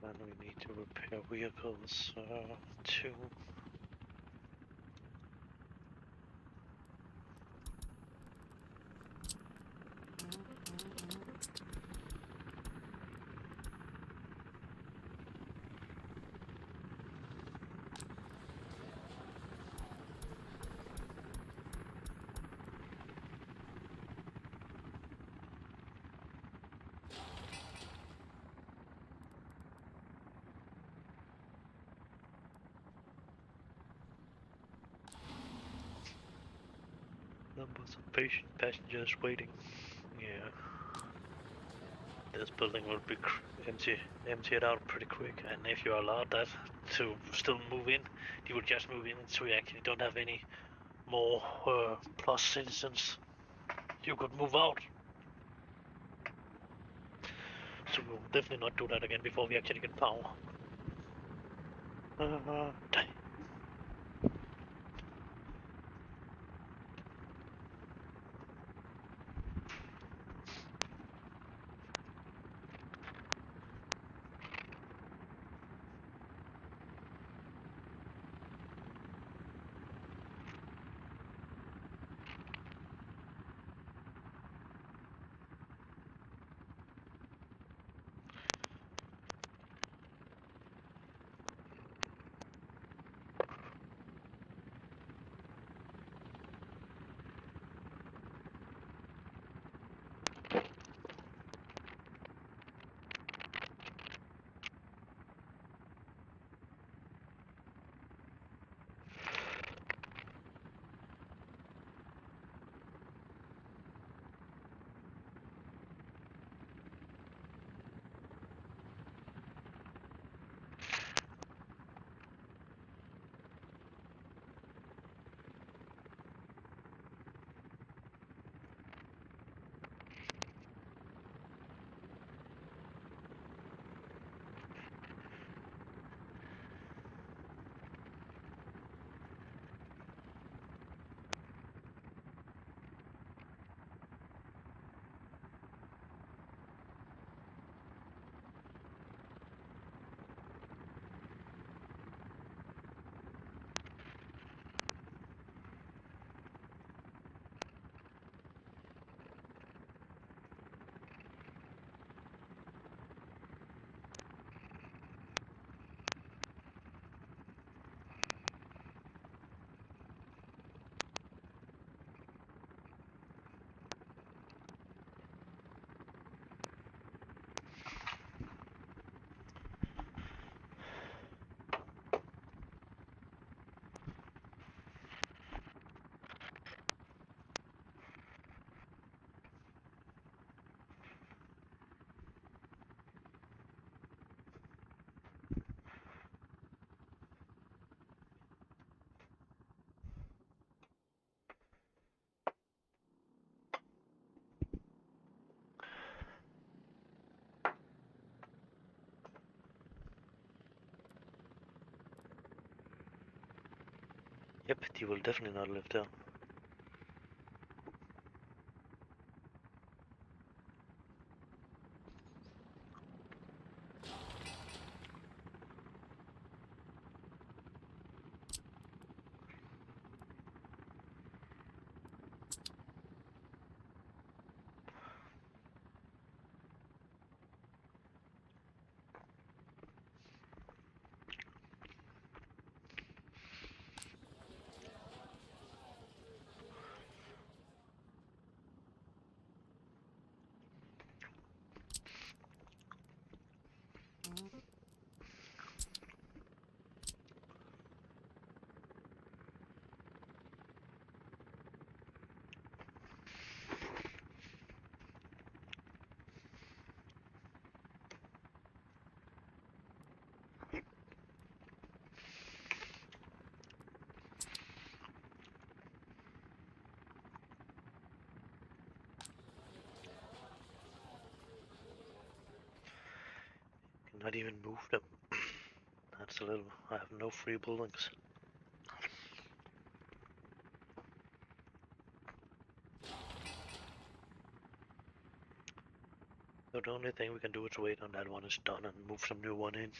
Then we need to repair vehicles, too. Numbers of patient passengers waiting. Yeah. This building will be emptied out pretty quick, and if you allow that to still move in, you will just move in, so you actually don't have any more plus citizens. You could move out. So we'll definitely not do that again before we actually get power. Die. Yep, they will definitely not live there. Cannot even move them. That's a little. I have no free buildings. So the only thing we can do is wait on that one is done and move some new one in.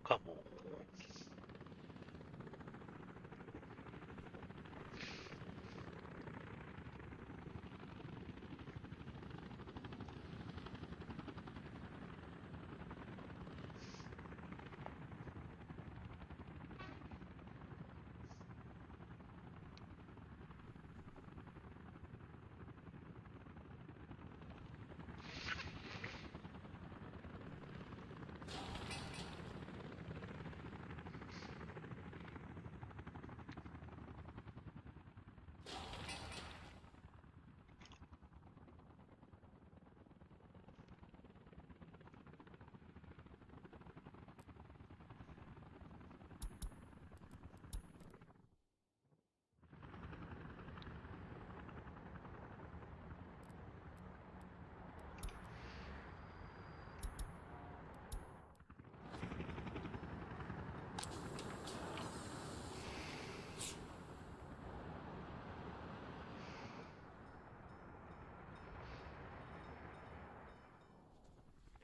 Come on.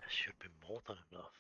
That should be more than enough.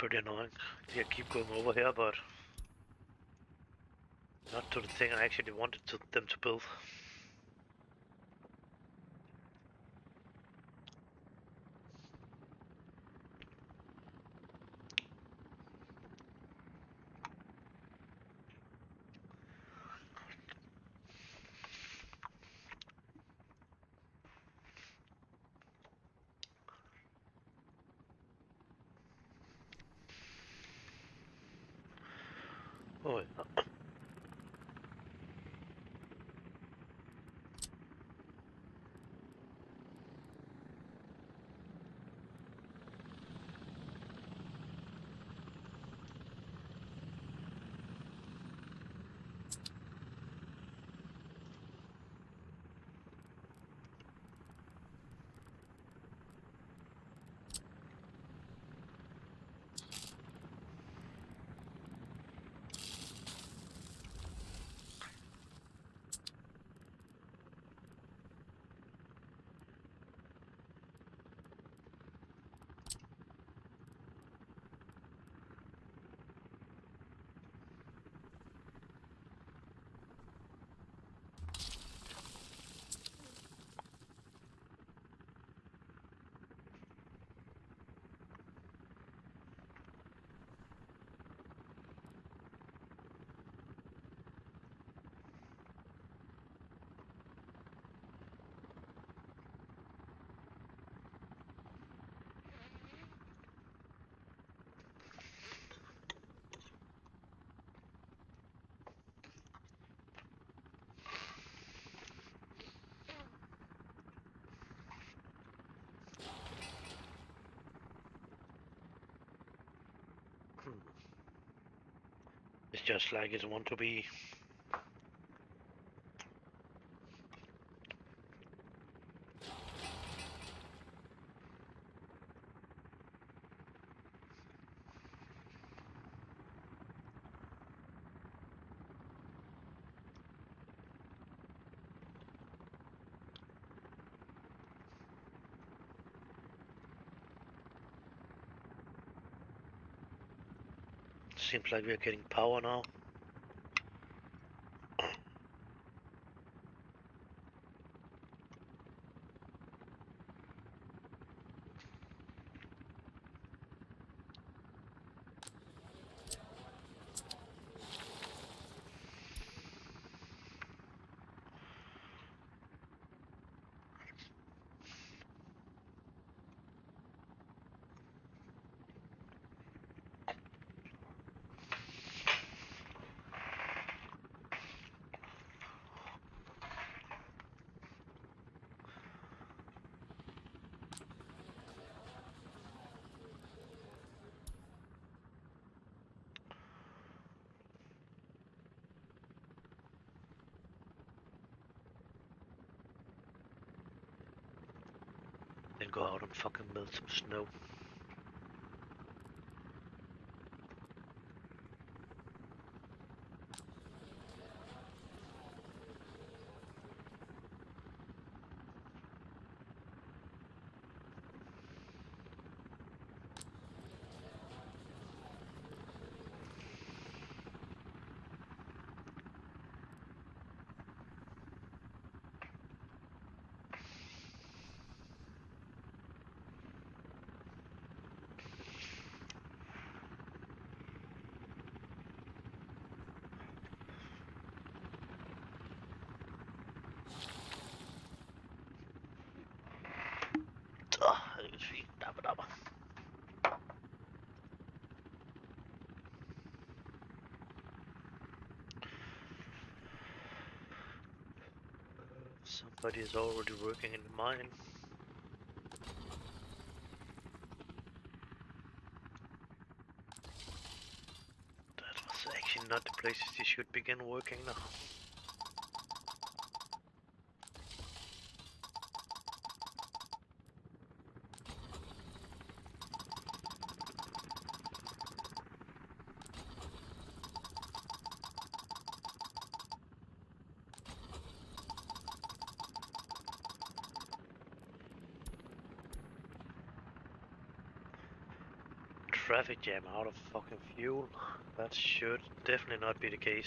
pretty annoying. Yeah, keep going over here, but not to the thing I actually wanted them to build. Oh, yeah. It's just like it want to be. Seems like we're getting power now. Then go out and fucking melt some snow. Dabba dabba. Somebody is already working in the mine. That was actually not the places you should begin working now. traffic jam out of fucking fuel. That should definitely not be the case.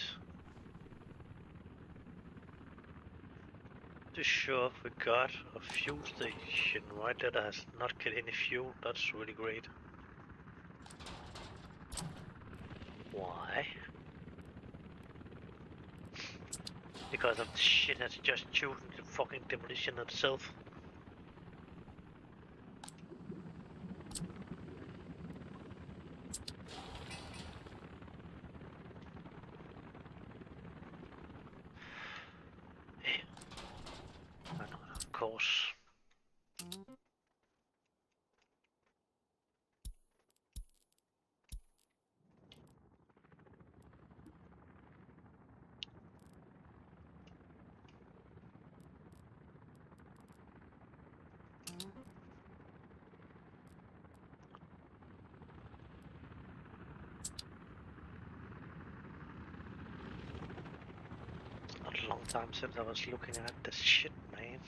Just sure we got a fuel station right there that has not get any fuel. That's really great. Why? Because of the shit that's just chosen the fucking demolition itself. I know, of course. Not a long time since I was looking at this shit, man.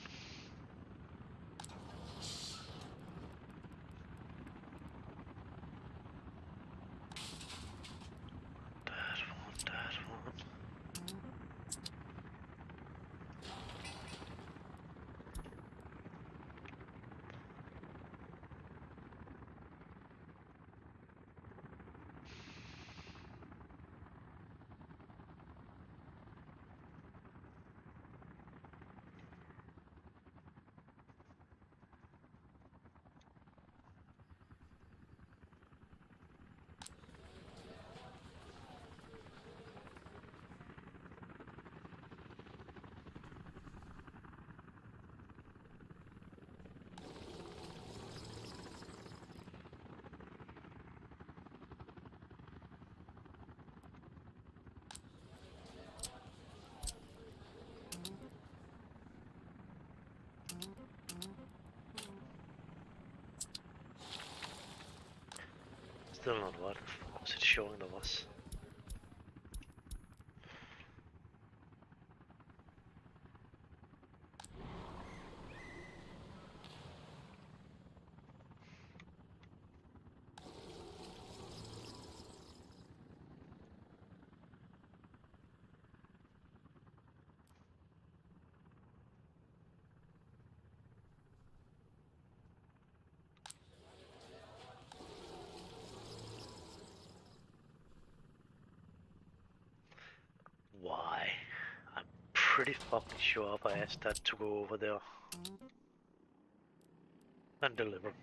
That one. Still not what was it showing to us? Why? I'm pretty fucking sure if I asked that to go over there and deliver.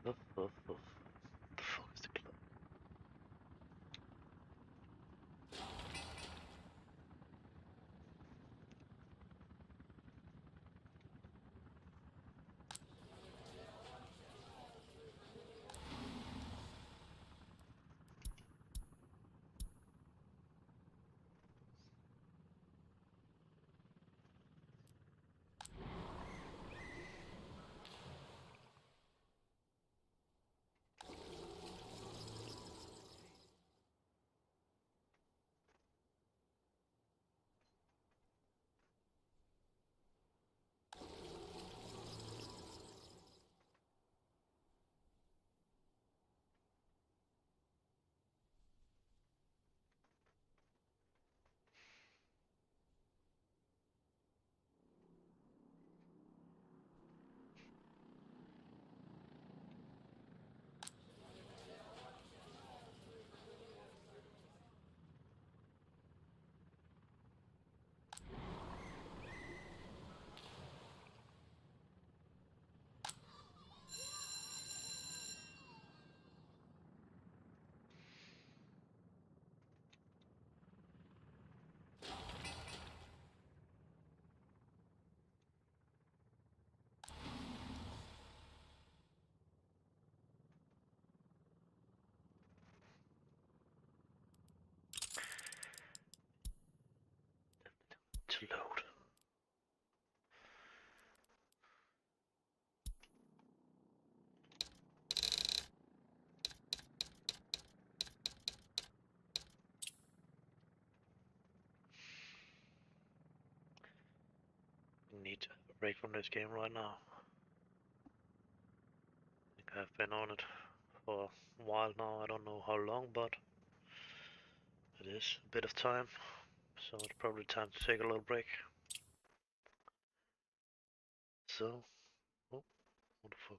The fuck is the clock? need a break from this game right now. I think I've been on it for a while now. I don't know how long, but it is a bit of time. So it's probably time to take a little break. So, oh, what the fuck?